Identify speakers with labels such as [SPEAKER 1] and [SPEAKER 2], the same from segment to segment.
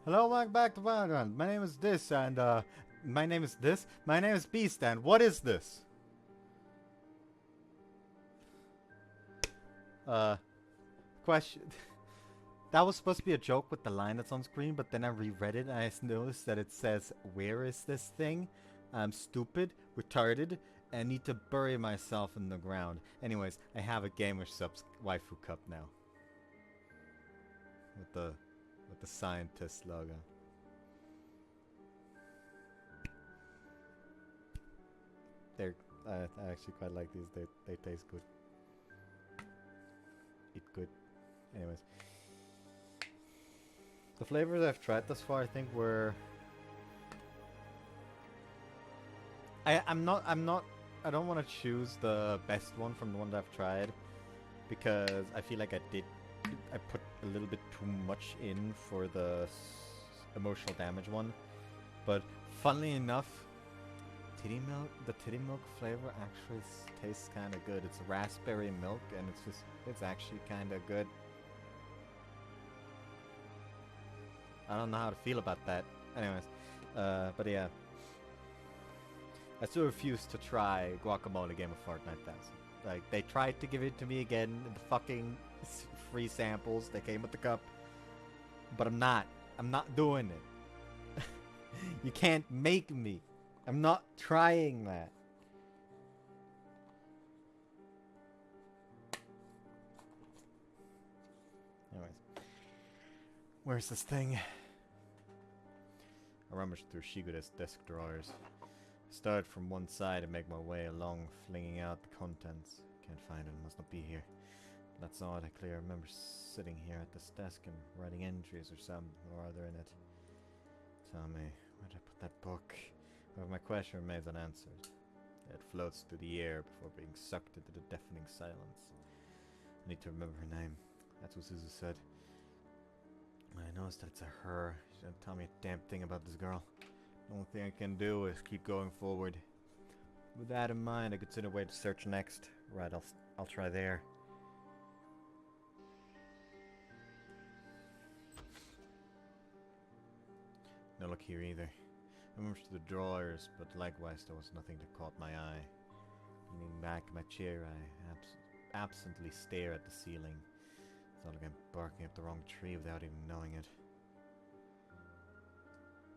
[SPEAKER 1] Hello, welcome back to Barbarian. My name is this, and my name is this. My name is Beast, and what is this? Uh, question. That was supposed to be a joke with the line that's on screen, but then I reread it and I noticed that it says, "Where is this thing? I'm stupid, retarded, and need to bury myself in the ground." Anyways, I have a Gamer Subs waifu cup now with the scientist logo. They're I actually quite like these. They taste good. Eat good. Anyways, the flavors I've tried thus far, I think were. I don't want to choose the best one from the one that I've tried because I feel like I put a little bit too much in for the emotional damage one. But funnily enough, the titty milk flavor actually tastes kind of good. It's raspberry milk, and it's actually kind of good. I don't know how to feel about that. Anyways, but yeah, I still refuse to try guacamole game of Fortnite 1000. Like, they tried to give it to me again in the fucking free samples. They came with the cup, but I'm not doing it. You can't make me. I'm not trying that. Anyways. Where's this thing? I rummaged through Shigure's desk drawers. I started from one side and make my way along, flinging out the contents. Can't find it, must not be here. That's odd, I clearly remember sitting here at this desk and writing entries or something or other in it. Tell me, where did I put that book? However, my question remains unanswered. It floats through the air before being sucked into the deafening silence. I need to remember her name. That's what Suzu said. I noticed that it's a her. She didn't tell me a damn thing about this girl. The only thing I can do is keep going forward. With that in mind, I consider where to search next. Right, I'll try there. No luck here either. I moved to the drawers, but likewise there was nothing that caught my eye. Leaning back in my chair, I absently stare at the ceiling. It's like I'm barking up the wrong tree without even knowing it.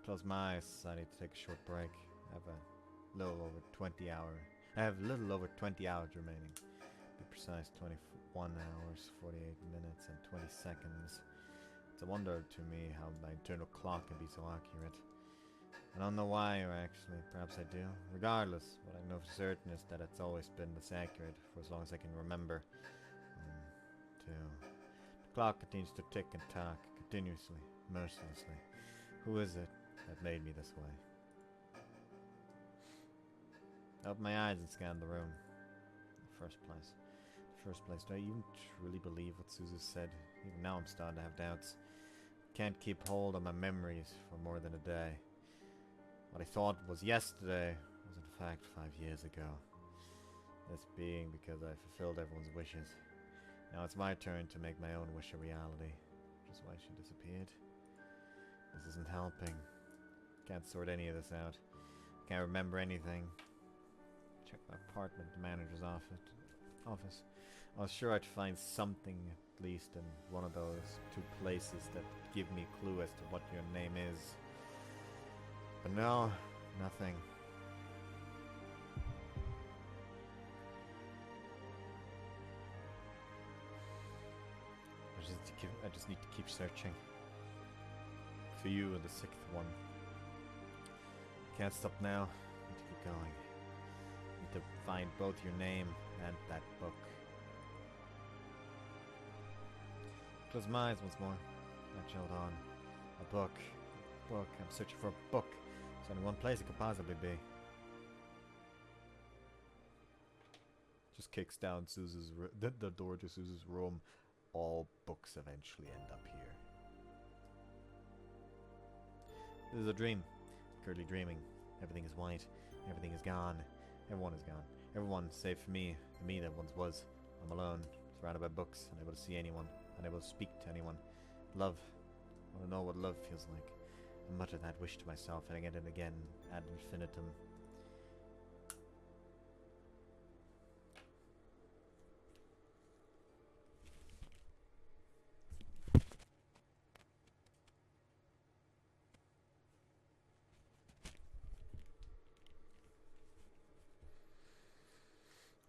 [SPEAKER 1] Close my eyes, I need to take a short break. I have little over 20 hours remaining. To be precise, 21 hours, 48 minutes, and 20 seconds. It's a wonder to me how my internal clock can be so accurate. I don't know why, or actually, perhaps I do. Regardless, what I know for certain is that it's always been this accurate for as long as I can remember. The clock continues to tick and tock, continuously, mercilessly. Who is it that made me this way? I opened my eyes and scanned the room. In the first place, do I even truly believe what Suzu said? Even now I'm starting to have doubts. Can't keep hold of my memories for more than a day. What I thought was yesterday was in fact 5 years ago. This being because I fulfilled everyone's wishes. Now it's my turn to make my own wish a reality. Which is why she disappeared. This isn't helping. Can't sort any of this out. Can't remember anything. Check my apartment, the manager's office. I was sure I'd find something, at least in one of those two places that give me a clue as to what your name is. But no, nothing. I just need to keep searching. For you and the sixth one. Can't stop now. Need to keep going. Need to find both your name and that book. Close my eyes once more. I chilled on. A book. Book. I'm searching for a book. There's only one place it could possibly be. Just kicks down the door to Suzu's room. All books eventually end up here. This is a dream. Currently dreaming. Everything is white. Everything is gone. Everyone is gone. Everyone save for me. The me that once was. I'm alone. Surrounded by books. Unable to see anyone. Unable to speak to anyone. Love. want to know what love feels like. I mutter that wish to myself again and again, ad infinitum.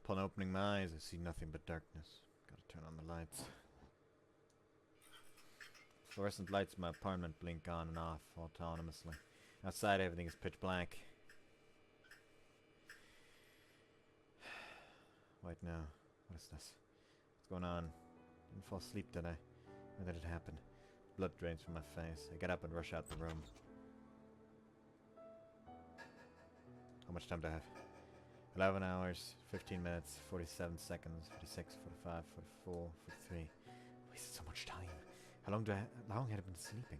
[SPEAKER 1] Upon opening my eyes, I see nothing but darkness. Gotta turn on the lights. Fluorescent lights in my apartment blink on and off autonomously. Outside, everything is pitch black. Wait, now. What is this? What's going on? Didn't fall asleep, did I? When did it happen? Blood drains from my face. I get up and rush out the room. How much time do I have? 11 hours, 15 minutes, 47 seconds, 46, 45, 44, 43. I wasted so much time. How long had I been sleeping?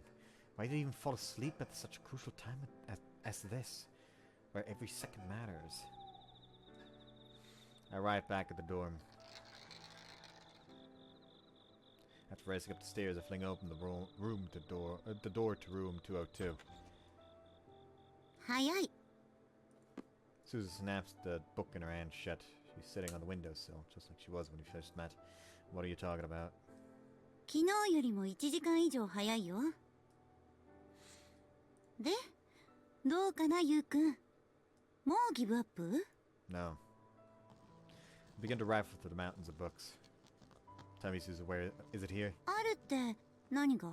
[SPEAKER 1] Why did I even fall asleep at such a crucial time as this, where every second matters? I arrive back at the dorm. After racing up the stairs, I fling open the door to room 202.
[SPEAKER 2] Hayai.
[SPEAKER 1] Susan snaps the book in her hand shut. She's sitting on the windowsill, just like she was when we first met. What are you talking about?
[SPEAKER 2] 昨日よりも1時間以上早いよ。で、どうかな、ゆうくん。もうギブアップ?
[SPEAKER 1] No. I begin to rifle through the mountains of books. Tell me, Susan, where is it here?
[SPEAKER 2] あるって何が?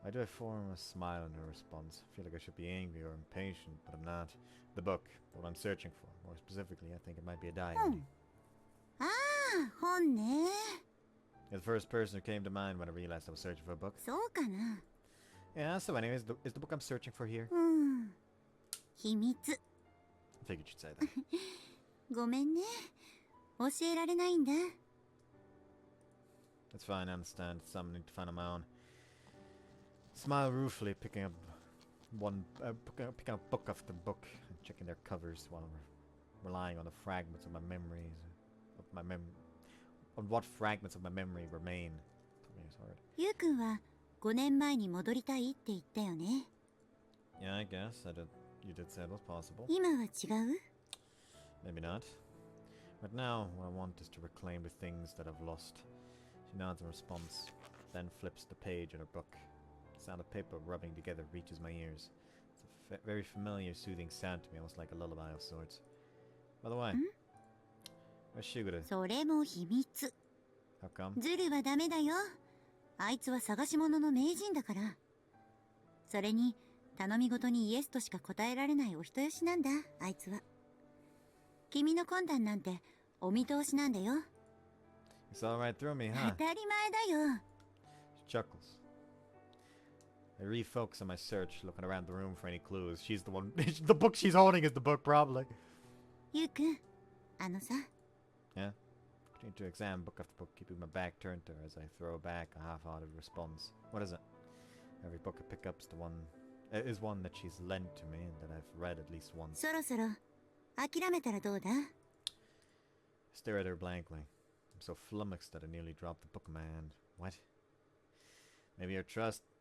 [SPEAKER 1] Why do I form a smile in her response? I feel like I should be angry or impatient, but I'm not. The book, what I'm searching for. More specifically, I think it might be a diary.
[SPEAKER 2] ああ、本ね。
[SPEAKER 1] You're the first person who came to mind when I realized I was searching for a book.
[SPEAKER 2] そうかな。
[SPEAKER 1] Yeah, so anyways, is the book I'm searching for here?
[SPEAKER 2] 秘密。
[SPEAKER 1] I figured you'd say that.
[SPEAKER 2] ごめんね。教えられないんだ。
[SPEAKER 1] That's fine, I understand. It's something I need to find on my own. Smile ruefully, picking up a book off the book and checking their covers while relying on the fragments of my memories, on what fragments of my memory remain.
[SPEAKER 2] You くんは5年前に戻りたいって言ったよね。
[SPEAKER 1] Yeah, I guess you did say it was possible.
[SPEAKER 2] 今は違う?
[SPEAKER 1] Maybe not. But now, what I want is to reclaim the things that I've lost. She nods in response, then flips the page in her book. The sound of paper rubbing together reaches my ears. It's a very familiar, soothing sound to me, almost like a lullaby of sorts. By the way, where's Shinku-Route?
[SPEAKER 2] それも秘密。
[SPEAKER 1] How come?
[SPEAKER 2] ズルはダメだよ。あいつは探し物の名人だから。それに、頼み事にイエスとしか答えられないお人よしなんだ、あいつは。君の魂胆なんてお見通しなんだよ。
[SPEAKER 1] You saw right through me, huh?
[SPEAKER 2] 当たり前だよ。
[SPEAKER 1] She chuckles. I refocus on my search, looking around the room for any clues. She's the one. The book she's holding is the book, probably.
[SPEAKER 2] ゆうくん、あのさ。
[SPEAKER 1] Yeah? Continue to examine book after book, keeping my back turned to her as I throw back a half-hearted response. What is it? Every book I pick up is one that she's lent to me and that I've read at least once.
[SPEAKER 2] そろそろ諦めたらどうだ?
[SPEAKER 1] I stare at her blankly. I'm so flummoxed that I nearly dropped the book in my hand. What? Maybe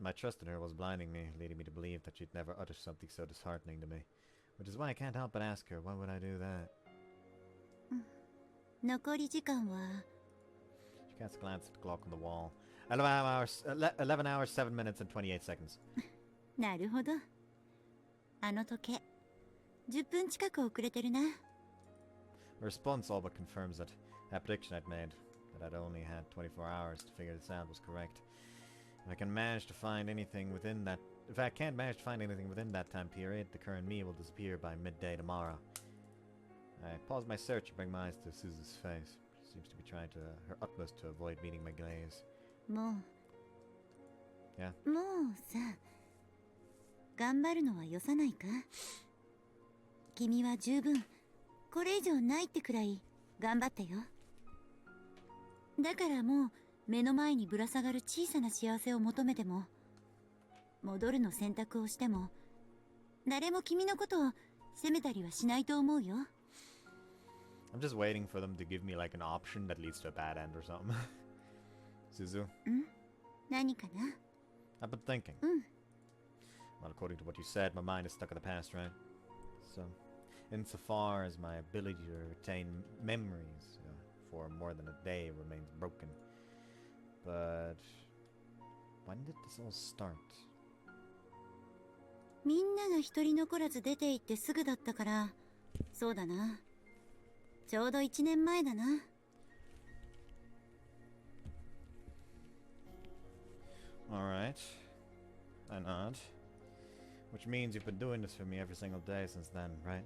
[SPEAKER 1] my trust in her was blinding me, leading me to believe that she'd never utter something so disheartening to me. Which is why I can't help but ask her, why would I do that?
[SPEAKER 2] 残り時間は
[SPEAKER 1] She casts a glance at the clock on the wall. 11 hours, 7 minutes and 28 seconds.
[SPEAKER 2] なるほど。あの時計、10分近く遅れてるな。
[SPEAKER 1] Her response all but confirms that prediction I'd made, that I'd only had 24 hours to figure this out was correct. If I can't manage to find anything within that time period, the current me will disappear by midday tomorrow. I pause my search and bring my eyes to Suzu's face. She seems to be trying her utmost to avoid meeting my gaze.
[SPEAKER 2] もう
[SPEAKER 1] Yeah?
[SPEAKER 2] もうさ、頑張るのはよさないか? 君は十分これ以上ないってくらい頑張ったよ。だからもう目の前にぶら下がる小さな幸せを求めても、戻るの選択をしても、誰も君のことを責めたりはしないと思うよ。
[SPEAKER 1] I'm just waiting for them to give me like an option that leads to a bad end or something. Suzu?
[SPEAKER 2] ん? 何かな?
[SPEAKER 1] I've been thinking. Well, according to what you said, my mind is stuck in the past, right? So, insofar as my ability to retain memories for more than a day remains broken. But when did this all start?
[SPEAKER 2] みんなが一人残らず出て行ってすぐだったから、そうだな。ちょうど1年前だな。
[SPEAKER 1] Alright. I nod. Which means you've been doing this for me every single day since then, right?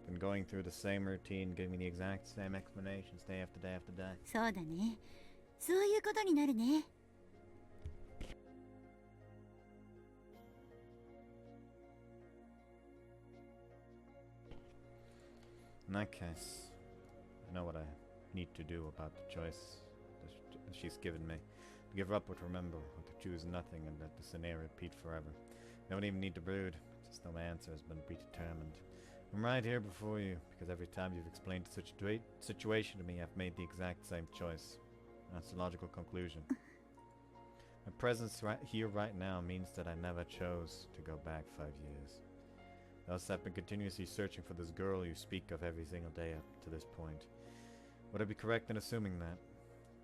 [SPEAKER 1] You've been going through the same routine, giving me the exact same explanations day after day after day.
[SPEAKER 2] そうだね。そういうことになるね。
[SPEAKER 1] In that case, I know what I need to do about the choice that she's given me. To give her up would remember, or to choose nothing and let the scenario repeat forever. I don't even need to brood, just know my answer has been predetermined. I'm right here before you, because every time you've explained such a situation to me, I've made the exact same choice. That's the logical conclusion. My presence here right now means that I never chose to go back 5 years. Thus, I've been continuously searching for this girl you speak of every single day up to this point. Would I be correct in assuming that?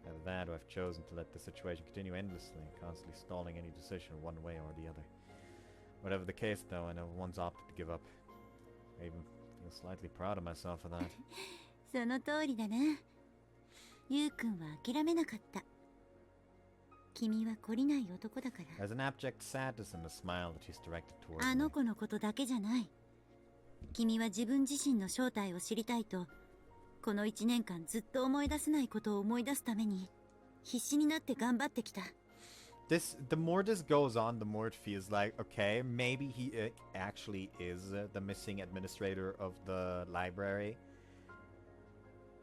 [SPEAKER 1] Either that, or I've chosen to let the situation continue endlessly, constantly stalling any decision one way or the other. Whatever the case, though, I know one's opted to give up. I even feel slightly proud of myself for that.
[SPEAKER 2] その通りだな。ゆうくんは諦めなかった。君は懲りない男だから。
[SPEAKER 1] There's an abject sadness in the smile that she's directed towards me.
[SPEAKER 2] あの子のことだけじゃない。君は自分自身の正体を知りたいと、この1年間ずっと思い出せないことを思い出すために必死になって頑張ってきた。
[SPEAKER 1] The more this goes on, the more it feels like, okay, maybe he actually is the missing administrator of the library.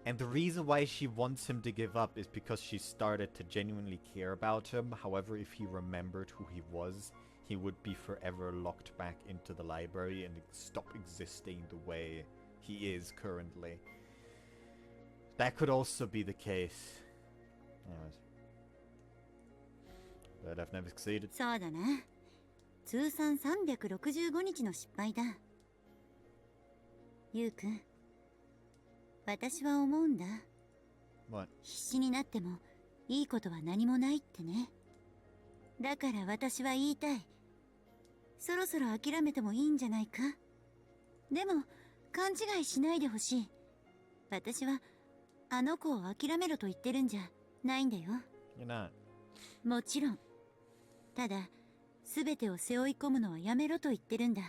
[SPEAKER 1] And the reason why she wants him to give up is because she started to genuinely care about him. However, if he remembered who he was, he would be forever locked back into the library and stop existing the way he is currently. That could also be the case. Anyways. But I've never succeeded.
[SPEAKER 2] そうだな。通算365日の失敗だ。ゆうくん、私は思うんだ。
[SPEAKER 1] What?
[SPEAKER 2] 必死になってもいいことは何もないってね。だから私は言いたい。そろそろ諦めてもいいんじゃないか。でも勘違いしないでほしい。私はあの子を諦めろと言ってるんじゃないんだよ。
[SPEAKER 1] You're not.
[SPEAKER 2] もちろん。ただ、すべてを背負い込むのはやめろと言ってるんだ。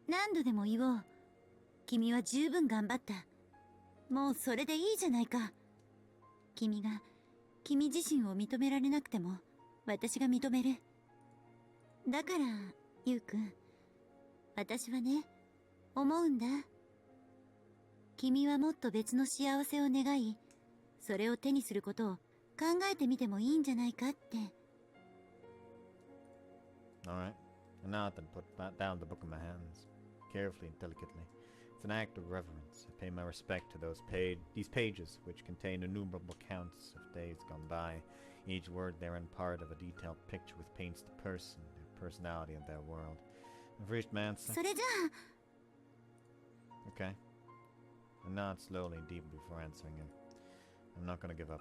[SPEAKER 2] 何度でも言おう。君は十分頑張った。もうそれでいいじゃないか。君が、君自身を認められなくても、私が認める。だから、ゆうくん、私はね、思うんだ。君はもっと別の幸せを願い、それを手にすることを考えてみてもいいんじゃないかって。
[SPEAKER 1] Alright. I nod and put down the book in my hands, carefully and delicately. It's an act of reverence. I pay my respect to these pages, which contain innumerable counts of days gone by, each word therein part of a detailed picture which paints the person, their personality, and their world. I've reached my answer.
[SPEAKER 2] それじゃあ。
[SPEAKER 1] Okay. I nod slowly and deeply before answering him. I'm not gonna give up.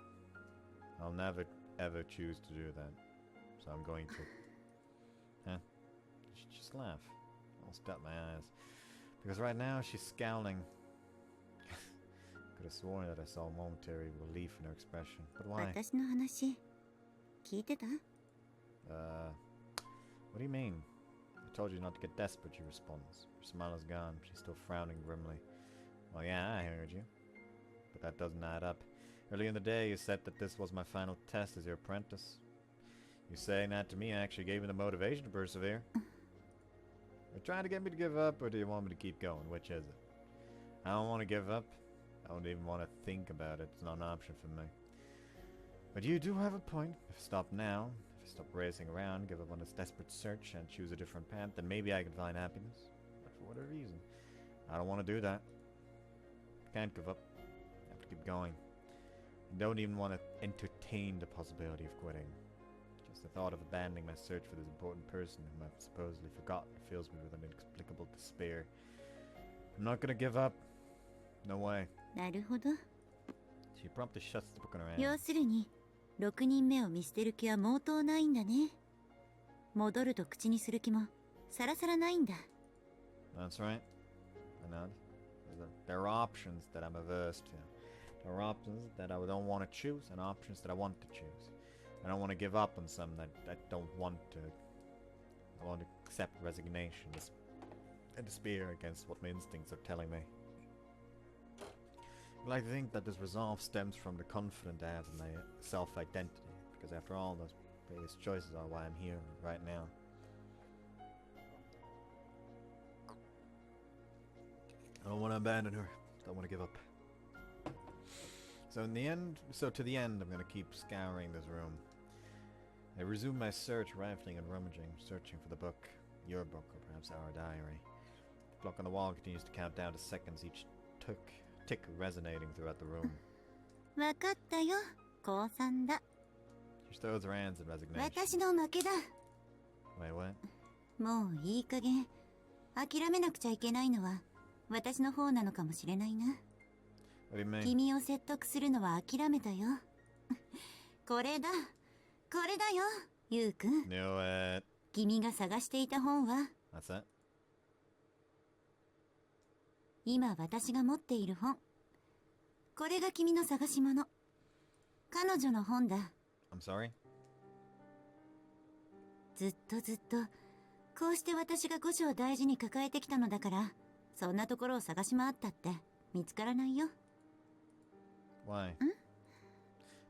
[SPEAKER 1] I'll never, ever choose to do that. So I'm going to. Huh? You should just laugh. I'll stop my eyes. Because right now she's scowling. Could have sworn that I saw momentary relief in her expression. But why?
[SPEAKER 2] 私の話、聞いてた？
[SPEAKER 1] What do you mean? I told you not to get desperate, she responds. Her smile is gone. She's still frowning grimly. Well, yeah, I heard you. But that doesn't add up. Earlier in the day, you said that this was my final test as your apprentice. You saying that to me actually gave me the motivation to persevere. Are you trying to get me to give up, or do you want me to keep going? Which is it? I don't want to give up. I don't even want to think about it. It's not an option for me. But you do have a point. If I stop now, if I stop racing around, give up on this desperate search, and choose a different path, then maybe I can find happiness. But for whatever reason, I don't want to do that. Can't give up. I have to keep going. I don't even want to entertain the possibility of quitting. Just the thought of abandoning my search for this important person whom I've supposedly forgotten fills me with an inexplicable despair. I'm not gonna give up. No way.
[SPEAKER 2] なるほど。
[SPEAKER 1] She promptly shuts the book in her
[SPEAKER 2] 要
[SPEAKER 1] hand.
[SPEAKER 2] するに6人目を見捨てる気は毛頭ないんだね。戻ると口にする気もさらさらないんだ。
[SPEAKER 1] That's right. I know. There are options that I'm averse to. There are options that I don't want to choose and options that I want to choose. I don't want to give up on some that I don't want to. I want to accept resignation and despair against what my instincts are telling me. Well, I think that this resolve stems from the confidence I have in my self-identity, because after all, those various choices are why I'm here right now. I don't want to abandon her. Don't want to give up. So to the end, I'm going to keep scouring this room. I resume my search, rifling and rummaging, searching for the book, your book, or perhaps our diary. The clock on the wall continues to count down to seconds, each tick resonating throughout the room.
[SPEAKER 2] わかったよ。降参だ。
[SPEAKER 1] She throws her hands in resignation.
[SPEAKER 2] 私の負けだ。
[SPEAKER 1] Wait, what?
[SPEAKER 2] もういい加減諦めなくちゃいけないのは私の方なのかもしれないな。
[SPEAKER 1] What do you mean?
[SPEAKER 2] 君を説得するのは諦めたよ。これだよ、ゆうくん。
[SPEAKER 1] Knew it.
[SPEAKER 2] 君が探していた本は
[SPEAKER 1] That's it?
[SPEAKER 2] 今私が持っている本。これが君の探し物。彼女の本だ。
[SPEAKER 1] I'm sorry?
[SPEAKER 2] ずっとこうして私が五章を大事に抱えてきたのだから、そんなところを探し回ったって見つからないよ。
[SPEAKER 1] Why? I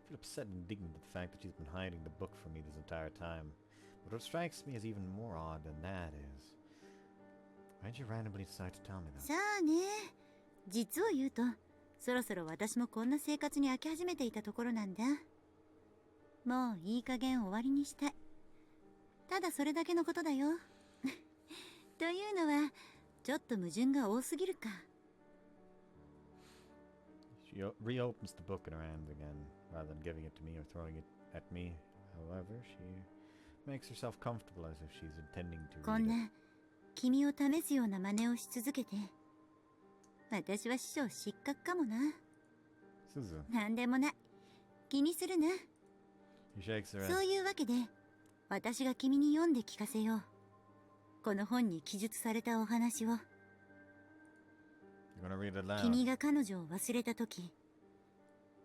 [SPEAKER 1] feel upset and indignant at the fact that she's been hiding the book from me this entire time. But what strikes me as even more odd than that is, why did you randomly decide to tell me that?
[SPEAKER 2] さあね、実を言うと、そろそろ私もこんな生活に飽き始めていたところなんだ。もういい加減終わりにしたい。ただそれだけのことだよ。というのは、ちょっと矛盾が多すぎるか。
[SPEAKER 1] She reopens the book in her hand again, rather than giving it to me or throwing it at me. However, she makes herself comfortable as if she's intending to
[SPEAKER 2] こ
[SPEAKER 1] read
[SPEAKER 2] ん
[SPEAKER 1] it.
[SPEAKER 2] な君を試すような真似をし続けて、私は師匠失格かもな。
[SPEAKER 1] Suzu.
[SPEAKER 2] なんでもない。気にするな。
[SPEAKER 1] He shakes her
[SPEAKER 2] そう
[SPEAKER 1] head.
[SPEAKER 2] いうわけで、私が君に読んで聞かせよう。この本に記述されたお話を。
[SPEAKER 1] You're gonna read it loud.
[SPEAKER 2] 君が彼女を忘れたとき、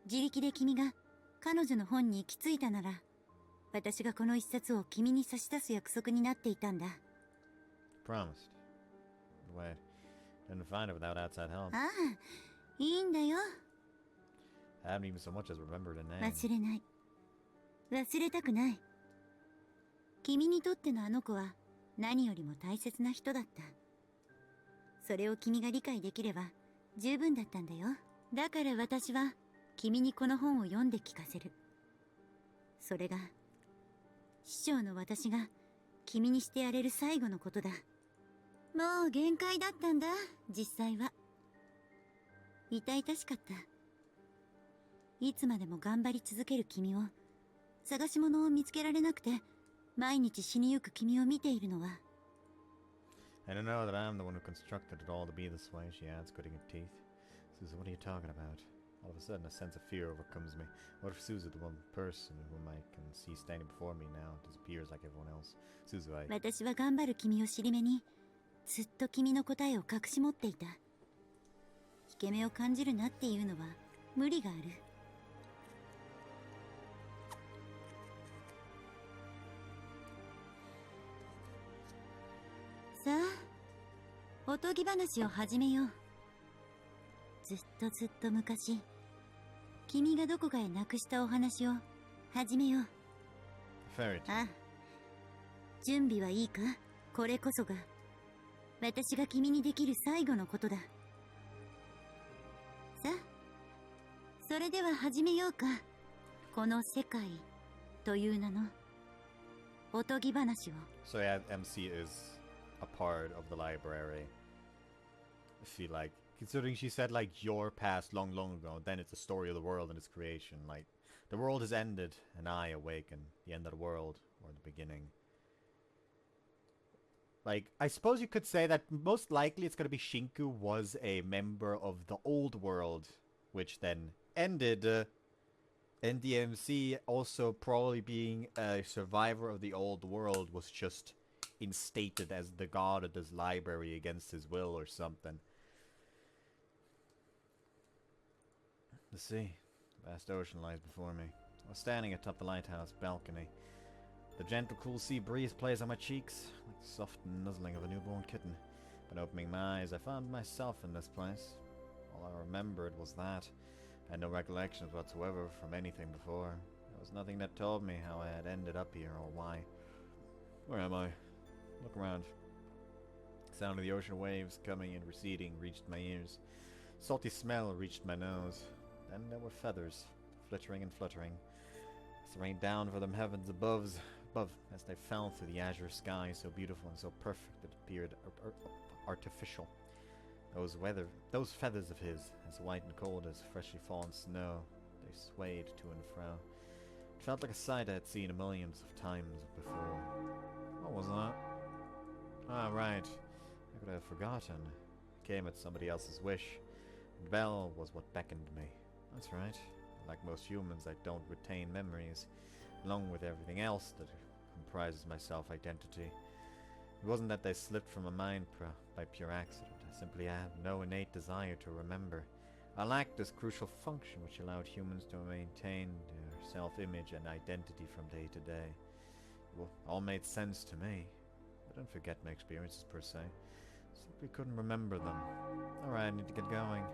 [SPEAKER 2] 自力で君が彼女の本に行き着いたなら、私がこの一冊を君に差し出す約束になっていたんだ。
[SPEAKER 1] Promised. Wait. Didn't find it without outside help.
[SPEAKER 2] ああ、いいんだよ。
[SPEAKER 1] I haven't even so much as remembered a name.
[SPEAKER 2] 忘れない。忘れたくない。君にとってのあの子は何よりも大切な人だった。それを君が理解できれば十分だったんだよ。だから私は君にこの本を読んで聞かせる。それが師匠の私が君にしてやれる最後のことだ。もう限界だったんだ、実際は。痛々しかった。いつまでも頑張り続ける君を、探し物を見つけられなくて毎日死にゆく君を見ているのは。
[SPEAKER 1] I don't know that I'm the one who constructed it all to be this way, she adds, gritting her teeth. Suzu, what are you talking about? All of a sudden, a sense of fear overcomes me. What if Suzu, the one person whom I can see standing before me now, disappears like everyone else? Suzu,
[SPEAKER 2] 私は頑張る君を尻目に、ずっと君の答えを隠し持っていた。引け目を感じるなっていうのは無理がある。さあ、おとぎ話を始めよう。ずっと昔、君がどこかへなくしたお話を始めよう。
[SPEAKER 1] Fairy tale.
[SPEAKER 2] ああ、準備はいいか？これこそが私が君にできる最後のことだ。さあ、それでは始めようか。この世界という名のおとぎ話を。
[SPEAKER 1] So yeah, MC is a part of the library. I feel like, considering she said like your past long ago, then it's the story of the world and its creation. Like, the world has ended and I awaken. The end of the world or the beginning. Like, I suppose you could say that most likely it's going to be Shinku was a member of the old world, which then ended. NDMC also probably being a survivor of the old world was just instated as the god of this library against his will or something. The sea. The vast ocean lies before me. I was standing atop the lighthouse balcony. The gentle, cool sea breeze plays on my cheeks, like the soft nuzzling of a newborn kitten. But opening my eyes, I found myself in this place. All I remembered was that. I had no recollections whatsoever from anything before. There was nothing that told me how I had ended up here or why. Where am I? Look around. The sound of the ocean waves coming and receding reached my ears. Salty smell reached my nose. Then there were feathers, flittering and fluttering. As they rained down from the heavens above, as they fell through the azure sky, so beautiful and so perfect it appeared artificial. Those feathers of his, as white and cold as freshly fallen snow, they swayed to and fro. It felt like a sight I had seen millions of times before. What was that? Ah, right. I could have forgotten. I came at somebody else's wish. The bell was what beckoned me. That's right. Like most humans, I don't retain memories, along with everything else that comprises my self-identity. It wasn't that they slipped from my mind by pure accident. I simply have no innate desire to remember. I lacked this crucial function which allowed humans to maintain their self-image and identity from day to day. It all made sense to me. I didn't forget my experiences per se. Simply couldn't remember them. Alright, I need to get going.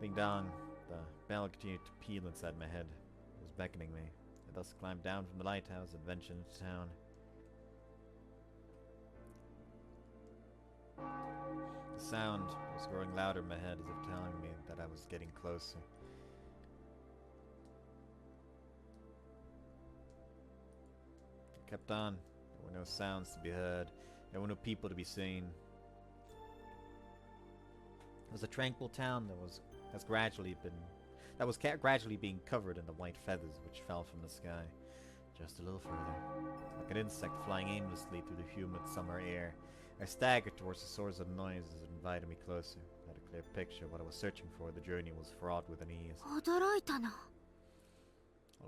[SPEAKER 1] Ding dong. The bell continued to peal inside my head. It was beckoning me. I thus climbed down from the lighthouse and ventured into town. The sound was growing louder in my head as if telling me that I was getting closer. I kept on. There were no sounds to be heard. There were no people to be seen. It was a tranquil town that was gradually being covered in the white feathers which fell from the sky. Just a little further. Like an insect flying aimlessly through the humid summer air, I staggered towards the source of noise as it invited me closer. I had a clear picture of what I was searching for. The journey was fraught with unease. All of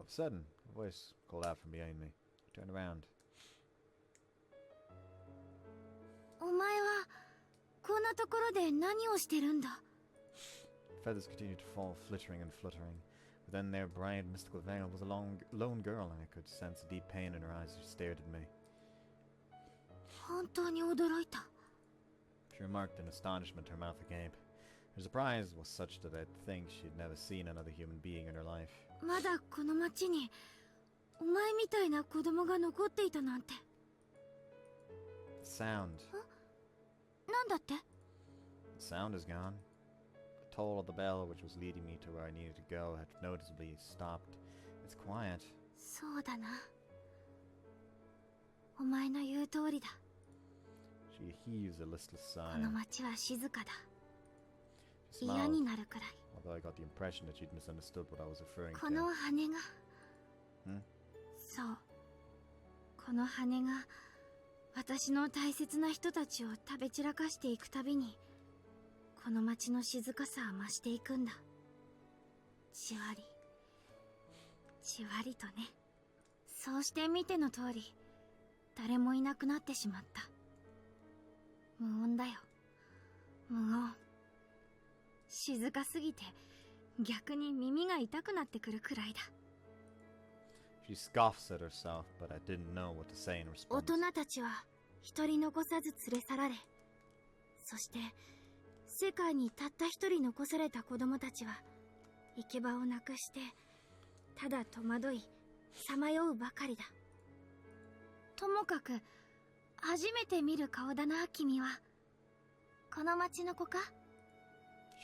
[SPEAKER 1] a sudden, a voice called out from behind me. I turned around. Feathers continued to fall, flittering and fluttering. Within their bright, mystical veil was a lone girl, and I could sense a deep pain in her eyes as she stared at me. She remarked in astonishment, her mouth agape. Her surprise was such that I'd think she'd never seen another human being in her life. The sound. The sound is gone. The toll of the bell, which was leading me to where I needed to go, had noticeably stopped. It's quiet. She heaves a listless sigh. She smiled, although I got the impression that she'd misunderstood what I was referring to. Hmm?
[SPEAKER 2] この羽が私の大切な人たちを食べ散らかしていくたびにこの街の静かさは増していくんだ。じわりじわりとね。そうして見ての通り誰もいなくなってしまった。無音だよ。無音。静かすぎて逆に耳が痛くなってくるくらいだ。
[SPEAKER 1] She scoffs at herself, but I didn't know what to say in response.
[SPEAKER 2] 大人たちは一人残さず連れ去られ、そして世界にたった一人残された子供たちは行き場をなくしてただ戸惑いさまようばかりだ。ともかく初めて見る顔だな、君は。この町の子か？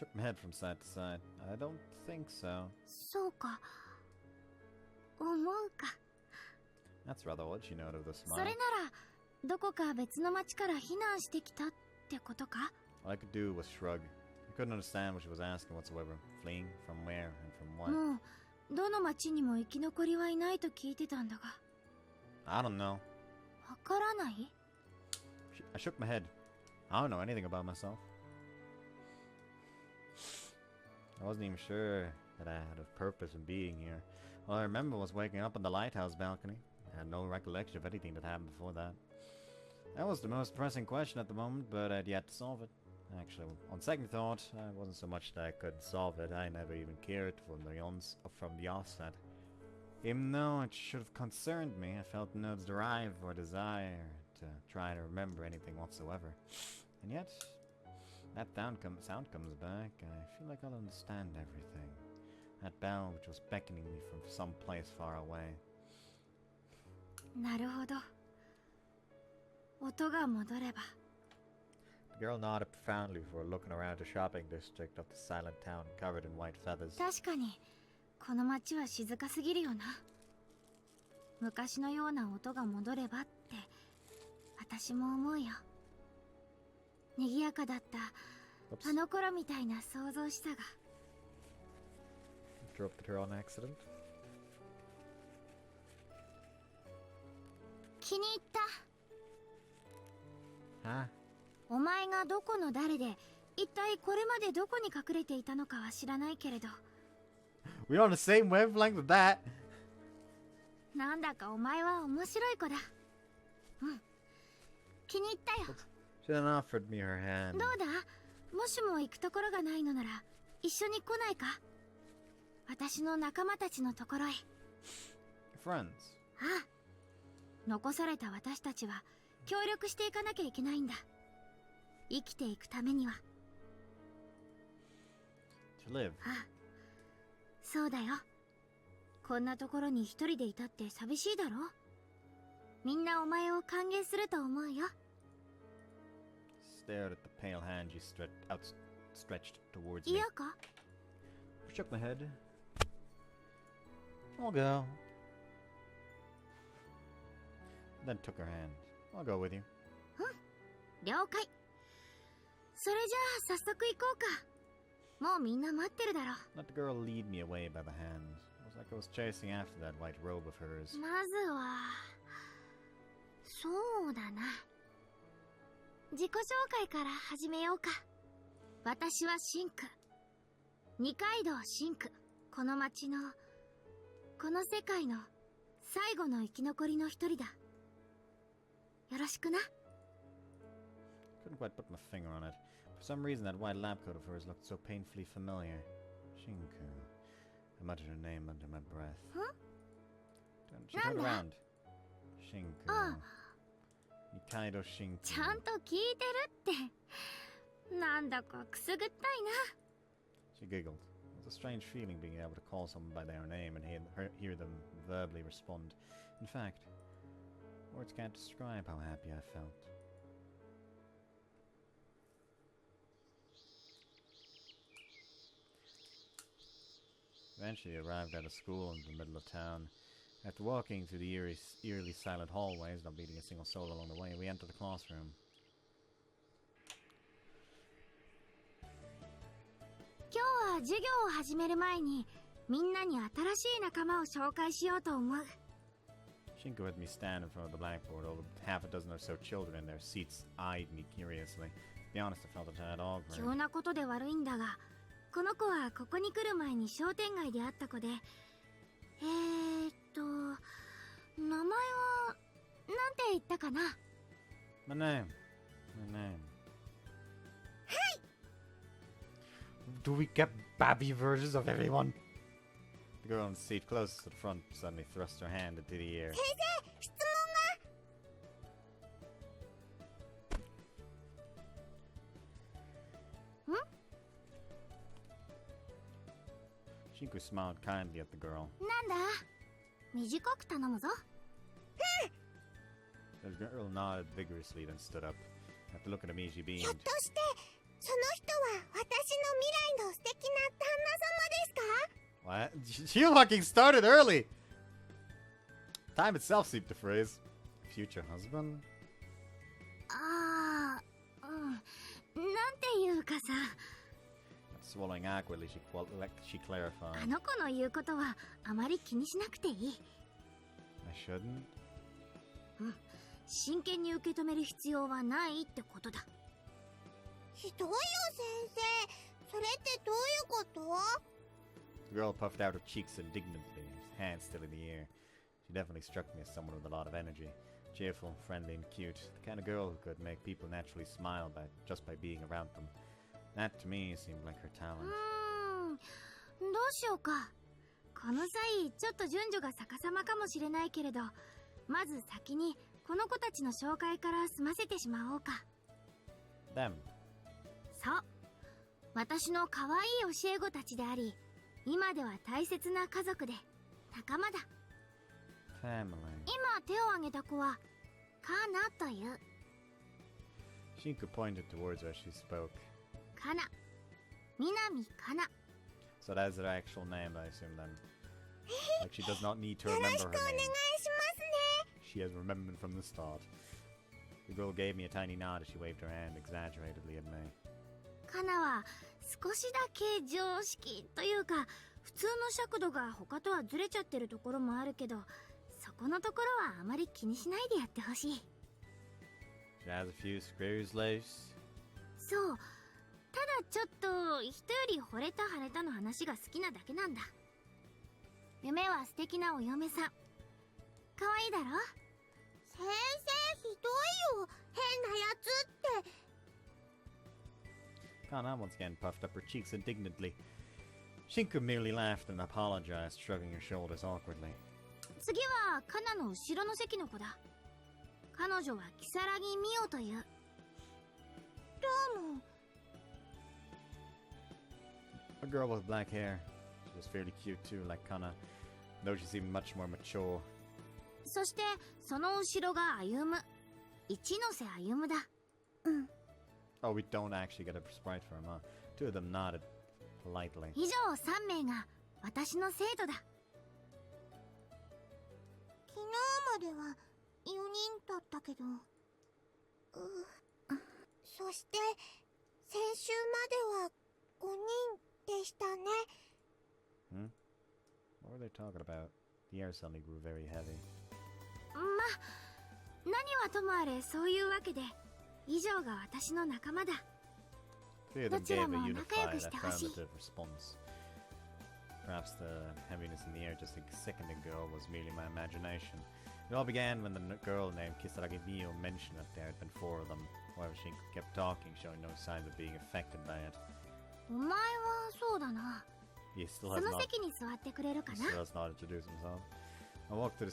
[SPEAKER 1] Shook my head from side to side. I don't think so.
[SPEAKER 2] そうか。思うか。
[SPEAKER 1] That's rather odd, she noted with a smile.
[SPEAKER 2] それならどこか別の町から避難してきたってことか？
[SPEAKER 1] All I could do was shrug. I couldn't understand what she was asking whatsoever. Fleeing from where and from what?
[SPEAKER 2] もうどの町にも生き残りはいないと聞いてたんだが。
[SPEAKER 1] I don't know.
[SPEAKER 2] わからない？
[SPEAKER 1] I shook my head. I don't know anything about myself. I wasn't even sure that I had a purpose in being here. All I remember was waking up on the lighthouse balcony. I had no recollection of anything that happened before that. That was the most pressing question at the moment, but I'd yet to solve it. Actually, on second thought, it wasn't so much that I couldn't solve it. I never even cared from the offset. Even though it should have concerned me, I felt no drive or desire to try to remember anything whatsoever. And yet, that sound comes back, I feel like I'll understand everything. That bell which was beckoning me from some place far away.
[SPEAKER 2] なるほど。音が戻れば。
[SPEAKER 1] The girl nodded profoundly before looking around the shopping district of the silent town covered in white feathers.
[SPEAKER 2] 確かに、この街は静かすぎるよな。昔のような音が戻ればって、私も思うよ。賑やかだったあの頃みたいな想像しさが。
[SPEAKER 1] Dropped her on accident.
[SPEAKER 2] 気に入った。
[SPEAKER 1] Huh?
[SPEAKER 2] お前がどこの誰で、一体これまでどこに隠れていたのかは知らないけれど。
[SPEAKER 1] We're on the same wavelength with that.
[SPEAKER 2] なんだかお前は面白い子だ。うん。気に入ったよ。
[SPEAKER 1] She then offered me her hand.
[SPEAKER 2] どうだ？もしも行くところがないのなら、一緒に来ないか？私の仲間たちのところへ。
[SPEAKER 1] Friends.
[SPEAKER 2] ああ。残された私たちは協力していかなきゃいけないんだ。生きていくためには。
[SPEAKER 1] To live.
[SPEAKER 2] ああ。そうだよ。こんなところに一人でいたって寂しいだろ？みんなお前を歓迎すると思うよ。
[SPEAKER 1] Stared at the pale hand she outstretched towards me.
[SPEAKER 2] 嫌か？
[SPEAKER 1] Shook my head. I'll go. Then took her hand. I'll go with you.
[SPEAKER 2] うん、了解。それじゃあ早速行こうか。もうみんな待ってるだろ。
[SPEAKER 1] Let the girl lead me away by the hand. It was like I was chasing after that white robe of hers.
[SPEAKER 2] まずは、そうだな。自己紹介から始めようか。私はシンク。二階堂シンク。この町の、この世界の最後の生き残りの一人だ。よろしくな。
[SPEAKER 1] Couldn't quite put my finger on it. For some reason, that white lab coat of hers looked so painfully familiar. Shinku. I muttered her name under my breath.
[SPEAKER 2] Huh?
[SPEAKER 1] She turned around. Shinku. Nikaido Shinku.
[SPEAKER 2] ちゃんと聞いてるって。なんだかくすぐったいな。
[SPEAKER 1] She giggled. It was a strange feeling being able to call someone by their name and hear them verbally respond. In fact, words can't describe how happy I felt. Eventually arrived at a school in the middle of town. After walking through the eerily silent hallways, not meeting a single soul along the way, we entered the classroom.
[SPEAKER 2] 今日は授業を始める前に、みんなに新しい仲間を紹介しようと思う。
[SPEAKER 1] Shinku had me stand in front of the blackboard. Over half a dozen or so children in their seats eyed me curiously. To be honest, I felt a tad awkward.
[SPEAKER 2] 急なことで悪いんだが、この子はここに来る前に商店街で会った子で、名前は、なんて言ったかな？
[SPEAKER 1] My name. Do we get babby versions of everyone? The girl in the seat closest to the front suddenly thrust her hand into the air.
[SPEAKER 2] 先生、質問が。ん？
[SPEAKER 1] Shinku smiled kindly at the girl.
[SPEAKER 2] なんだ？短く頼むぞ。
[SPEAKER 1] The girl nodded vigorously, then stood up. After looking at me, she beamed.
[SPEAKER 2] ひょっとして、その人は私の未来の素敵な旦那様ですか？
[SPEAKER 1] What? She fucking started early! Time itself seemed to freeze. Future husband?
[SPEAKER 2] ああ、うん。なんていうかさ。
[SPEAKER 1] Swallowing awkwardly, she clarified.
[SPEAKER 2] あの子の言うことはあまり気にしなくていい。
[SPEAKER 1] I shouldn't?
[SPEAKER 3] うん、真剣に受け止める必要はないってことだ。
[SPEAKER 4] ひどいよ先生、それってどういうこと？
[SPEAKER 1] The girl puffed out her cheeks indignantly, hands still in the air. She definitely struck me as someone with a lot of energy. Cheerful, friendly, and cute. The kind of girl who could make people naturally smile just by being around them. That, to me, seemed like her talent.
[SPEAKER 3] どうしようか。この際、ちょっと順序が逆さまかもしれないけれど、まず先にこの子たちの紹介から済ませてしまおうか。
[SPEAKER 1] Them.
[SPEAKER 3] そう。私の可愛い教え子たちであり、今では大切な家族で仲間だ。
[SPEAKER 1] Family.
[SPEAKER 3] 今手を挙げた子はカナという。
[SPEAKER 1] Shinku pointed towards her as she spoke.
[SPEAKER 3] カナ、南カナ。
[SPEAKER 1] So that is her actual name, I assume then. Like she does not need to remember her name. She has remembered from the start. The girl gave me a tiny nod as she waved her hand exaggeratedly at me.
[SPEAKER 3] カナは少しだけ常識というか、普通の尺度が他とはずれちゃってるところもあるけど、そこのところはあまり気にしないでやってほしい。
[SPEAKER 1] She has a few screws loose.
[SPEAKER 3] そう。ただちょっと人より惚れた腫れたの話が好きなだけなんだ。夢は素敵なお嫁さん。可愛いだろ？
[SPEAKER 4] 先生、ひどいよ。変なやつって。
[SPEAKER 1] Kana once again puffed up her cheeks indignantly. Shinku merely laughed and apologized, shrugging her shoulders awkwardly.
[SPEAKER 3] 次はカナの後ろの席の子だ。彼女は如月美代という。
[SPEAKER 4] どうも。
[SPEAKER 1] A girl with black hair. She was fairly cute too, like Kana, though she seemed much more mature.
[SPEAKER 3] そしてその後ろが歩む。一ノ瀬歩だ。
[SPEAKER 1] Oh, we don't actually get a sprite for him, huh? Two of them nodded politely.
[SPEAKER 3] 以上3名が私の生徒だ。
[SPEAKER 4] 昨日までは4人だったけど。そして先週までは5人でしたね。
[SPEAKER 1] What were they talking about? The air suddenly grew very heavy.
[SPEAKER 3] 何はともあれそういうわけで、以上が私の仲間だ。
[SPEAKER 1] Three of them gave a unified affirmative response. Perhaps the heaviness in the air just a second ago was merely my imagination. It all began when the girl named Kisaragi Mio mentioned that there had been 4 of them. However, Shinku kept talking, showing no signs of being affected by it.
[SPEAKER 3] お前はそうだな。
[SPEAKER 1] He still
[SPEAKER 3] そ
[SPEAKER 1] has
[SPEAKER 3] の
[SPEAKER 1] not,
[SPEAKER 3] 席に座ってくれるか
[SPEAKER 1] he
[SPEAKER 3] な。
[SPEAKER 1] still has not introduced himself. I walked to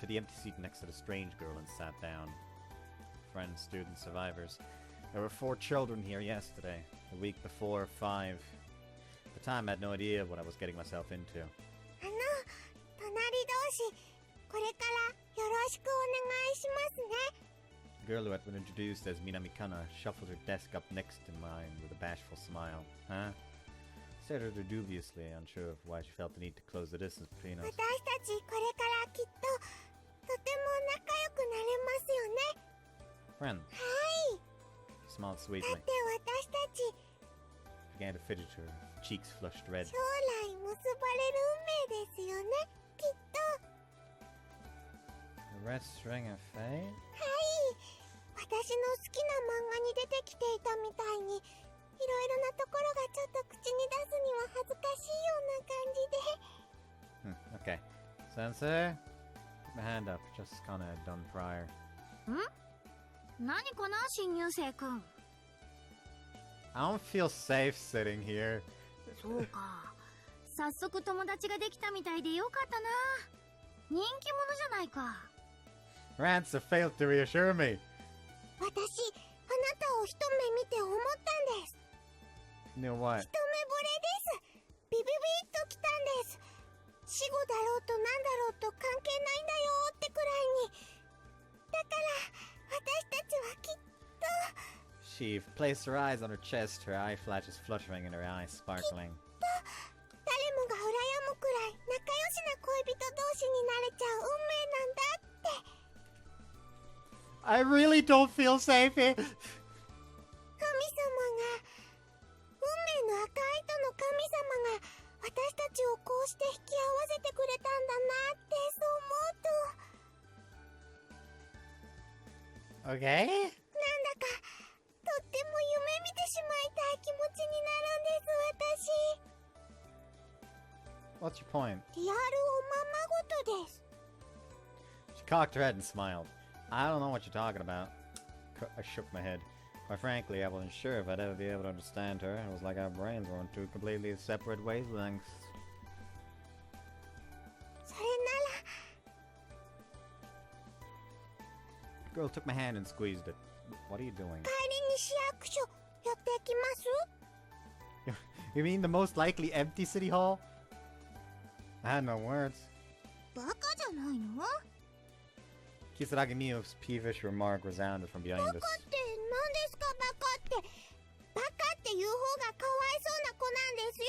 [SPEAKER 1] the empty seat next to the strange girl and sat down. Friends, students, survivors. There were 4 children here yesterday. The week before, 5. At the time, I had no idea what I was getting myself into.
[SPEAKER 4] 隣同士、これからよろしくお願いしますね。
[SPEAKER 1] The girl who had been introduced as Minami Kana shuffled her desk up next to mine with a bashful smile. Huh? I stared at her dubiously, unsure of why she felt the need to close the distance between us.
[SPEAKER 4] 私たちこれからきっととても仲良くなれますよね。
[SPEAKER 1] Friend.
[SPEAKER 4] はい。
[SPEAKER 1] She smiled
[SPEAKER 4] だ
[SPEAKER 1] sweetly.
[SPEAKER 4] って私たち
[SPEAKER 1] She began to fidget, her cheeks flushed red.
[SPEAKER 4] 将来結ばれる運命ですよね。きっと。
[SPEAKER 1] The red string of fate?
[SPEAKER 4] はい。私の好きな漫画に出てきていたみたいに、いろいろなところがちょっと口に出すには恥ずかしいような感じで。
[SPEAKER 1] Okay. Sensei? Put my hand up, just as Kana had done prior.
[SPEAKER 3] 何かな、新入生くん。
[SPEAKER 1] I don't feel safe sitting here.
[SPEAKER 3] そうか。早速友達ができたみたいでよかったな。人気者じゃないか。
[SPEAKER 1] Rancer failed to reassure me.
[SPEAKER 4] 私、あなたを一目見て思ったんです。
[SPEAKER 1] You know what?
[SPEAKER 4] 一目惚れです。ビビビッときたんです。死後だろうとなんだろうと関係ないんだよってくらいに。だから私たちはきっと。
[SPEAKER 1] She placed her eyes on her chest, her eye flashes fluttering and her eyes sparkling.
[SPEAKER 4] 誰もが羨むくらい仲良しな恋人同士になれちゃう運命なんだって。
[SPEAKER 1] I really don't feel safe here.
[SPEAKER 4] 神様が運命の赤い糸の神様が私たちをこうして引き合わせてくれたんだなってそう思うと。
[SPEAKER 1] Okay?
[SPEAKER 4] なんだか、とっても夢見てしまいたい気持ちになるんです、私。
[SPEAKER 1] What's your point?
[SPEAKER 4] リアルおままごとです。
[SPEAKER 1] She cocked her head and smiled. I don't know what you're talking about. I shook my head. Quite frankly, I wasn't sure if I'd ever be able to understand her. It was like our brains were on two completely separate wavelengths.
[SPEAKER 4] それなら
[SPEAKER 1] The girl took my hand and squeezed it. What are you doing?
[SPEAKER 4] 帰りに市役所寄ってきます。
[SPEAKER 1] You mean the most likely empty city hall? I had no words.
[SPEAKER 4] バカじゃないの？
[SPEAKER 1] Kisaragi Miyo's peevish remark resounded from behind us.
[SPEAKER 4] バカって何ですか？バカって。バカっていう方がかわいそうな子なんですよ。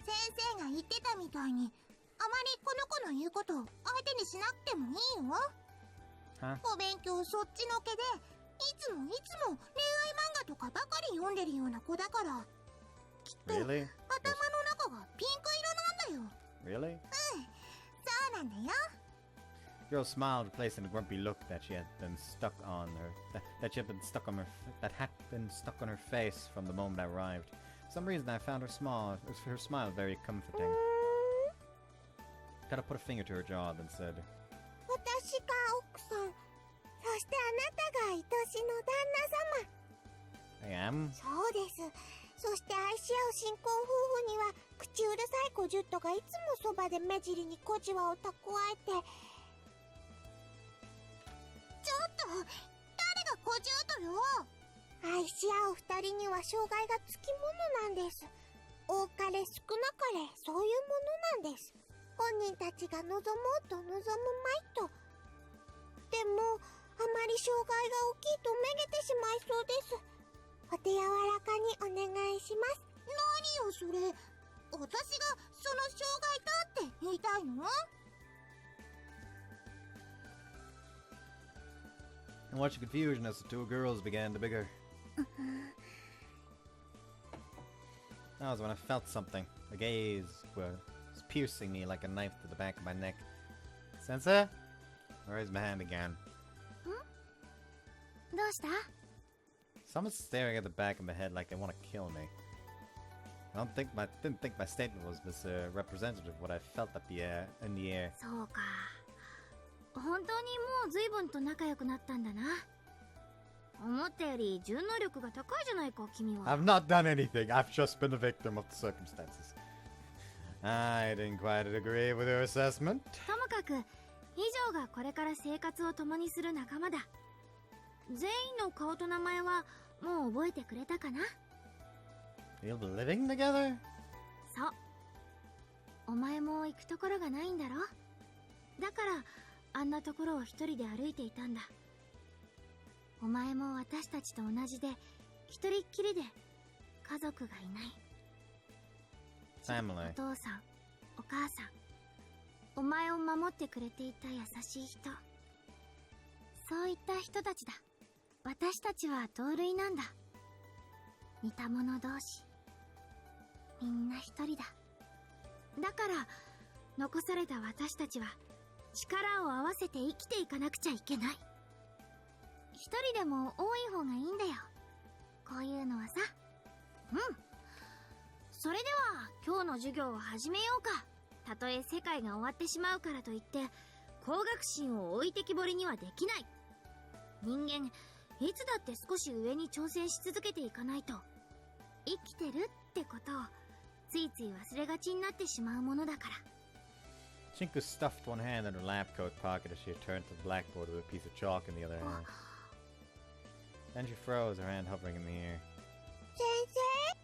[SPEAKER 4] 先生が言ってたみたいに、あまりこの子の言うことを相手にしなくてもいいよ。
[SPEAKER 1] Huh?
[SPEAKER 4] お勉強そっちのけで、いつも恋愛漫画とかばかり読んでるような子だから。きっと、
[SPEAKER 1] Really?
[SPEAKER 4] 頭の中がピンク色なんだよ。
[SPEAKER 1] Really?
[SPEAKER 4] そうなんだよ。
[SPEAKER 1] The girl smiled, replacing the grumpy look that she had been stuck on her, that had been stuck on her face from the moment I arrived. For some reason, I found her smile very comforting. Kind of put a finger to her jaw, then said,
[SPEAKER 4] 私が奥さん、そしてあなたが愛しの旦那様。
[SPEAKER 1] I am?
[SPEAKER 4] そうです。そして愛し合う新婚夫婦には口うるさい小ジュットがいつもそばで目尻に小じわを蓄えて。ちょっと、誰が小ジュットよ。愛し合う二人には障害がつきものなんです。多かれ少なかれそういうものなんです。本人たちが望もうと望むまいと。でもあまり障害が大きいとめげてしまいそうです。お手柔らかにお願いします。何よそれ。私がその障害だって言いたいの？
[SPEAKER 1] And watching confusion as the two girls began to bigger. That was when I felt something. A gaze was piercing me like a knife to the back of my neck. Sensei? I raised my hand again.
[SPEAKER 3] どうした？
[SPEAKER 1] Someone's staring at the back of my head like they want to kill me. I didn't think my statement was misrepresentative of what I felt in the air.
[SPEAKER 3] そうか。本当にもう随分と仲良くなったんだな。思ったより順応力が高いじゃないか、君は。
[SPEAKER 1] I've not done anything. I've just been a victim of the circumstances. I didn't quite agree with your assessment.
[SPEAKER 3] ともかく、以上がこれから生活を共にする仲間だ。全員の顔と名前はもう覚えてくれたかな？
[SPEAKER 1] We'll be living together?
[SPEAKER 3] そう。お前も行くところがないんだろ？だから、あんなところを一人で歩いていたんだ。お前も私たちと同じで、一人っきりで家族がいない。
[SPEAKER 1] Family.
[SPEAKER 3] お父さん、お母さん、お前を守ってくれていた優しい人。そういった人たちだ。私たちは同類なんだ。似た者同士。みんな一人だ。だから、残された私たちは、力を合わせて生きていかなくちゃいけない。一人でも多い方がいいんだよ。こういうのはさ。うん。それでは、今日の授業を始めようか。たとえ世界が終わってしまうからといって、高学心を置いてきぼりにはできない。人間、いつだって少し上に挑戦し続けていかないと、生きてるってことを、ついつい忘れがちになってしまうものだから。
[SPEAKER 1] Shinku stuffed one hand in her lab coat pocket as she returned to the blackboard with a piece of chalk in the other hand. Then she froze, her hand hovering in the air.
[SPEAKER 4] 先生、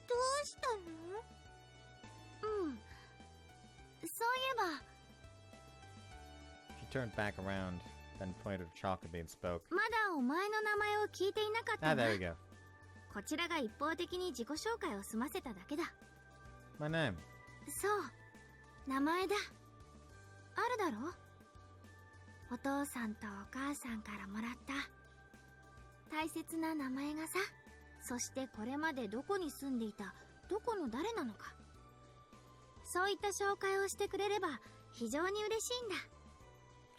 [SPEAKER 4] どうしたの？
[SPEAKER 3] うん。そういえば、
[SPEAKER 1] She turned back around, then pointed her chalk at me and spoke.
[SPEAKER 3] まだお前の名前を聞いていなかった
[SPEAKER 1] Ah,
[SPEAKER 3] んだ。
[SPEAKER 1] there we go.
[SPEAKER 3] こちらが一方的に自己紹介を済ませただけだ。
[SPEAKER 1] My name.
[SPEAKER 3] そう、名前だ。あるだろ？お父さんとお母さんからもらった大切な名前がさ。そしてこれまでどこに住んでいたどこの誰なのか。そういった紹介をしてくれれば非常に嬉しいんだ。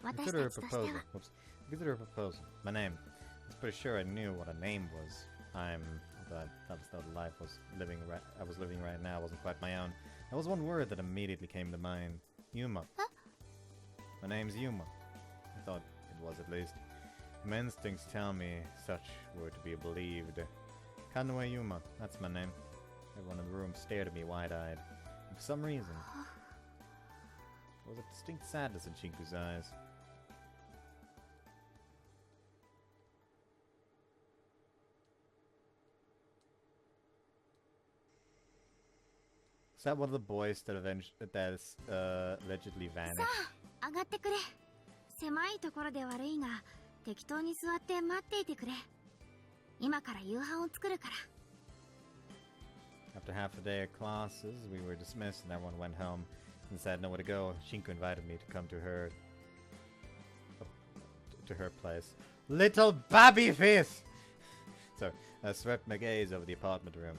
[SPEAKER 3] 私
[SPEAKER 1] Consider
[SPEAKER 3] た
[SPEAKER 1] a
[SPEAKER 3] ちとしては。
[SPEAKER 1] proposal. Whoops. Consider a proposal. My name. I was pretty sure I knew what a name was. That was the life I was living right now wasn't quite my own. There was one word that immediately came to mind. Yuma.
[SPEAKER 3] Huh?
[SPEAKER 1] My name's Yuma. I thought it was at least. My instincts tell me such were to be believed. Kanue Yuma. That's my name. Everyone in the room stared at me wide-eyed. And for some reason, there was a distinct sadness in Shinku's eyes. Is that one of the boys that allegedly vanished?
[SPEAKER 3] さあ、上がってくれ。狭いところで悪いが、適当に座って待っていてくれ。今から夕飯を作るから。
[SPEAKER 1] After half a day of classes, we were dismissed and everyone went home. Since I had nowhere to go, Shinku invited me to come to her place. Little baby face! So, I swept my gaze over the apartment room.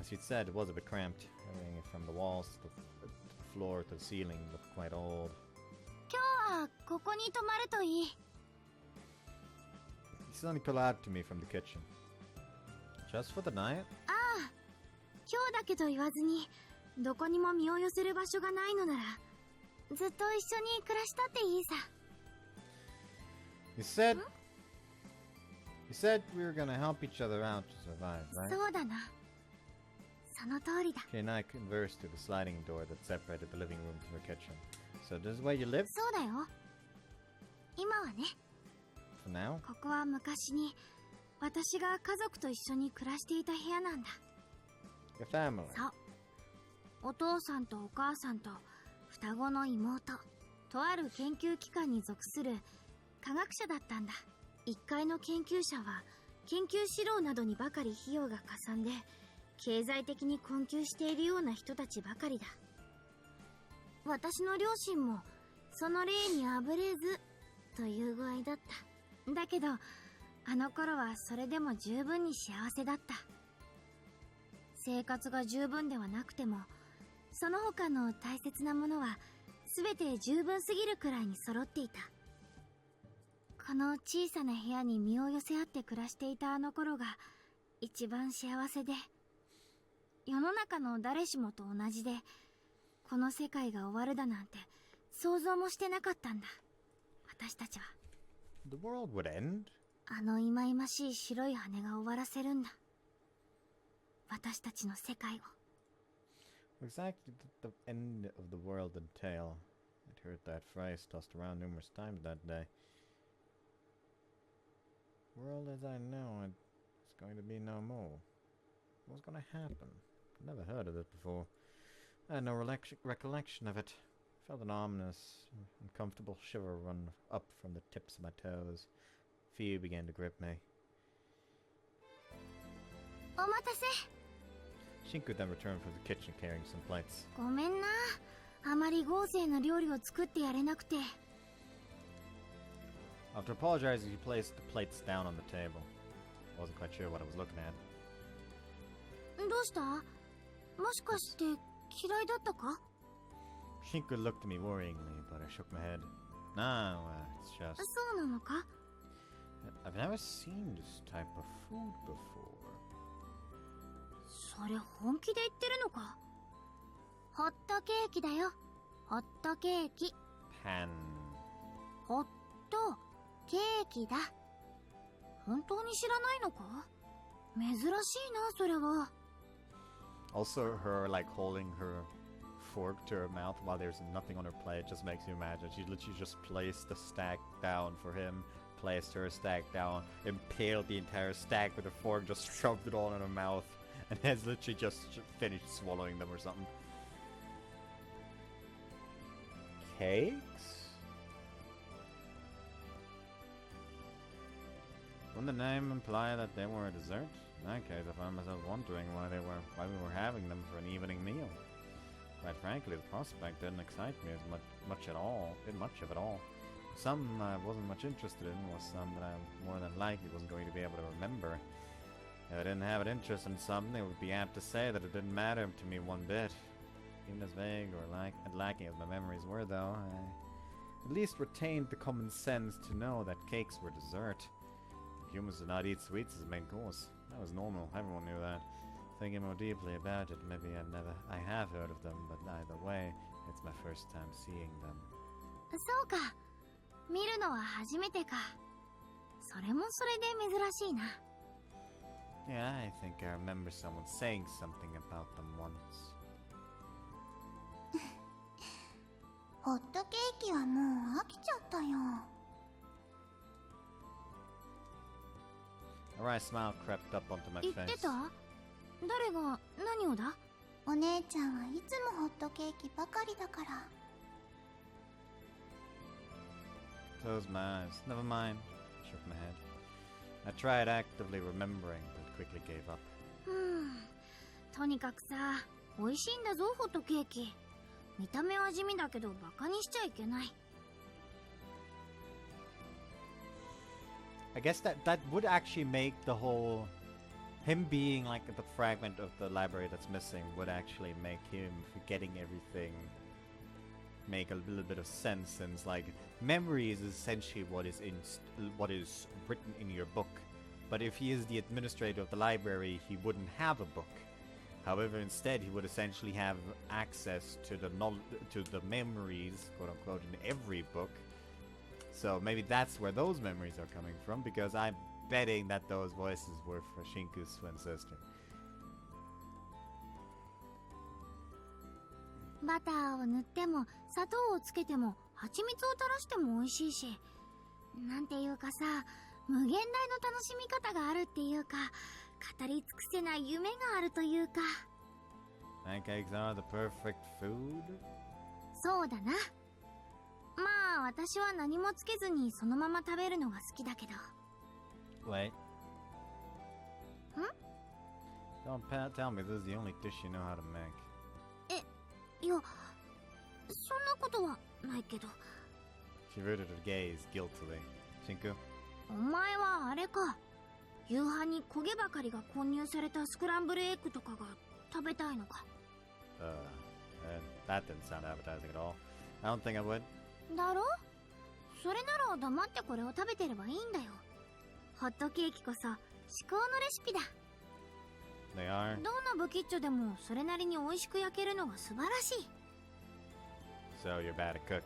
[SPEAKER 1] As you'd said, it was a bit cramped. Everything from the walls to the floor to the ceiling looked quite old.
[SPEAKER 3] 今日はここに泊まるといい。
[SPEAKER 1] He suddenly pulled out to me from the kitchen. Just for the night?
[SPEAKER 3] ああ、今日だけと言わずに、どこにも身を寄せる場所がないのなら、ずっと一緒に暮らしたっていいさ。
[SPEAKER 1] You said we were gonna help each other out to survive, right?
[SPEAKER 3] そうだな。その通りだ。
[SPEAKER 1] She and I conversed through the sliding door that separated the living room from the kitchen. So this is where you live?
[SPEAKER 3] そうだよ。今はね、
[SPEAKER 1] For now?
[SPEAKER 3] ここは昔に私が家族と一緒に暮らしていた部屋なんだ。
[SPEAKER 1] Your family?
[SPEAKER 3] そう。お父さんとお母さんと双子の妹、とある研究機関に属する科学者だったんだ。一階の研究者は研究資料などにばかり費用がかさんで、経済的に困窮しているような人たちばかりだ。私の両親もその例にあぶれずという具合だった。だけどあの頃はそれでも十分に幸せだった。生活が十分ではなくても、その他の大切なものは全て十分すぎるくらいに揃っていた。この小さな部屋に身を寄せ合って暮らしていたあの頃が一番幸せで、世の中の誰しもと同じで、この世界が終わるだなんて想像もしてなかったんだ。私たちは。
[SPEAKER 1] The world would end?
[SPEAKER 3] あの忌々しい白い羽が終わらせるんだ。私たちの世界を。
[SPEAKER 1] What exactly did the end of the world entail? I'd heard that phrase tossed around numerous times that day. World as I know it is going to be no more. What's going to happen? I've never heard of it before. I had no recollection of it. I felt an ominous, uncomfortable shiver run up from the tips of my toes. Fear began to grip me.
[SPEAKER 3] お待たせ。
[SPEAKER 1] Shinku then returned from the kitchen carrying some plates.
[SPEAKER 3] ごめんな。あまり豪勢な料理を作ってやれなくて。
[SPEAKER 1] After apologizing, he placed the plates down on the table. I wasn't quite sure what I was looking at.
[SPEAKER 3] どうした？もしかして嫌いだったか？
[SPEAKER 1] Shinku looked at me worryingly, but I shook my head. No, it's just...
[SPEAKER 3] そうなのか？
[SPEAKER 1] I've never seen this type of food before.
[SPEAKER 3] それ本気で言ってるのか？ホットケーキだよ。ホットケーキ。
[SPEAKER 1] Pan.
[SPEAKER 3] ホットケーキだ。本当に知らないのか？珍しいな、それは。
[SPEAKER 1] Also, her, like, holding her fork to her mouth while there's nothing on her plate just makes you imagine. She literally just placed the stack down for him, placed her stack down, impaled the entire stack with a fork, just shoved it all in her mouth, and has literally just finished swallowing them or something. Cakes? Wouldn't the name imply that they were a dessert? In that case, I found myself wondering why we were having them for an evening meal. Quite frankly, the prospect didn't excite me as much of it all. Some I wasn't much interested in was some that I more than likely wasn't going to be able to remember. If I didn't have an interest in something, it would be apt to say that it didn't matter to me one bit. Even as vague or lacking as my memories were, though, I at least retained the common sense to know that cakes were dessert. Humans do not eat sweets as a main course. That was normal. Everyone knew that. Thinking more deeply about it, maybe I have heard of them, but either way, it's my first time seeing them.
[SPEAKER 3] そうか。見るのは初めてか。それもそれで珍しいな。
[SPEAKER 1] Yeah, I think I remember someone saying something about them once.
[SPEAKER 4] ホットケーキはもう飽きちゃったよ。
[SPEAKER 1] A wry smile crept up onto my
[SPEAKER 3] 言って
[SPEAKER 1] face.
[SPEAKER 3] た？誰が何をだ？
[SPEAKER 4] お姉ちゃんはいつもホットケーキばかりだから。
[SPEAKER 1] Closed my eyes. Never mind. Shook my head. I tried actively remembering, but quickly gave up.
[SPEAKER 3] とにかくさ、美味しいんだぞホットケーキ。見た目は地味だけどバカにしちゃいけない。
[SPEAKER 1] I guess that would actually make the whole... Him being like the fragment of the library that's missing would actually make him forgetting everything make a little bit of sense, since like memory is essentially what is written in your book. But if he is the administrator of the library, he wouldn't have a book. However, instead he would essentially have access to the memories, quote unquote, in every book. So maybe that's where those memories are coming from, because I'm betting that those voices were for Shinku's twin sister.
[SPEAKER 3] バターを塗っても砂糖をつけても蜂蜜を垂らしても美味しいし、なんていうかさ、無限大の楽しみ方があるっていうか、語り尽くせない夢があるというか。
[SPEAKER 1] Pancakes are the perfect food?
[SPEAKER 3] そうだな。まあ私は何もつけずにそのまま食べるのが好きだけど。
[SPEAKER 1] Wait. Don't tell me this is the only dish you know how to make.
[SPEAKER 3] いや、そんなことはないけど。
[SPEAKER 1] She averted her gaze guiltily. Shinku?
[SPEAKER 3] お前はあれか。夕飯に焦げばかりが混入されたスクランブルエッグとかが食べたいのか。
[SPEAKER 1] That didn't sound appetizing at all. I don't think I would.
[SPEAKER 3] だろ？それなら黙ってこれを食べてればいいんだよ。ホットケーキこそ至高のレシピだ。
[SPEAKER 1] They are.
[SPEAKER 3] どんなブキッチョでもそれなりに美味しく焼けるのが素晴らしい。
[SPEAKER 1] So you're bad at cooking.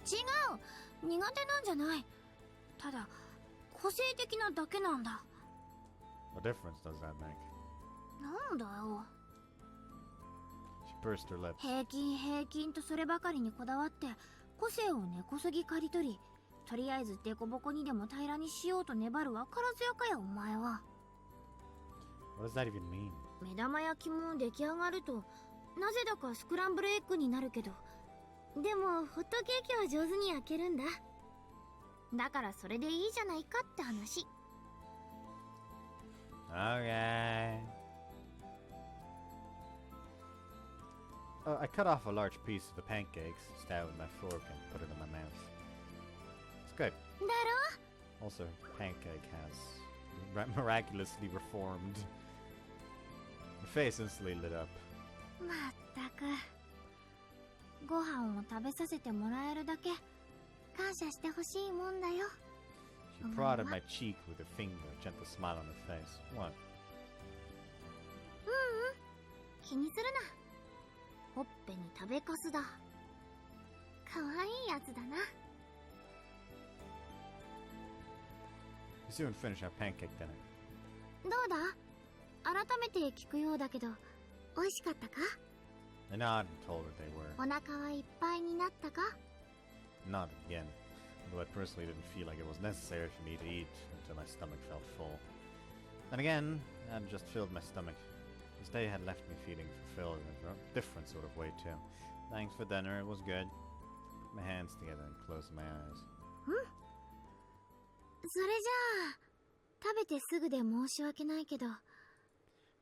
[SPEAKER 3] 違う、苦手なんじゃない。ただ個性的なだけなんだ。
[SPEAKER 1] What difference does that make?
[SPEAKER 3] なんだよ。
[SPEAKER 1] She pursed her lips.
[SPEAKER 3] 平均とそればかりにこだわって個性を根こそぎ刈り取り、とりあえずデコボコにでも平らにしようと粘るわからずやかやお前は。
[SPEAKER 1] What does that even mean?
[SPEAKER 3] 目玉焼きも出来上がるとなぜだかスクランブルエッグになるけど、でもホットケーキは上手に焼けるんだ。だからそれでいいじゃないかって話。
[SPEAKER 1] Okay. I cut off a large piece of the pancakes, stabbed with my fork, and put it in my mouth. It's good.
[SPEAKER 3] だろ？
[SPEAKER 1] Also, pancake has miraculously reformed. Her face instantly lit up.
[SPEAKER 3] まったく。ご飯を食べさせてもらえるだけ感謝してほしいもんだよ。
[SPEAKER 1] She prodded my cheek with her finger, a gentle smile on her face. What?
[SPEAKER 3] 気にするな。ほっぺに食べかすだ。かわいいやつだな。
[SPEAKER 1] We soon finished our pancake dinner.
[SPEAKER 3] どうだ？改めて聞くようだけど、美味しかったか？
[SPEAKER 1] I nodded and told her they were.
[SPEAKER 3] お腹はいっぱいになったか？
[SPEAKER 1] Not again, although I personally didn't feel like it was necessary for me to eat until my stomach felt full. Then again, I had just filled my stomach. This day had left me feeling fulfilled in a different sort of way too. Thanks for dinner, it was good. Put my hands together and closed my eyes.
[SPEAKER 3] それじゃあ、食べてすぐで申し訳ないけど、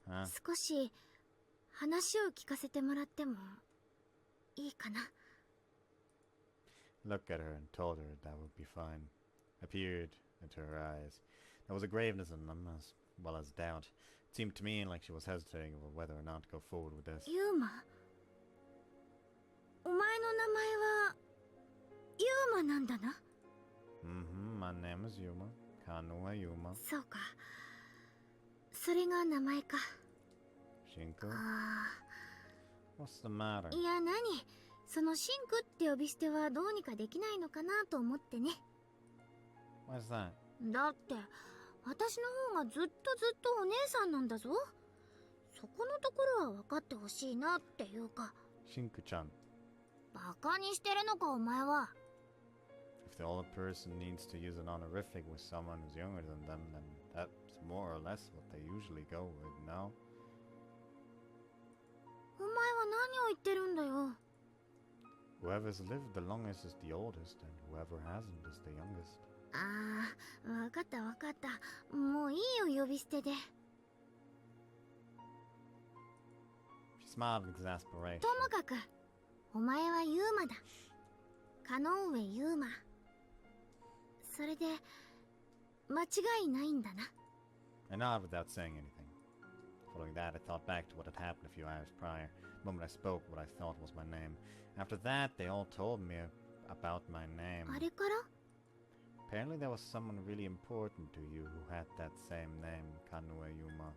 [SPEAKER 1] Huh?
[SPEAKER 3] 少し話を聞かせてもらってもいいかな。
[SPEAKER 1] Looked at her and told her that would be fine. I peered into her eyes. There was a graveness in them as well as doubt. It seemed to me like she was hesitating over whether or not to go forward with this.
[SPEAKER 3] ユーマ、お前の名前はユーマなんだな。
[SPEAKER 1] Mm-hmm, my name is Yuma. Kanue Yuma.
[SPEAKER 3] そうか、それが名前か。
[SPEAKER 1] Shinku?
[SPEAKER 3] あ
[SPEAKER 1] What's the matter?
[SPEAKER 3] あ、いや何、そのシンクって呼び捨てはどうにかできないのかなと思ってね。
[SPEAKER 1] What's that?
[SPEAKER 3] だって私の方がずっとお姉さんなんだぞ。そこのところは分かってほしいなっていうか。
[SPEAKER 1] Shinku-chan.
[SPEAKER 3] バカにしてるのかお前は。
[SPEAKER 1] If the older person needs to use an honorific with someone who's younger than them, then that's more or less what they usually go with, no?
[SPEAKER 3] お前は何を言ってるんだよ。
[SPEAKER 1] Whoever's lived the longest is the oldest, and whoever hasn't is the youngest.
[SPEAKER 3] ああ、分かった分かった。もういいよ呼び捨てで。
[SPEAKER 1] She smiled in exasperation.
[SPEAKER 3] ともかくお前はユーマだ。叶上ユーマ。それで間違いないんだな。
[SPEAKER 1] I nodded without saying anything. Following that, I thought back to what had happened a few hours prior, the moment I spoke what I thought was my name. After that, they all told me about my name.
[SPEAKER 3] あれから？
[SPEAKER 1] Apparently there was someone really important to you who had that same name, Kanue Yuma.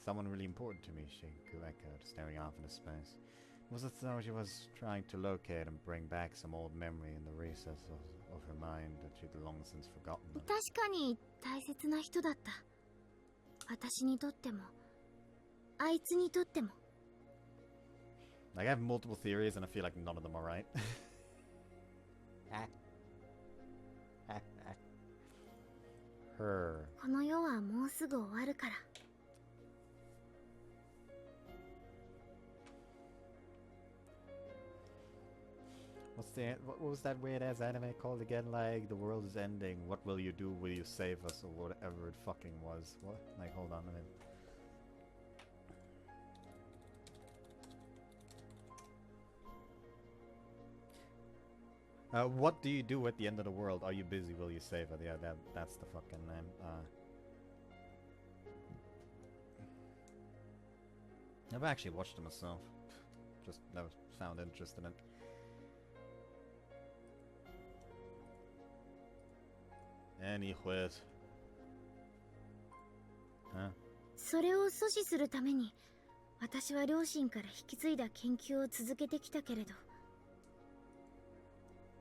[SPEAKER 1] Someone really important to me, Shinku echoed, staring off into space. It was as though she was trying to locate and bring back some old memory in the recesses of her mind that she'd long since forgotten.
[SPEAKER 3] 確かに大切な人だった。私にとってもあいつにとっても。
[SPEAKER 1] Like, I have multiple theories and I feel like none of them are right. Her.
[SPEAKER 3] この世はもうすぐ終わるから。
[SPEAKER 1] What was that weird ass anime called again? Like, the world is ending. What will you do? Will you save us? Or whatever it fucking was. What? Like, hold on a minute. What do you do at the end of the world? Are you busy? Will you save it? Yeah, that's the fucking name. I've actually watched it myself. Just never found interest in it. Anyways. Huh?
[SPEAKER 3] それを阻止するために私は両親から引き継いだ研究を続けてきたけれど。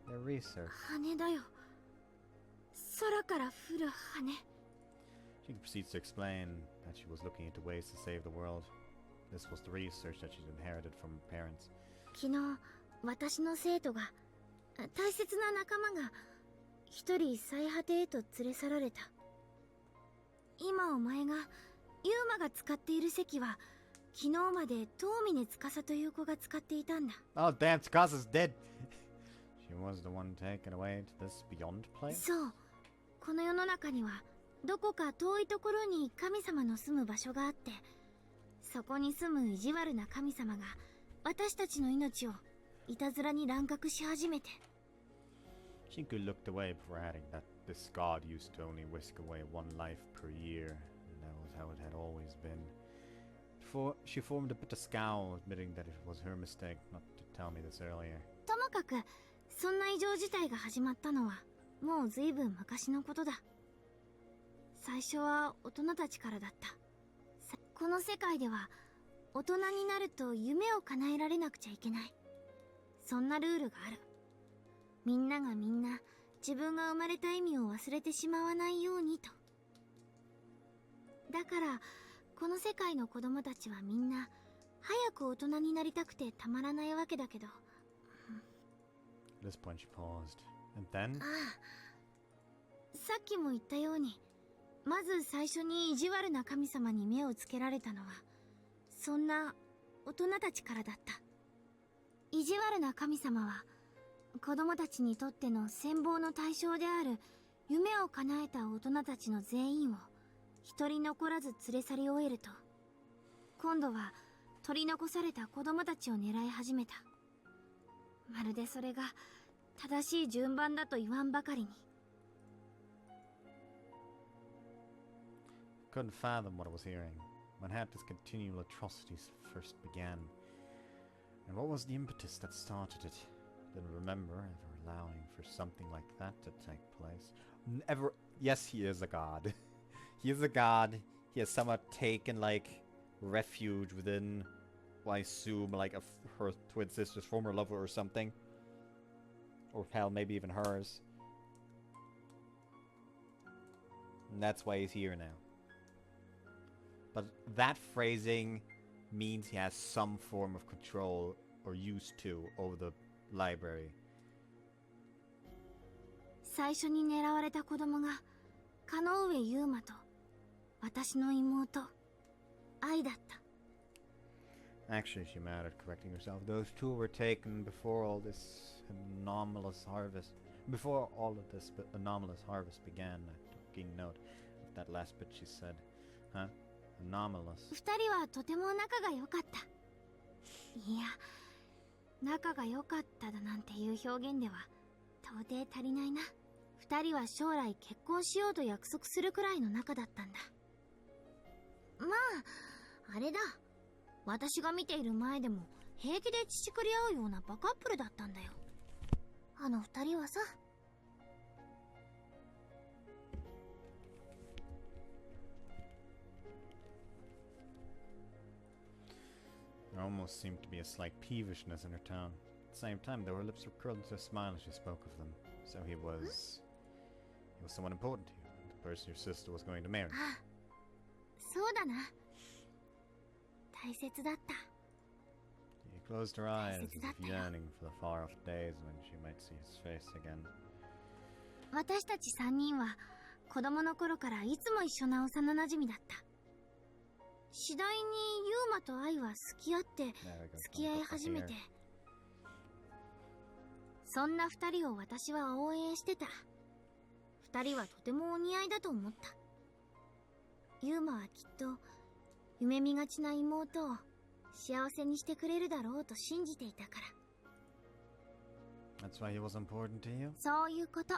[SPEAKER 1] Their research.
[SPEAKER 3] 羽だよ。空から降る羽。
[SPEAKER 1] She proceeds to explain that she was looking into ways to save the world. This was the research that she'd inherited from her parents.
[SPEAKER 3] 昨日私の生徒が大切な仲間が一人最果てへと連れ去られた。今お前がユーマが使っている席は昨日まで遠峰司という子が使っていたんだ。
[SPEAKER 1] Oh damn, Tsukasa's dead! She was the one taken away to this beyond place?
[SPEAKER 3] そう、この世の中にはどこか遠いところに神様の住む場所があって、そこに住む意地悪な神様が私たちの命をいたずらに乱獲し始めて。
[SPEAKER 1] Shinku looked away before adding that this god used to only whisk away one life per year, and that was how it had always been. She formed a bitter scowl, admitting that it was her mistake not to tell me this earlier.
[SPEAKER 3] ともかくそんな異常事態が始まったのはもう随分昔のことだ。最初は大人たちからだった。この世界では大人になると夢を叶えられなくちゃいけない、そんなルールがある。みんながみんな自分が生まれた意味を忘れてしまわないようにと。だからこの世界の子供たちはみんな早く大人になりたくてたまらないわけだけど。
[SPEAKER 1] At this point she paused, and then?
[SPEAKER 3] ああ、さっきも言ったように、まず最初に意地悪な神様に目をつけられたのはそんな大人たちからだった。意地悪な神様は子供たちにとっての羨望の対象である夢を叶えた大人たちの全員を一人残らず連れ去り終えると、今度は取り残された子供たちを狙い始めた。まるでそれが正しい順番だと言わんばかりに。
[SPEAKER 1] Couldn't fathom what I was hearing. When had this continual atrocities first began? And what was the impetus that started it? Didn't remember ever allowing for something like that to take place. Never. Yes, he is a god. He is a god. He has somewhat taken, like, refuge within, well, I assume, like, her twin sister's former lover or something. Or hell, maybe even hers. And that's why he's here now. But that phrasing means he has some form of control, or used to, over the library.
[SPEAKER 3] 最初に狙われた子供が加納上優馬と私の妹愛だった。
[SPEAKER 1] Actually, she mattered, correcting herself. Those two were taken before all this anomalous harvest. Before all of this anomalous harvest began. Taking note of that last bit she said. Huh? Anomalous.
[SPEAKER 3] 二人はとても仲が良かった。いや、仲が良かっただなんていう表現では到底足りないな。二人は将来結婚しようと約束するくらいの仲だったんだ。まあ、あれだ。私が見ている前でも平気で乳くり合うようなバカップルだったんだよ。あの二人はさ。
[SPEAKER 1] There almost seemed to be a slight peevishness in her tone. At the same time, though, her lips were curled into a smile as she spoke of them. So he was someone important to you, the person your sister was going to marry.
[SPEAKER 3] ああ、そうだな。大切だった。
[SPEAKER 1] She closed her eyes as if yearning for the far-off days when she might see his face again.
[SPEAKER 3] 私たち三人は子供の頃からいつも一緒な幼馴染だった。次第にユーマと愛は付き合って付き合い始めて、そんな二人を私は応援してた。二人はとてもお似合いだと思った。ユーマはきっと夢見がちな妹を幸せにしてくれるだろうと信じていたから。
[SPEAKER 1] That's why he was important to you?
[SPEAKER 3] そういうこと。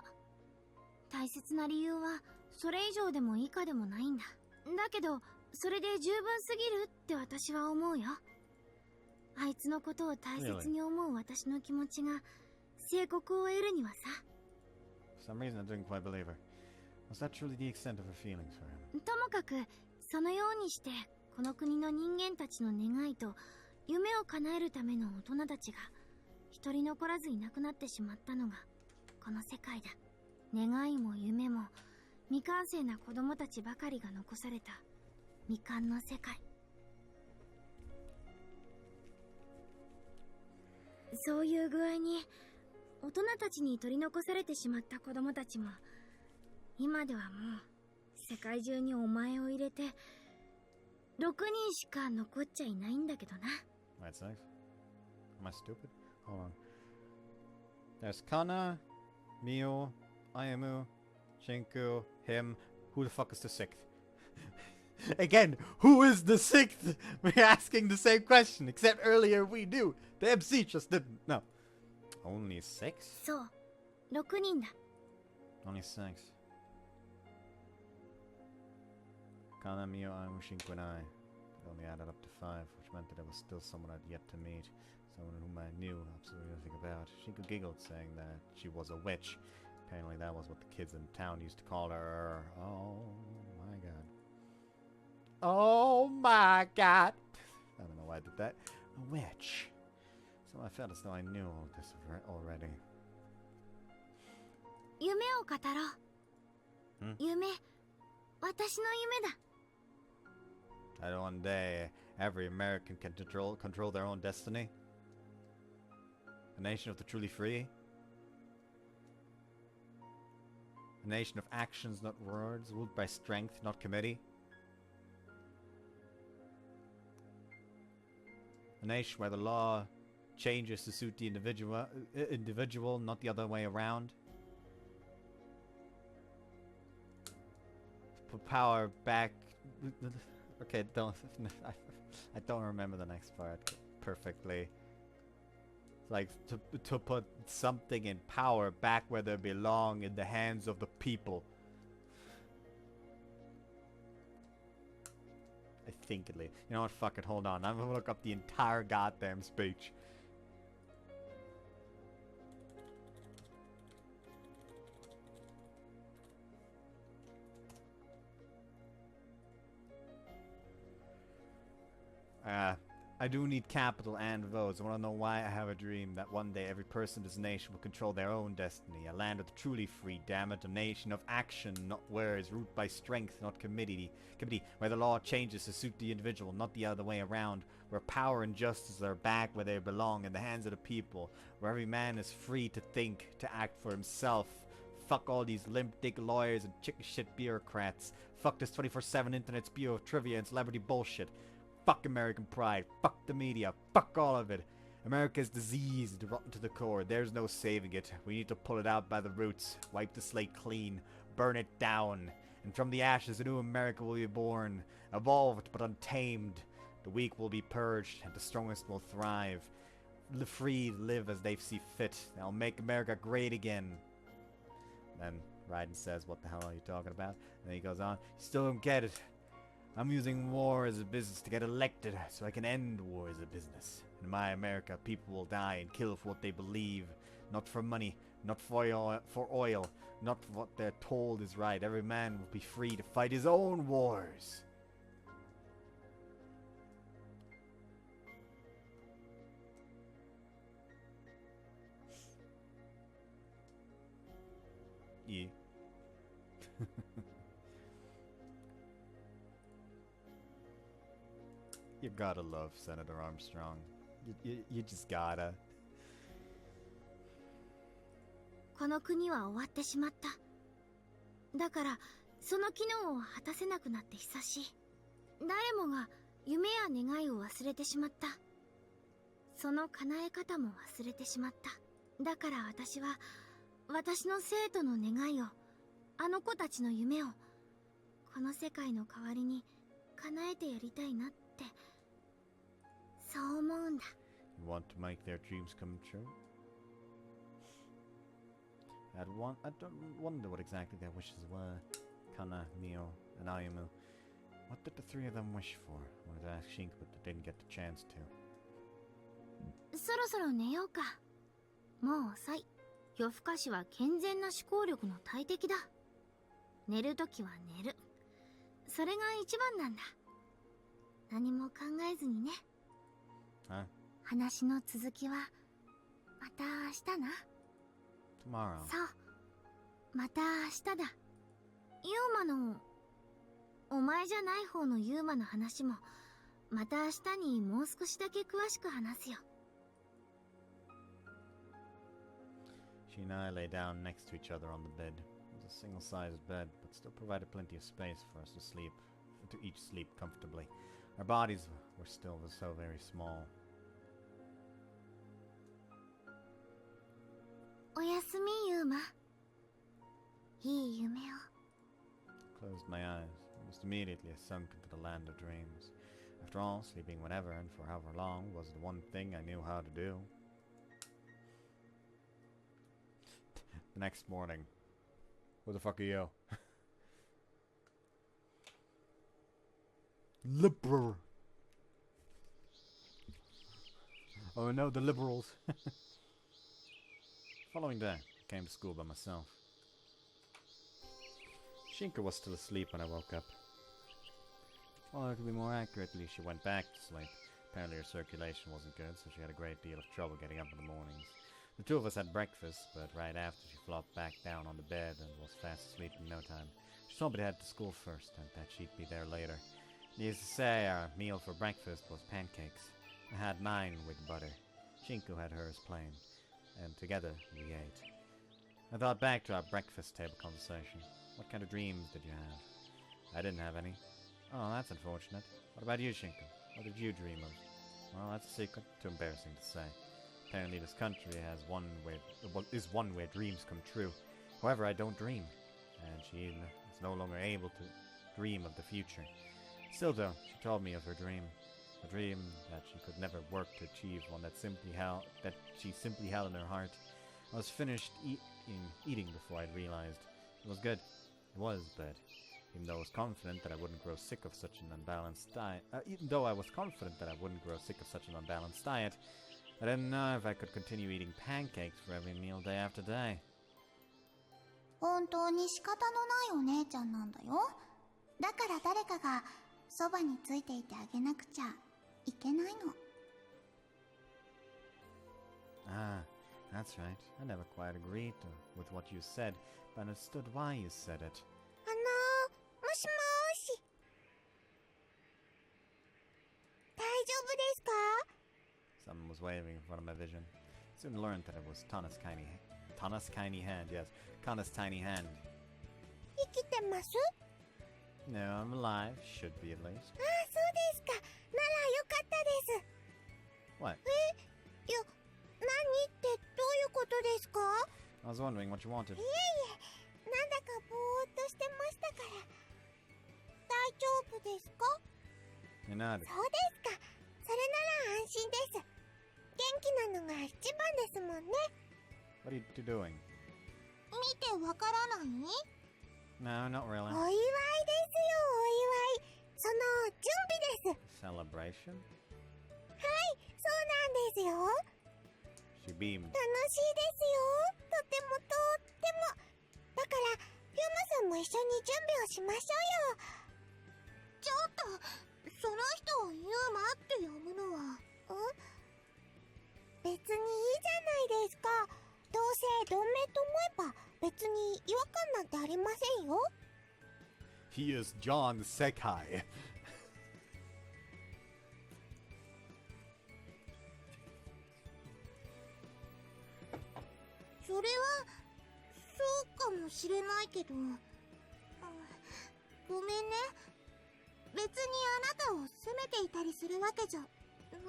[SPEAKER 3] 大切な理由はそれ以上でも以下でもないんだ。だけどそれで十分すぎるって私は思うよ。あいつのことを大切に思う私の気持ちが征告を得るにはさ。
[SPEAKER 1] For some reason I didn't quite believe her. Was that truly the extent of her feelings for him?
[SPEAKER 3] ともかくそのようにしてこの国の人間たちの願いと夢を叶えるための大人たちが一人残らずいなくなってしまったのがこの世界だ。願いも夢も未完成な子供たちばかりが残された未完の世界。そういう具合に大人たちに取り残されてしまった子供たちも今ではもう世界中にお前を入れて6人しか残っちゃいないんだけどな。
[SPEAKER 1] Wait, six? Am I stupid? Hold on. There's Kana, Mio, Ayemu, Shinku, him. Who the fuck is the sixth? Again, who is the sixth? We're asking the same question, except earlier we knew. The MC just didn't. No. Only six?
[SPEAKER 3] そう、6人だ。
[SPEAKER 1] Only six. Kana, Mio, Ayemu, Shinku, and I. It only added up to 5, which meant that there was still someone I'd yet to meet. Someone whom I knew absolutely nothing about. Shinku giggled, saying that she was a witch. Apparently that was what the kids in town used to call her. Oh my god. Oh my god! I don't know why I did that. A witch. So I felt as though I knew all this already.
[SPEAKER 3] 夢を語ろう。夢、私の夢だ。
[SPEAKER 1] That one day, every American can control their own destiny. A nation of the truly free. A nation of actions, not words, ruled by strength, not committee. A nation where the law changes to suit the individual, not the other way around. Put power back. Okay, I don't remember the next part perfectly. Like to put something in power back where they belong, in the hands of the people. I think at least. You know what? Fuck it. Hold on. I'm gonna look up the entire goddamn speech. I do need capital and votes. I want to know why I have a dream that one day every person in this nation will control their own destiny. A land of the truly free, damn it. A nation of action, not words. Ruled by strength, not committee. Where the law changes to suit the individual, not the other way around. Where power and justice are back where they belong, in the hands of the people. Where every man is free to think, to act for himself. Fuck all these limp-dick lawyers and chicken shit bureaucrats. Fuck this 24/7 internet spew of trivia and celebrity bullshit. Fuck American pride. Fuck the media. Fuck all of it. America is diseased, rotten to the core. There's no saving it. We need to pull it out by the roots. Wipe the slate clean. Burn it down. And from the ashes a new America will be born. Evolved but untamed. The weak will be purged and the strongest will thrive. The free live as they see fit. They'll make America great again. Then Raiden says, what the hell are you talking about? And then he goes on, you still don't get it. I'm using war as a business to get elected so I can end war as a business. In my America, people will die and kill for what they believe. Not for money, not for oil, not for what they're told is right. Every man will be free to fight his own wars. Yeah. You gotta love Senator Armstrong. You just gotta.
[SPEAKER 3] この国は終わってしまった。だからその機能を果たせなくなって久しい。誰もが夢や願いを忘れてしまった。その叶え方も忘れてしまった。だから私は私の生徒の願いを、あの子たちの夢をこの世界の代わりに叶えてやりたいなって、そう思うんだ。
[SPEAKER 1] You want to make their dreams come true? I don't wonder what exactly their wishes were. Kana, Mio, and Ayumu. What did the three of them wish for? I wanted to ask Shinku, but they didn't get the chance to.
[SPEAKER 3] そろそろ寝ようか。もう遅い。夜更かしは健全な思考力の大敵だ。寝るときは寝る。それが一番なんだ。何も考えずにね。話の続きはまた明日な。
[SPEAKER 1] Tomorrow.
[SPEAKER 3] そう。また明日だ。ユーマの、お前じゃない方のユーマの話も、また明日にもう少しだけ詳しく話すよ。
[SPEAKER 1] She and I lay down next to each other on the bed. It was a single-sized bed, but still provided plenty of space for us to each sleep comfortably. Our bodies were still so very small.
[SPEAKER 3] おやすみ、ユーマ。いい夢を。
[SPEAKER 1] Closed my eyes. Almost immediately I sunk into the land of dreams. After all, sleeping whenever and for however long was the one thing I knew how to do. The next morning. Who the fuck are you? Liberal. Oh no, the liberals. Following day, I came to school by myself. Shinku was still asleep when I woke up. Or to be more accurately, she went back to sleep. Apparently her circulation wasn't good, so she had a great deal of trouble getting up in the mornings. The two of us had breakfast, but right after she flopped back down on the bed and was fast asleep in no time. She told me to head to school first and that she'd be there later. Needless to say, our meal for breakfast was pancakes. I had mine with butter. Shinku had hers plain. And together we ate. I thought back to our breakfast table conversation. What kind of dreams did you have? I didn't have any. Oh, that's unfortunate. What about you, Shinku? What did you dream of? Well, that's a secret. Too embarrassing to say. Apparently this country is one where dreams come true. However, I don't dream. And she is no longer able to dream of the future. Still though, she told me of her dream. A dream that she could never work to achieve, one that she simply held in her heart. I was finished eating before I'd realized. It was good. It was, but even though I was confident that I wouldn't grow sick of such an unbalanced diet, I didn't know if I could continue eating pancakes for every meal day after day.
[SPEAKER 4] 本当に仕方のないお姉ちゃんなんだよ。だから誰かがそばについていてあげなくちゃいけないの。
[SPEAKER 1] Ah, that's right. I never quite agreed with what you said, but understood why you said it.
[SPEAKER 4] もしもーし。大丈夫ですか？
[SPEAKER 1] Someone was waving in front of my vision. Soon learned that it was Tana's tiny hand, yes. Kana's tiny hand.
[SPEAKER 4] 生きてます？
[SPEAKER 1] No, I'm alive. Should be at least.
[SPEAKER 4] ああ、そうですか。ならよかったです。
[SPEAKER 1] What?
[SPEAKER 4] 何ってどういうことですか？
[SPEAKER 1] I was wondering what you wanted.
[SPEAKER 4] いえいえ、なんだかぼーっとしてましたから。大丈夫ですか？
[SPEAKER 1] You nodded.
[SPEAKER 4] そうですか。それなら安心です。元気なのが一番ですもんね。
[SPEAKER 1] What are you doing?
[SPEAKER 4] 見てわからない？
[SPEAKER 1] No, not
[SPEAKER 4] お
[SPEAKER 1] really.
[SPEAKER 4] 祝いですよ、お祝い。その準備です。
[SPEAKER 1] Celebration?
[SPEAKER 4] はい、そうなんですよ。
[SPEAKER 1] She beamed.
[SPEAKER 4] 楽しいですよ。とってもとっても。だから、ユマさんも一緒に準備をしましょうよ。ちょっと、その人をユーマって呼ぶのは。別にいいじゃないですか。どうせ同盟と思えば別に違和感なんてありませんよ。
[SPEAKER 1] He is John Sekai.
[SPEAKER 4] それはそうかもしれないけど、ごめんね。別にあなたを責めていたりするわけじゃな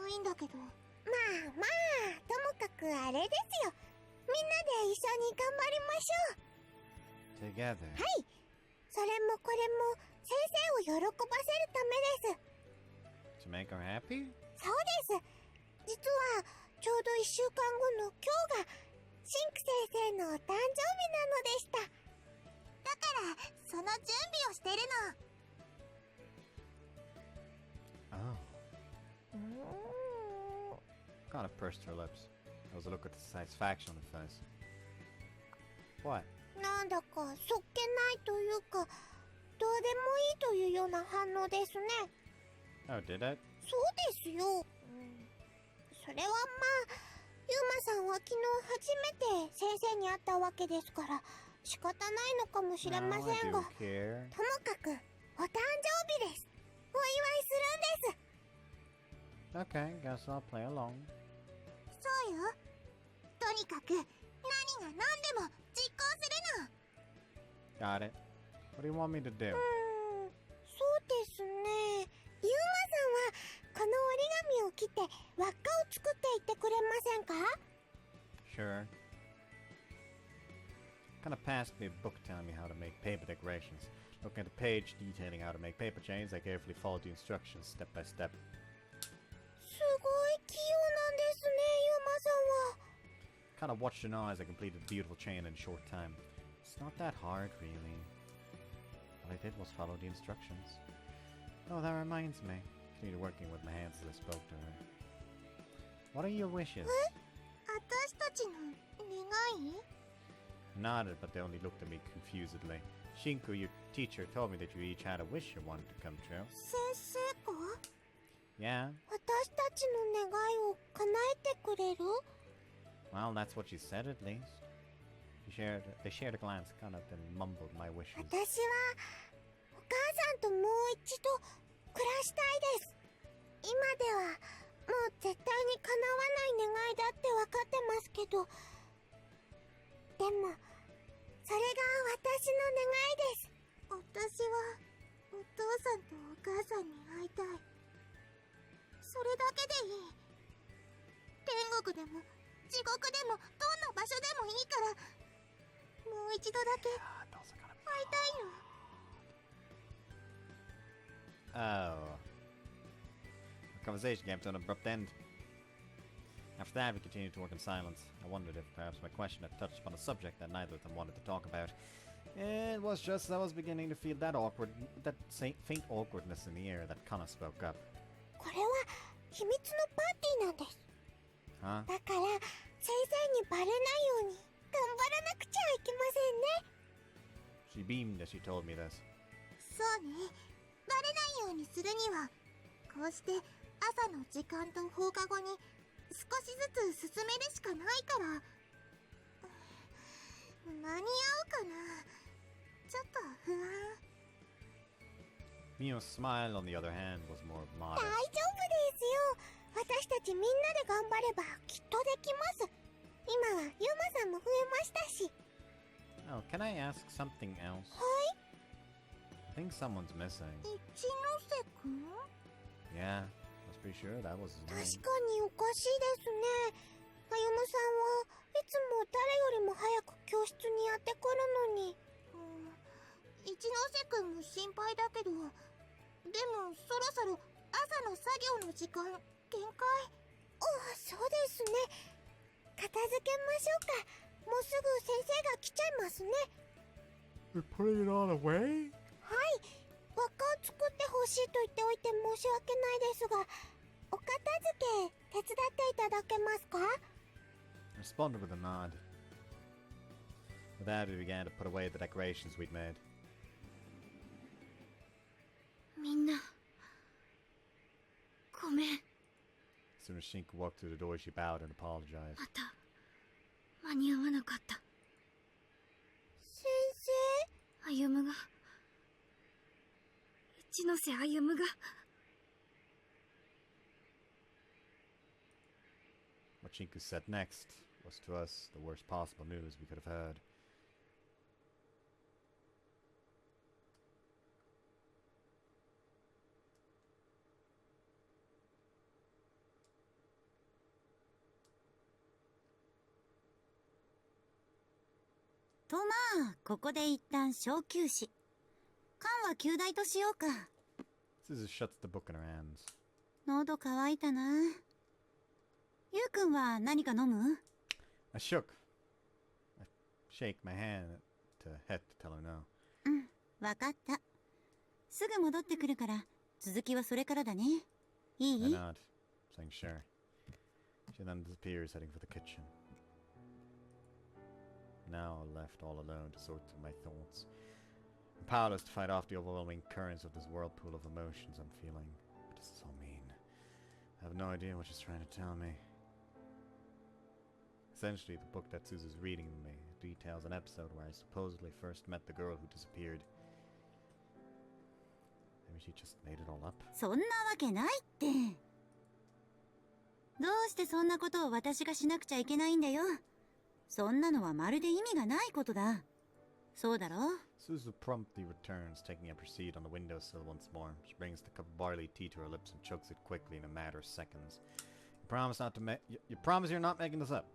[SPEAKER 4] いんだけど。まあまあ、ともかくあれですよ。みんなで一緒に頑張りましょう。
[SPEAKER 1] Together.
[SPEAKER 4] はい、それもこれも先生を喜ばせるためです。
[SPEAKER 1] To make her happy?
[SPEAKER 4] そうです。実はちょうど1週間後の今日がシンク先生のお誕生日なのでした。だからその準備をしてるの。
[SPEAKER 1] Oh. Kind of pursed her lips. There was a look of satisfaction on her face. What?
[SPEAKER 4] なんだかそっけないというか、どうでもいいというような反応ですね。
[SPEAKER 1] Oh, did it?
[SPEAKER 4] そうですよ。それはまあ、ユーマさんは昨日初めて先生に会ったわけですから仕方ないのかもしれませ
[SPEAKER 1] I
[SPEAKER 4] んが、
[SPEAKER 1] do care.
[SPEAKER 4] ともかくお誕生日です。お祝いするんです。
[SPEAKER 1] Okay, guess I'll play along.
[SPEAKER 4] そうよ。とにかく何が何でも実行するの。
[SPEAKER 1] Got it. What do you want me to do?
[SPEAKER 4] そうですね。ユーマさんはこの折り紙を切って輪っかを作っていってくれませんか？
[SPEAKER 1] Sure. Kind of passed me a book telling me how to make paper decorations. Looking at the page detailing how to make paper chains, I carefully followed the instructions step by step.
[SPEAKER 4] すごい器用なんですね、ユーマさんは。
[SPEAKER 1] Kind of watched her now as I completed a beautiful chain in a short time. It's not that hard, really. All I did was follow the instructions. Oh, that reminds me. Continued working with my hands as I spoke to her. What are your wishes?
[SPEAKER 4] 私たちの願い？
[SPEAKER 1] I nodded, but they only looked at me confusedly. Shinku, your teacher, told me that you each had a wish you wanted to come true.
[SPEAKER 4] 先生か？
[SPEAKER 1] Yeah?
[SPEAKER 4] 私たちの願いを叶えてくれる？
[SPEAKER 1] Well, that's what she said at least. They shared a glance, kind of then mumbled my wishes.
[SPEAKER 4] 私はお母さんともう一度暮らしたいです。今ではもう絶対に叶わない願いだって分かってますけど、でもそれが私の願いです。私はお父さんとお母さんに会いたい。それだけでいい。天国でも地獄でもどんな場所でもいいから、もう一度だけ会いたいの。
[SPEAKER 1] Oh. The conversation came to an abrupt end. After that, we continued to work in silence. I wondered if perhaps my question had touched upon a subject that neither of them wanted to talk about. It was just as I was beginning to feel that faint awkwardness in the air that Kana spoke up.
[SPEAKER 4] これは秘密のパーティーなんです。
[SPEAKER 1] Huh?
[SPEAKER 4] だから先生にバレないように頑張らなくちゃいけませんね。
[SPEAKER 1] She beamed as she told me this.
[SPEAKER 4] そうね。バレないようにするにはこうして朝の時間と放課後に少しずつ進めるしかないから。間に合うかな。ちょっと不安。
[SPEAKER 1] Mio's smile, on the other hand, was more
[SPEAKER 4] 大
[SPEAKER 1] modest.
[SPEAKER 4] 丈夫ですよ。私たちみんなで頑張ればきっとできます。今はユマさんも増えましたし。
[SPEAKER 1] Oh, can I ask something else?
[SPEAKER 4] はい。
[SPEAKER 1] I think someone's missing.
[SPEAKER 4] 一ノ瀬くん？
[SPEAKER 1] Yeah, I was pretty sure that was his
[SPEAKER 4] 確
[SPEAKER 1] name.
[SPEAKER 4] かにおかしいですね。歩さんはいつも誰よりも早く教室にやってくるのに。一ノ瀬くんも心配だけど、でもそろそろ朝の作業の時間限界。ああ、そうですね。片付けましょうか。もうすぐ先生が来ちゃいますね。
[SPEAKER 1] You're putting it all away?
[SPEAKER 4] はい、輪っかを作ってほしいと言っておいて申し訳ないですが、お片付け手伝っていただけますか？
[SPEAKER 1] I responded with a nod. With that, we began to put away the decorations we'd made.
[SPEAKER 3] みんなごめん。
[SPEAKER 1] As soon as Shinku walked through the door, she bowed and apologized.
[SPEAKER 3] また間に合わなかった。
[SPEAKER 4] 先生？
[SPEAKER 3] 歩が一ノ瀬歩が。
[SPEAKER 1] What Shinku said next was to us the worst possible news we could have heard.
[SPEAKER 2] とまあここで一旦小休止。缶は旧大としようか。
[SPEAKER 1] Suzu shuts the book in her hands.
[SPEAKER 2] 喉乾いたな。ゆうくんは何か飲む？
[SPEAKER 1] I shook. I shake my hand to Het to tell her no.
[SPEAKER 2] うん、わかった。すぐ戻ってくるから続きはそれからだね。い
[SPEAKER 1] I
[SPEAKER 2] い？
[SPEAKER 1] nod, saying sure. She then disappears, heading for the kitchen. Now left all alone to sort through my thoughts. I'm powerless to fight off the overwhelming currents of this whirlpool of emotions I'm feeling. But this is so mean. I have no idea what she's trying to tell me. Essentially, the book that Suzu's reading me details an episode where I supposedly first met the girl who disappeared. Maybe she just made it all up.
[SPEAKER 2] そんなわけないって。どうしてそんなことを私がしなくちゃいけないんだよ。そんなのはまるで意味がないことだ。そうだろ？
[SPEAKER 1] Suzu promptly returns, taking up her seat on the windowsill once more. She brings the cup of barley tea to her lips and chugs it quickly in a matter of seconds. You promise not to you promise you're not making this up?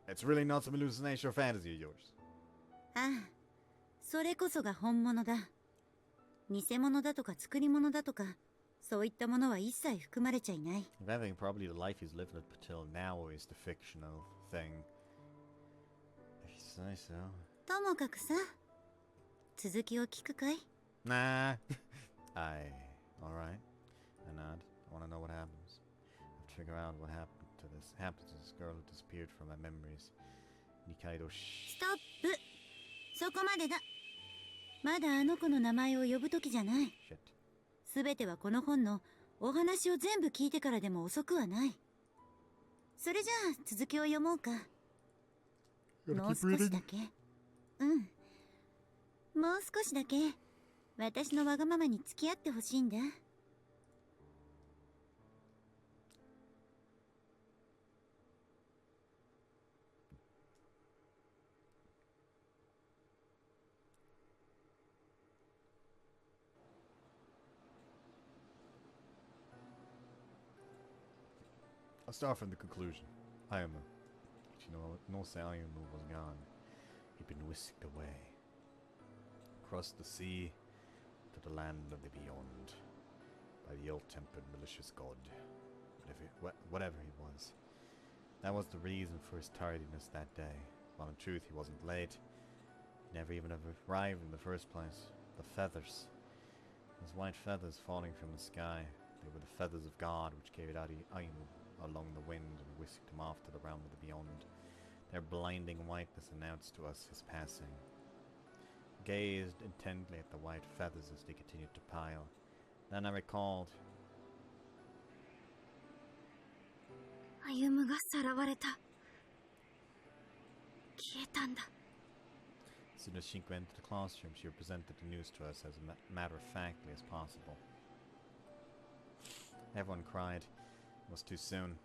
[SPEAKER 1] It's really not some hallucination or fantasy of yours.
[SPEAKER 2] ああ、それこそが本物だ。偽物だとか作り物だとか、そういったものは一切含まれちゃいない。
[SPEAKER 1] If anything, probably the life he's lived up until now is the fictional thing. If you say so.
[SPEAKER 2] ともかくさ、続きを聞くかい？
[SPEAKER 1] Nah. Alright. I nod. I want to know what happens. I have to figure out what happened to this girl who disappeared from my memories. Nikaido
[SPEAKER 2] ストップ。そこまでだ。まだあの子の名前を呼ぶ時じゃない。
[SPEAKER 1] shit.
[SPEAKER 2] すべてはこの本のお話を全部聞いてからでも遅くはない。それじゃあ続きを読もうか。もう少しだけ。うん。もう少しだけ私のわがままに付き合ってほしいんだ。
[SPEAKER 1] I'll start from the conclusion. Ayumu. No say Ayumu was gone. He'd been whisked away. Across the sea to the land of the beyond. By the ill-tempered malicious god. Whatever he was. That was the reason for his tardiness that day. While in truth he wasn't late. He never even arrived in the first place. The feathers. Those white feathers falling from the sky. They were the feathers of God which carried out Ayumu along the wind and whisked him off to the realm of the beyond. Their blinding whiteness announced to us his passing. Gazed intently at the white feathers as they continued to pile. Then I recalled
[SPEAKER 3] 歩がさらわれた。消えたんだ。
[SPEAKER 1] As soon as Shinku entered the classroom, she presented the news to us as matter-of-factly as possible. Everyone cried. It was too soon.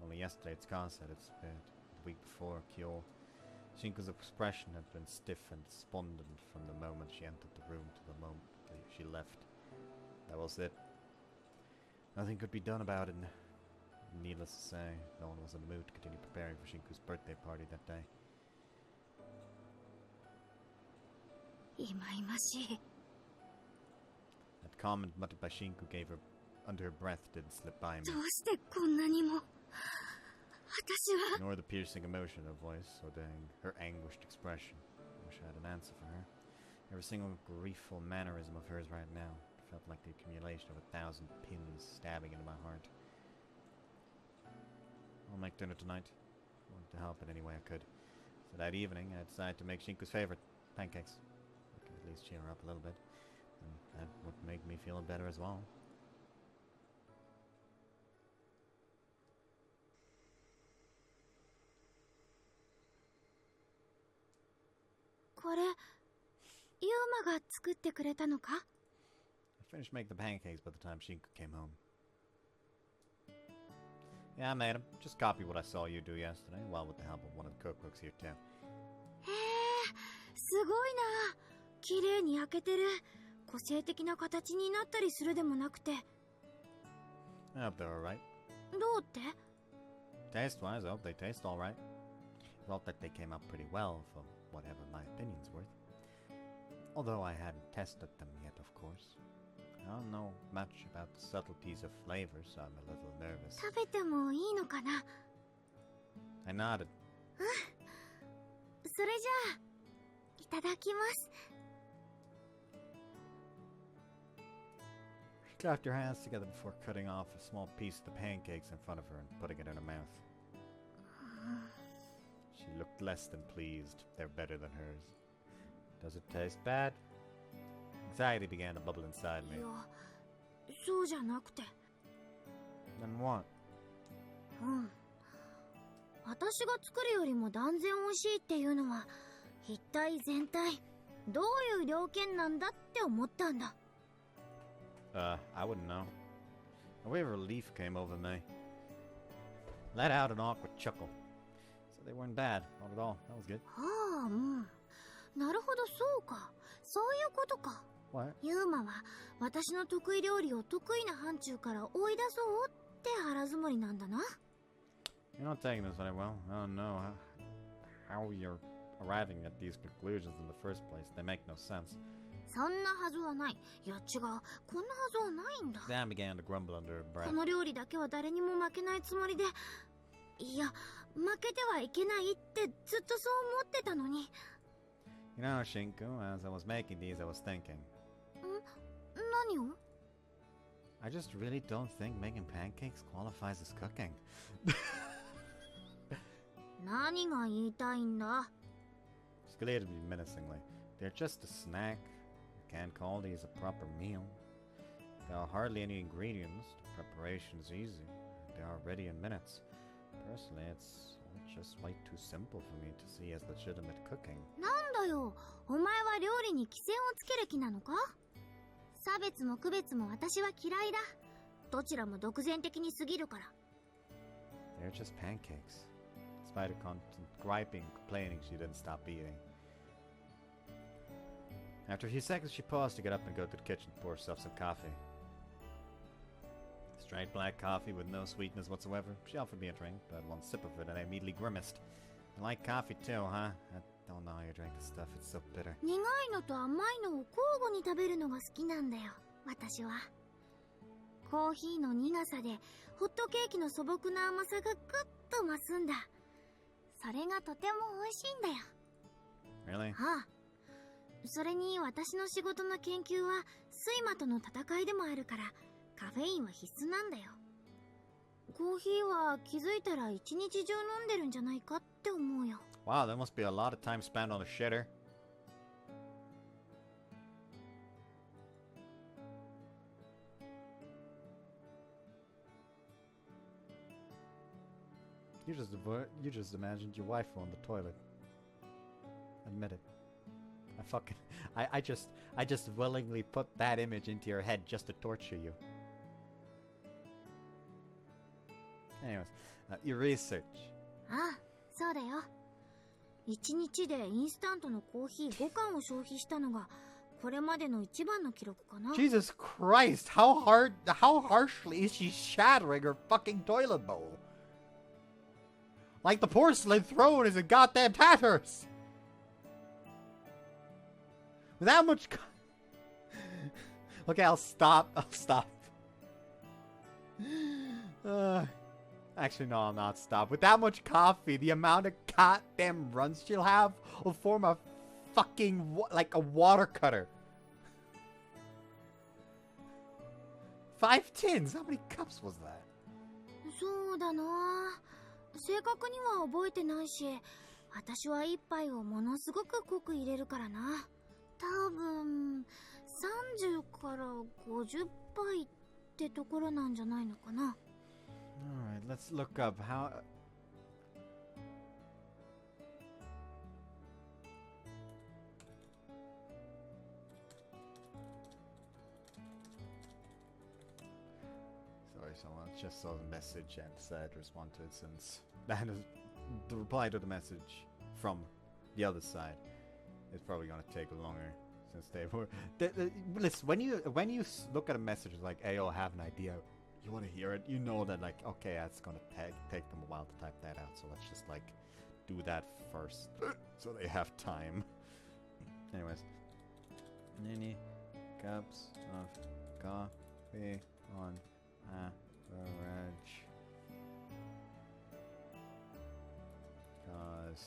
[SPEAKER 1] Only yesterday Tsuka said it's been the week before Kyo. Shinku's expression had been stiff and despondent from the moment she entered the room to the moment she left. That was it. Nothing could be done about it. Needless to say, no one was in the mood to continue preparing for Shinku's birthday party that day.
[SPEAKER 3] いまいましい。
[SPEAKER 1] That comment muttered by Shinku gave her under her breath didn't slip by me.
[SPEAKER 3] どうしてこんなにも。私は。
[SPEAKER 1] Nor the piercing emotion of her voice or her anguished expression. I wish I had an answer for her. Every single griefful mannerism of hers right now felt like the accumulation of 1,000 pins stabbing into my heart. I'll make dinner tonight. I wanted to help in any way I could. So that evening, I decided to make Shinku's favorite, pancakes. I could at least cheer her up a little bit. And that would make me feel better as well.
[SPEAKER 3] これ、ユーマが作ってくれたのか？
[SPEAKER 1] I finished making the pancakes by the time Shinku came home. Yeah, I made them. Just copy what I saw you do yesterday, well with the help of one of the cookbooks here too.
[SPEAKER 3] へえ、すごいな。綺麗に焼けてる。個性的な形になったりするでもなくて。
[SPEAKER 1] I hope they're alright.
[SPEAKER 3] どうって？
[SPEAKER 1] Taste-wise, I hope they taste alright. I thought that they came out pretty well for whatever my opinion's worth. Although I hadn't tested them yet, of course. I don't know much about the subtleties of flavor, so I'm a little nervous.
[SPEAKER 3] 食べてもいいのかな？
[SPEAKER 1] I nodded.
[SPEAKER 3] それじゃあ、いただきます。
[SPEAKER 1] She clapped her hands together before cutting off a small piece of the pancakes in front of her and putting it in her mouth. She looked less than pleased. They're better than hers. Does it taste bad? Anxiety began to bubble inside
[SPEAKER 3] い
[SPEAKER 1] me.
[SPEAKER 3] や、そうじゃなくて。
[SPEAKER 1] Then what?
[SPEAKER 3] うん。私が作るよりも断然美味しいっていうのは、一体全体、どういう了見なんだって思ったんだ。
[SPEAKER 1] I wouldn't know. A wave of relief came over me. Let out an awkward chuckle. So they weren't bad, not at all. That was good.
[SPEAKER 3] はあ、うん。なるほど、そうか。そういうことか。
[SPEAKER 1] What?
[SPEAKER 3] ユーマは、私の得意料理を得意な範疇から追い出そうって腹積もりなんだな。
[SPEAKER 1] You're not taking this very well. I don't know how you're arriving at these conclusions in the first place. They make no sense.
[SPEAKER 3] そんなはずはない。いや違う。こんなはずはないんだ。
[SPEAKER 1] Dan began to grumble under her
[SPEAKER 3] こ
[SPEAKER 1] breath.
[SPEAKER 3] の料理だけは誰にも負けないつもりで、いや、負けてはいけないってずっとそう思ってたのに。
[SPEAKER 1] You know, Shinku, as I was making these, I was thinking.
[SPEAKER 3] 何を？
[SPEAKER 1] I just really don't think making pancakes qualifies as cooking.
[SPEAKER 3] 何が言いたいんだ？
[SPEAKER 1] She glared at me menacingly. They're just a snack. You can't call these a proper meal. There are hardly any ingredients. The preparation is easy. They are ready in minutes. Personally, it's just way too simple for me to see as legitimate cooking.
[SPEAKER 3] なんだよ。お前は料理に規制をつける気なのか？差別も区別も私は嫌いだ。どちらも独善的に過ぎるから。
[SPEAKER 1] They're just pancakes. Despite her constant griping and complaining, she didn't stop eating. After a few seconds, she paused to get up and go to the kitchen to pour herself some coffee. Straight black coffee with no sweetness whatsoever. She offered me a drink, but I had one sip of it and I immediately grimaced. You like coffee too, huh? I don't know how you drink this stuff. It's so bitter.
[SPEAKER 3] 苦いのと甘いのを交互に食べるのが好きなんだよ。私は。コーヒーの苦さでホットケーキの素朴な甘さがぐっと増すんだ。それがとても美味しいんだよ。
[SPEAKER 1] Really?
[SPEAKER 3] ああ。それに私の仕事の研究は睡魔との戦いでもあるからカフェインは必須なんだよ。コーヒーは気づいたら一日中飲んでるんじゃないかって思うよ。
[SPEAKER 1] Wow, there must be a lot of time spent on the shitter. You just imagined your wife on the toilet. Admit it. I just willingly put that image into your head just to torture you. Anyways, your research.
[SPEAKER 3] ああ、そうだよ。1日でインスタントのコーヒー5缶を消費したのがこれまでの一番の記録かな。
[SPEAKER 1] Jesus Christ, how harshly is she shattering her fucking toilet bowl? Like the porcelain throne is in goddamn tatters! With that much Okay, I'll stop. Actually, no, I'll not stop. With that much coffee, the amount of goddamn runs she'll have will form a fucking, like a water cutter. 5 tins? How many cups was that?
[SPEAKER 3] そうだな。正確には覚えてないし、私は一杯をものすごく濃く入れるからな。多分30から50杯ってところなんじゃないのかな。
[SPEAKER 1] Alright, let's look up how... Sorry, someone just saw the message and said respond to it since that is the reply to the message from the other side. It's probably gonna take longer since they were... Listen, when you look at a message like, hey, I have an idea, you want to hear it, you know that, like, okay, it's gonna take them a while to type that out, so let's just, like, do that first, so they have time. Anyways. Many cups of coffee on average. Cause...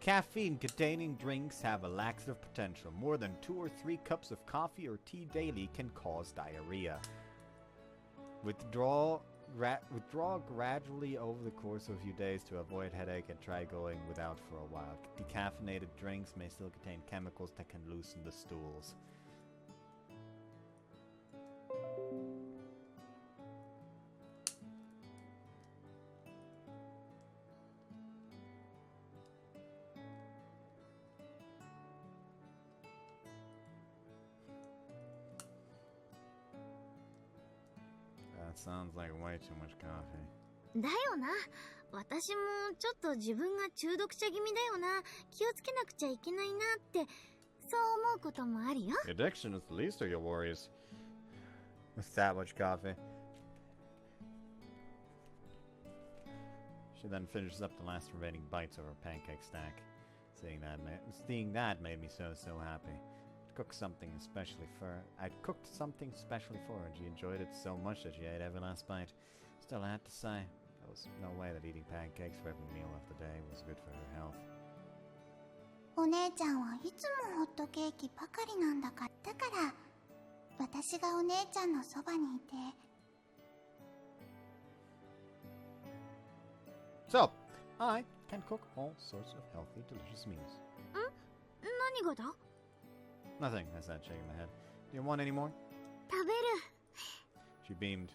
[SPEAKER 1] Caffeine-containing drinks have a laxative potential. More than 2 or 3 cups of coffee or tea daily can cause diarrhea. Withdraw gradually over the course of a few days to avoid headache and try going without for a while. Decaffeinated drinks may still contain chemicals that can loosen the stools. That sounds like way too much coffee.
[SPEAKER 3] だよな。私もちょっと自分が中毒者気味だよな。気をつけなくちゃいけないなって、そう思うこともあるよ。
[SPEAKER 1] Addiction is the least of your worries. With that much coffee. She then finishes up the last remaining bites of her pancake stack. Seeing that made me so happy. I'd cooked something specially for her, and she enjoyed it so much that she ate every last bite. Still, I had to say, there was no way that eating pancakes for every meal of the day was good for her health.
[SPEAKER 4] お姉ちゃんはいつもホットケーキばかりなんだから。だから私がお姉ちゃんのそばにいて。
[SPEAKER 1] So, I can cook all sorts of healthy, delicious meals.
[SPEAKER 3] 何がだ？
[SPEAKER 1] Nothing, I said, shaking my head. Do you want any more?
[SPEAKER 3] 食べる。
[SPEAKER 1] She beamed.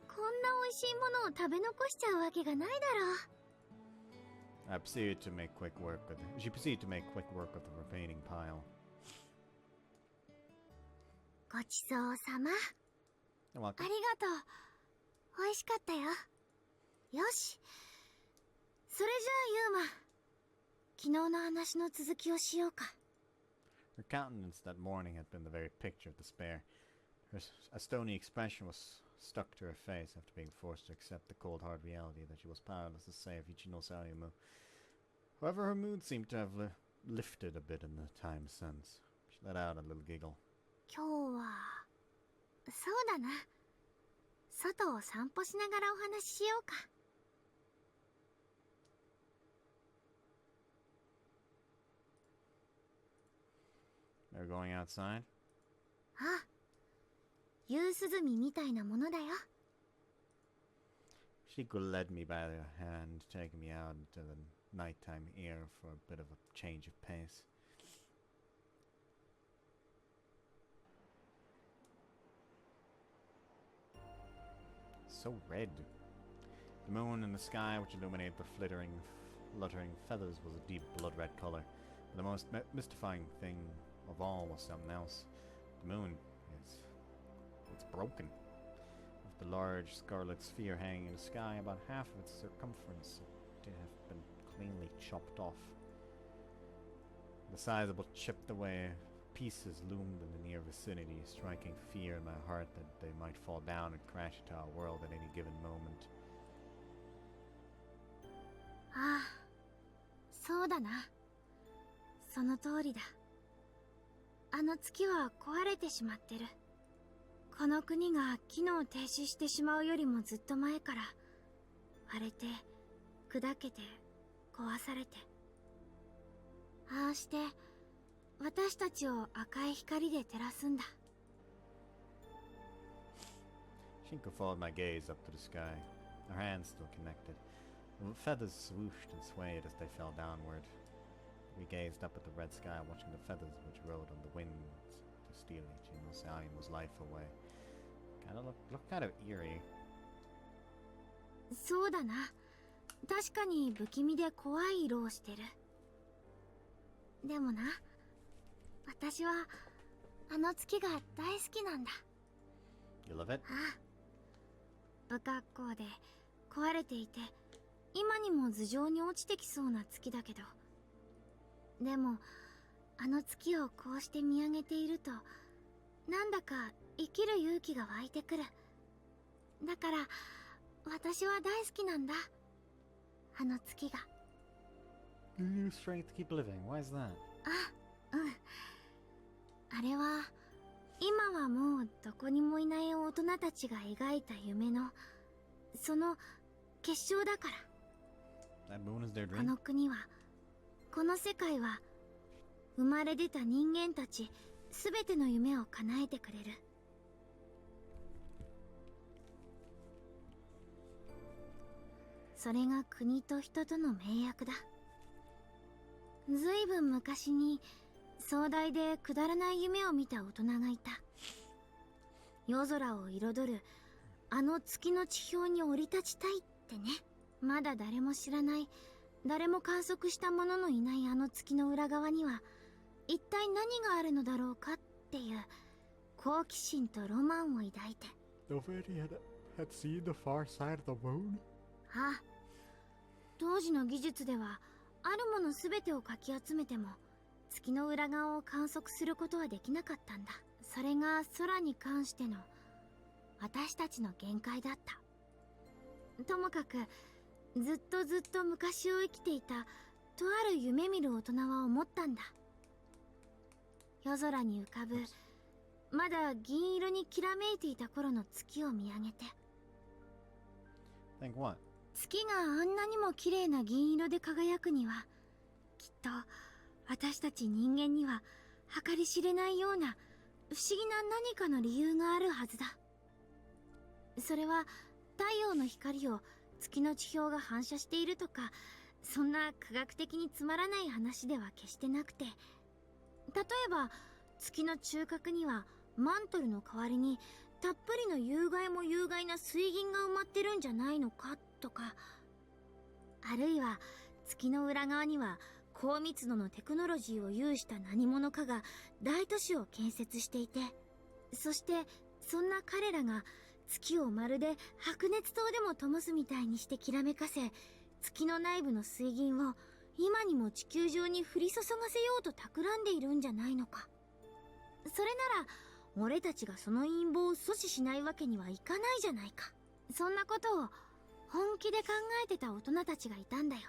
[SPEAKER 3] こんな美味しいものを食べ残しちゃうわけがないだろう。
[SPEAKER 1] She proceeded to make quick work of the remaining pile.
[SPEAKER 3] ごちそうさま。
[SPEAKER 1] You're welcome.
[SPEAKER 3] ありがとう。美味しかったよ。よし。それじゃあユーマ、昨日の話の続きをしようか。
[SPEAKER 1] Her countenance that morning had been the very picture of despair. A stony expression was stuck to her face after being forced to accept the cold hard reality that she was powerless to save Ichino Sayumu. However, her mood seemed to have lifted a bit in the time since. She let out a little giggle.
[SPEAKER 3] 今日はそうだな。外を散歩しながらお話ししようか。
[SPEAKER 1] They're going outside?
[SPEAKER 3] ああ、夕涼みみたいなものだよ。
[SPEAKER 1] Shinku led me by the hand, taking me out into the nighttime air for a bit of a change of pace. So red. The moon in the sky, which illuminated the fluttering feathers, was a deep blood red color. But the most mystifying thing of all was something else. The moon it's broken. With the large scarlet sphere hanging in the sky, about half of its circumference to have been cleanly chopped off. The sizable chipped away pieces loomed in the near vicinity, striking fear in my heart that they might fall down and crash into our world at any given moment.
[SPEAKER 3] ああ、そうだな。その通りだ。あの月は壊れてしまってる。この国が機能停止してしまうよりもずっと前から割れて、砕けて、壊されて。ああして私たちを赤い光で照らすんだ。
[SPEAKER 1] Shinku followed my gaze up to the sky, our hands still connected. The feathers swooshed and swayed as they fell downward. We gazed up at the red sky, watching the feathers which rode on the wind to steal each Inosae's life away. Looked kind of eerie.
[SPEAKER 3] そうだな。確かに不気味で怖い色をしてる。でもな、私はあの月が大好きなんだ。
[SPEAKER 1] You love it?
[SPEAKER 3] ああ。不格好で壊れていて、今にも頭上に落ちてきそうな月だけど。でも、あの月をこうして見上げていると、なんだか生きる勇気が湧いてくる。だから、私は大好きなんだ。あの月が。
[SPEAKER 1] You need strength to keep living. Why is that?
[SPEAKER 3] あ、うん。あれは、今はもうどこにもいない大人たちが描いた夢の、その結晶だから。
[SPEAKER 1] That moon is their
[SPEAKER 3] こ
[SPEAKER 1] dream?
[SPEAKER 3] の国は、この世界は、生まれ出た人間たちすべての夢を叶えてくれる。それが国と人との盟約だ。ずいぶん昔に壮大でくだらない夢を見た大人がいた。夜空を彩るあの月の地表に降り立ちたいってね。まだ誰も知らない、誰も観測した者のいないあの月の裏側には一体何があるのだろうかっていう好奇心とロマンを抱いて。
[SPEAKER 1] Nobody had seen the far side of the moon?
[SPEAKER 3] ああ、当時の技術ではあるものすべてをかき集めても月の裏側を観測することはできなかったんだ。それが空に関しての私たちの限界だった。ともかくずっと昔を生きていたとある夢見る大人は思ったんだ。夜空に浮かぶまだ銀色にきらめいていた頃の月を見上げて。
[SPEAKER 1] Think what?
[SPEAKER 3] 月があんなにも綺麗な銀色で輝くには、きっと私たち人間には計り知れないような不思議な何かの理由があるはずだ。それは太陽の光を月の地表が反射しているとか、そんな科学的につまらない話では決してなくて、例えば月の中核にはマントルの代わりにたっぷりの有害も有害な水銀が埋まってるんじゃないのかとか、あるいは月の裏側には高密度のテクノロジーを有した何者かが大都市を建設していて、そしてそんな彼らが月をまるで白熱灯でも灯すみたいにしてきらめかせ、月の内部の水銀を今にも地球上に降り注がせようと企んでいるんじゃないのか。それなら俺たちがその陰謀を阻止しないわけにはいかないじゃないか。そんなことを本気で考えてた大人たちがいたんだよ。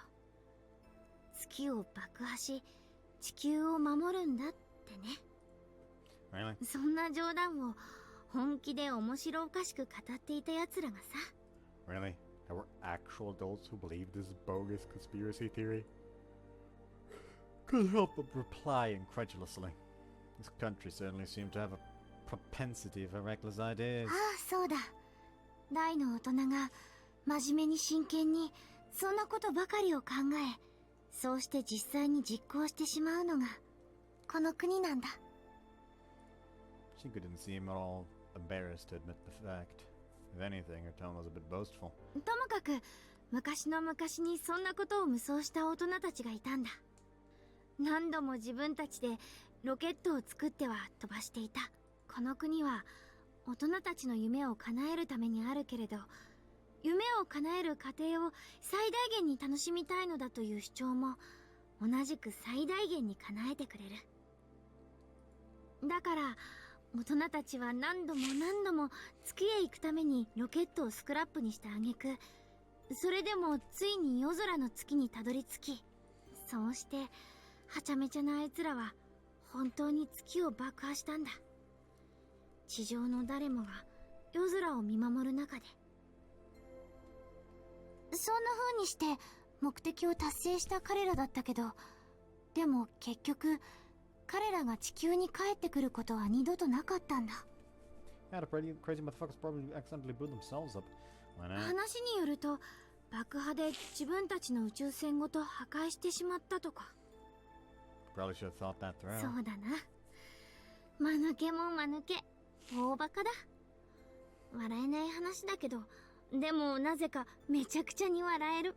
[SPEAKER 3] 月を爆破し地球を守るんだってね。
[SPEAKER 1] Really?
[SPEAKER 3] そんな冗談を本気で面白おかしく語っていた奴らがさ。
[SPEAKER 1] Really? There were actual adults who believed this bogus conspiracy theory? Couldn't help but reply incredulously. This country certainly seemed to have a propensity for reckless ideas.
[SPEAKER 3] ああ、そうだ。大の大人が真面目に真剣にそんなことばかりを考え、そうして実際に実行してしまうのがこの国なんだ。
[SPEAKER 1] Shinku didn't seem at all embarrassed to admit the fact. If anything, her tone was a bit boastful.
[SPEAKER 3] ともかく昔の昔にそんなことを無双した大人たちがいたんだ。何度も自分たちでロケットを作っては飛ばしていた。この国は大人たちの夢を叶えるためにあるけれど、夢を叶える過程を最大限に楽しみたいのだという主張も同じく最大限に叶えてくれる。だから大人たちは何度も何度も月へ行くためにロケットをスクラップにした挙句、それでもついに夜空の月にたどり着き、そうしてはちゃめちゃなあいつらは本当に月を爆破したんだ。地上の誰もが夜空を見守る中で。そんな風にして目的を達成した彼らだったけど、でも結局彼らが地球に帰ってくることは二度となかったんだ。
[SPEAKER 1] Yeah, the crazy motherfuckers probably accidentally blew themselves up. Why not?
[SPEAKER 3] 話によると爆破で自分たちの宇宙船ごと破壊してしまったとか。
[SPEAKER 1] Probably should have thought that
[SPEAKER 3] そ
[SPEAKER 1] through.
[SPEAKER 3] うだな。間抜けも間抜け、大バカだ。笑えない話だけど、でもなぜかめちゃくちゃに笑える。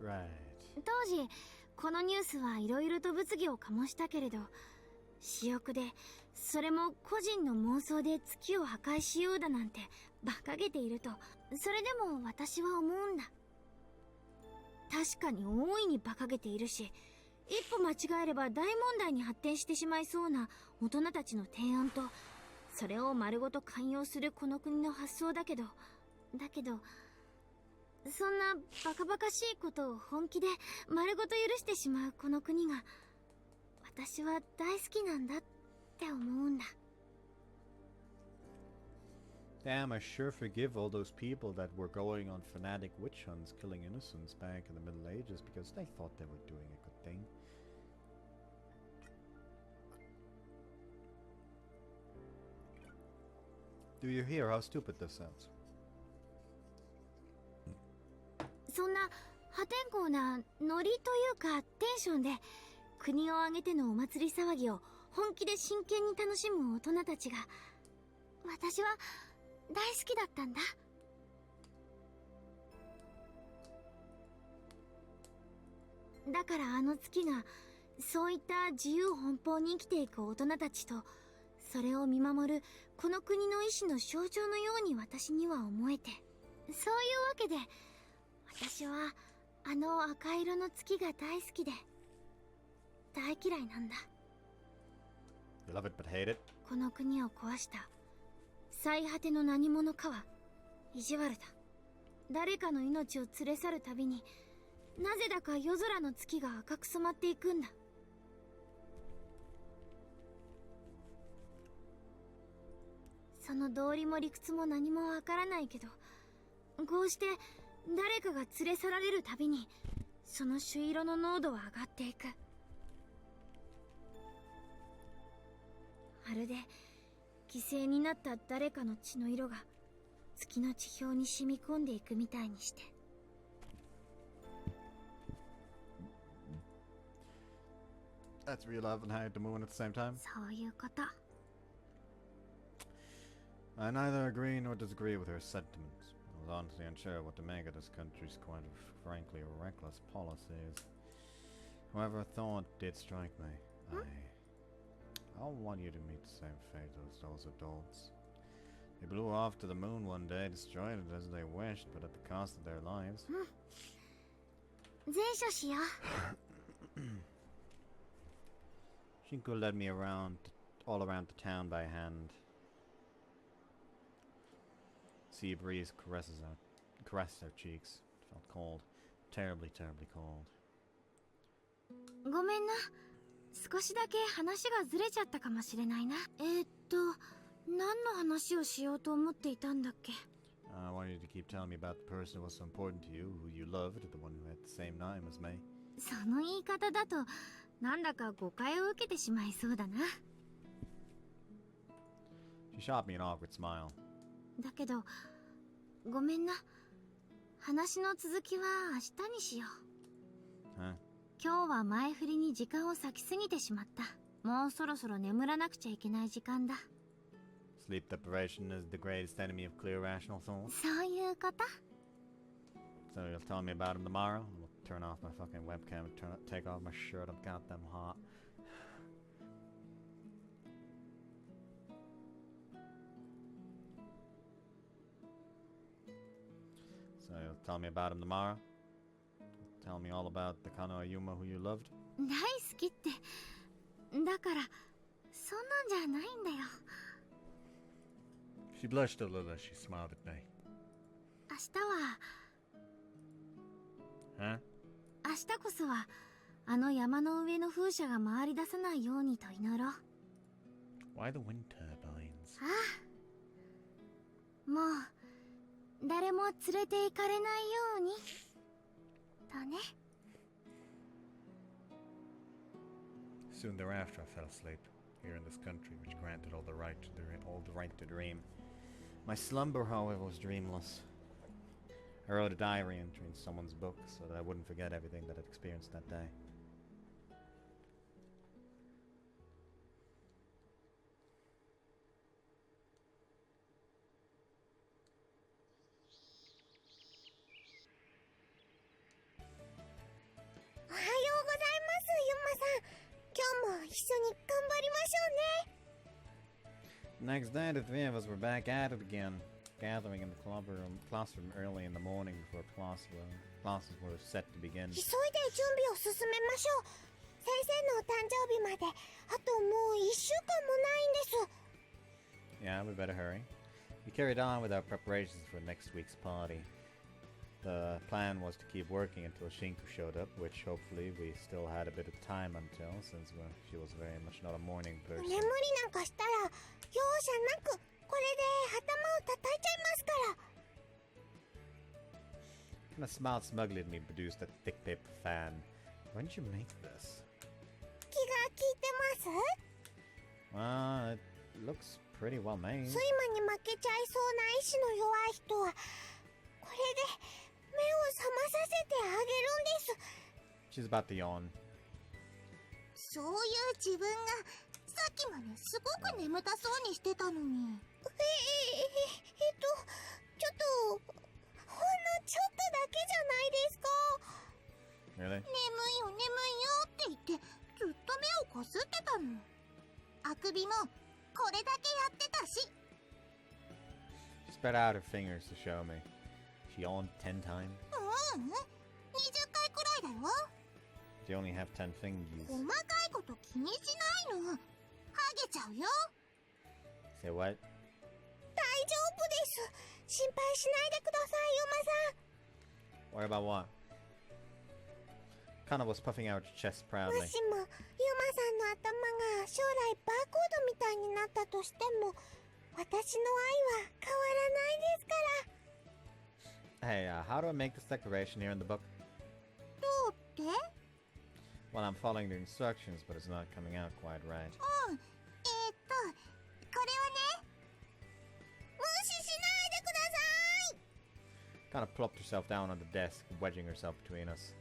[SPEAKER 1] Right.
[SPEAKER 3] 当時このニュースはいろいろと物議を醸したけれど、私欲でそれも個人の妄想で月を破壊しようだなんて馬鹿げていると、それでも私は思うんだ。確かに大いに馬鹿げているし、一歩間違えれば大問題に発展してしまいそうな大人たちの提案と、それを丸ごと寛容するこの国の発想だけど、そんなバカバカしいことを本気で丸ごと許してしまうこの国が私は大好きなんだって思うんだ。
[SPEAKER 1] Damn, I sure forgive all those people that were going on fanatic witch hunts killing innocents back in the Middle Ages because they thought they were doing a good thing. Do you hear how stupid this sounds?
[SPEAKER 3] そんな破天荒なノリというかテンションで国を挙げてのお祭り騒ぎを本気で真剣に楽しむ大人たちが私は大好きだったんだ。だからあの月がそういった自由奔放に生きていく大人たちとそれを見守るこの国の意志の象徴のように私には思えて、そういうわけで私はあの赤色の月が大好きで大嫌いなんだ。
[SPEAKER 1] You love it but hate it?
[SPEAKER 3] この国を壊した最果ての何者かは意地悪だ。誰かの命を連れ去るたびになぜだか夜空の月が赤く染まっていくんだ。その道理も理屈も何もわからないけど、こうして誰かが連れ去られるたびにその朱色の濃度は上がっていく。まるで犠牲になった誰かの血の色が月の地表に染み込んでいくみたいにして。
[SPEAKER 1] That's real love and hide the moon at the same time.
[SPEAKER 3] そういうこと。
[SPEAKER 1] I neither agree nor disagree with her sentiments. I was honestly unsure what to make of this country's quite frankly reckless policies. However, a thought did strike me. I don't want you to meet the same fate as those adults. They blew off to the moon one day, destroyed it as they wished, but at the cost of their lives.
[SPEAKER 3] 善処しよう。
[SPEAKER 1] Shinku led me all around the town by hand. Sea breeze caressed our cheeks. It felt cold. Terribly, terribly cold.
[SPEAKER 3] ごめんな。少しだけ話がずれちゃったかもしれないな。何の話をしようと思っていたんだっけ？
[SPEAKER 1] I want you to keep telling me about the person who was so important to you, who you loved, the one who had the same name as me.
[SPEAKER 3] その言い方だとなんだか誤解を受けてしまいそうだな。
[SPEAKER 1] She shot me an awkward smile.
[SPEAKER 3] だけどごめんな。話の続きは明日にしよう。
[SPEAKER 1] Huh?
[SPEAKER 3] 今日は前振りに時間を割きすぎてしまった。もうそろそろ眠らなくちゃいけない時間だ。
[SPEAKER 1] Sleep deprivation is the greatest enemy of clear rational thought.
[SPEAKER 3] そういうこと？
[SPEAKER 1] So you'll tell me about him tomorrow? I'll turn off my fucking webcam and take off my shirt. I'm goddamn hot. So you'll tell me about him tomorrow? Tell me all about the Kano Ayuma who you loved?
[SPEAKER 3] 大好きって。だからそんなんじゃないんだよ。
[SPEAKER 1] She blushed a little as she smiled at me.
[SPEAKER 3] 明日は
[SPEAKER 1] Huh?
[SPEAKER 3] 明日こそはあの山の上の風車が回り出さないようにと祈ろう。
[SPEAKER 1] Why the wind turbines?
[SPEAKER 3] ああ、もう誰も連れて行かれないようにとね。
[SPEAKER 1] Soon thereafter, I fell asleep here in this country, which granted all the right to dream. My slumber, however, was dreamless. I wrote a diary entry in someone's book so that I wouldn't forget everything that I'd experienced that day. Next day, the three of us were back at it again, gathering in the classroom early in the morning before classes were set to begin.
[SPEAKER 4] 急いで準備を進めましょう。先生のお誕生日まであともう1週間もないんです。
[SPEAKER 1] Yeah, we better hurry. We carried on with our preparations for next week's party. The plan was to keep working until Shinku showed up, which hopefully we still had a bit of time until, since she was very much not a morning person.
[SPEAKER 4] 眠りなんかしたら容赦なくこれで頭を叩いちゃいますから。
[SPEAKER 1] Kind of smiled smugly at me, produced a thick paper fan. When did you make this?
[SPEAKER 4] 気が利いてます？
[SPEAKER 1] It looks pretty well made.
[SPEAKER 4] 睡魔に負けちゃいそうな意志の弱い人はこれで目を覚まさせてあげるんです。
[SPEAKER 1] She's about to yawn.
[SPEAKER 4] そういう自分がさっきまですごく眠たそうにしてたのに。ちょっとほんのちょっとだけじゃないですか。
[SPEAKER 1] Really?
[SPEAKER 4] 眠いよ眠いよって言ってずっと目をこすってたの。あくびもこれだけやってたし。
[SPEAKER 1] She spread out her fingers to show me. She yawned 10 times.
[SPEAKER 4] 20回くらいだよ。
[SPEAKER 1] Do you only have 10 fingers?
[SPEAKER 4] 細かいこと気にしないの。ハゲちゃうよ。
[SPEAKER 1] Say what?
[SPEAKER 4] 大丈夫です。心配しないでください、ユマさん。
[SPEAKER 1] Worry about what? Kana was puffing out her chest
[SPEAKER 4] も
[SPEAKER 1] proudly.
[SPEAKER 4] しもユマさんの頭が将来バーコードみたいになったとしても私の愛は変わらないですから。
[SPEAKER 1] Hey, how do I make this declaration here in the book?
[SPEAKER 4] どうって？
[SPEAKER 1] Well, I'm following the instructions, but it's not coming out quite right.
[SPEAKER 4] これはね、無視しないでください。
[SPEAKER 1] Kind of plopped herself down on the desk, wedging herself between us.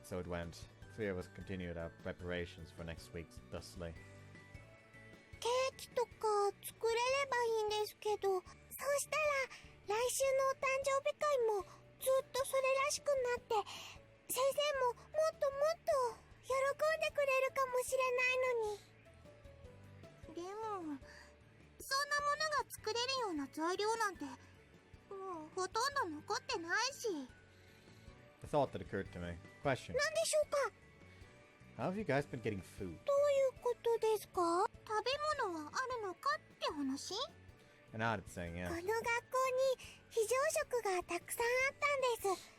[SPEAKER 1] So it went. The three of us continued our preparations for next week's thusly.
[SPEAKER 4] ケーキとか作れればいいんですけど、そうしたら来週のお誕生日会もずっとそれらしくなって先生ももっともっと喜んでくれるかもしれないのに。でもそんなものが作れるような材料なんてもうほとんど残ってないし。
[SPEAKER 1] A thought that occurred to me. Question.
[SPEAKER 4] なんでしょうか？
[SPEAKER 1] How have you guys been getting food?
[SPEAKER 4] どういうことですか？食べ物はあるのかって話？
[SPEAKER 1] I nodded, saying
[SPEAKER 4] こ
[SPEAKER 1] yes.
[SPEAKER 4] の学校に非常食がたくさんあったんです。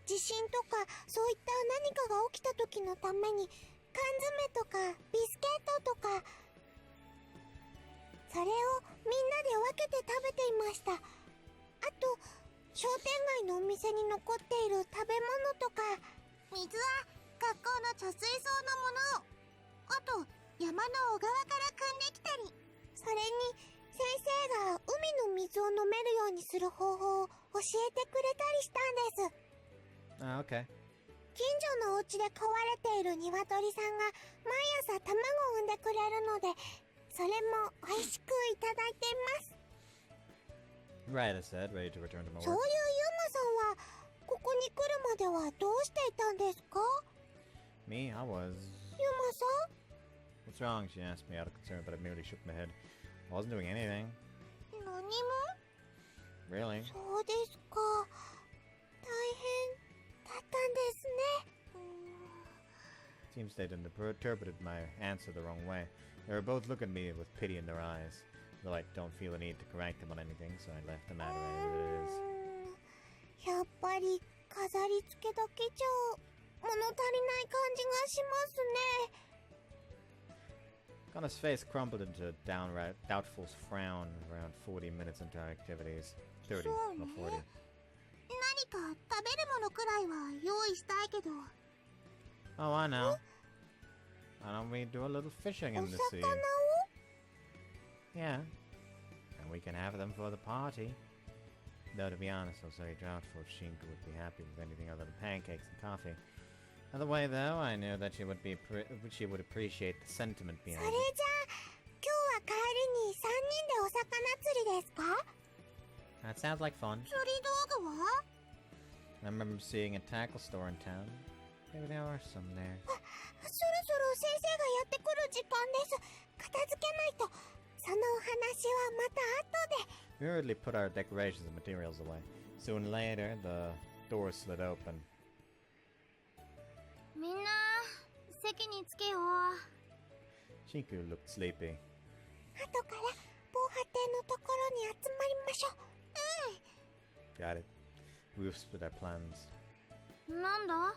[SPEAKER 4] 地震とかそういった何かが起きた時のために缶詰とかビスケットとか、それをみんなで分けて食べていました。あと商店街のお店に残っている食べ物とか、水は学校の貯水槽のものを、あと山の小川から汲んできたり、それに先生が海の水を飲めるようにする方法を教教えてくれたりしたんです。
[SPEAKER 1] Ah, okay.
[SPEAKER 4] 近所のお家で飼われている鶏さんが毎朝卵を産んでくれるので、それも美味しくいただいています。
[SPEAKER 1] Right, I said, ready to return to my
[SPEAKER 4] そういうユ
[SPEAKER 1] work.
[SPEAKER 4] ウマさんはここに来るまではどうしていたんですか？
[SPEAKER 1] Me, I was...
[SPEAKER 4] ユウマさん、
[SPEAKER 1] What's wrong? She asked me out of concern, but I merely shook my head. I wasn't doing anything.
[SPEAKER 4] 何も。
[SPEAKER 1] Really?
[SPEAKER 4] そうですか。大変だったんですね。
[SPEAKER 1] Seems they didn't interpreted my answer the wrong way. They were both looking at me with pity in their eyes, though I don't feel a need to correct them on anything, so I left the matter as it is.
[SPEAKER 4] やっぱり飾り付けだけじゃ物足りない感じがしますね。
[SPEAKER 1] Connor's face crumpled into a downright doubtful frown around 40 minutes into our activities. 30, not 40.
[SPEAKER 4] 何か食べるものくらいは用意したいけど。
[SPEAKER 1] Oh, I know. Why don't we do a little fishing
[SPEAKER 4] お
[SPEAKER 1] in the
[SPEAKER 4] 魚
[SPEAKER 1] sea?
[SPEAKER 4] を？
[SPEAKER 1] Yeah. And we can have them for the party. Though, to be honest, I was very doubtful if Shinku would be happy with anything other than pancakes and coffee. Other way, though, I knew that she would appreciate the sentiment
[SPEAKER 4] それ
[SPEAKER 1] behind
[SPEAKER 4] じゃあ
[SPEAKER 1] it.
[SPEAKER 4] 今日は帰りに3人でお魚釣りですか？
[SPEAKER 1] That sounds like fun.
[SPEAKER 4] 釣り道具は？
[SPEAKER 1] I remember seeing a tackle store in town. Maybe there are some there.
[SPEAKER 4] そろそろ先生がやってくる時間です。片付けないと。そのお話はまた後で。
[SPEAKER 1] We hurriedly put our decorations and materials away. Soon later, the door slid open.
[SPEAKER 3] みんな席につけよう。
[SPEAKER 1] Shinku looked sleepy.
[SPEAKER 4] 後から防波堤のところに集まりましょう。
[SPEAKER 1] Got it. We whispered our plans.
[SPEAKER 3] なんだ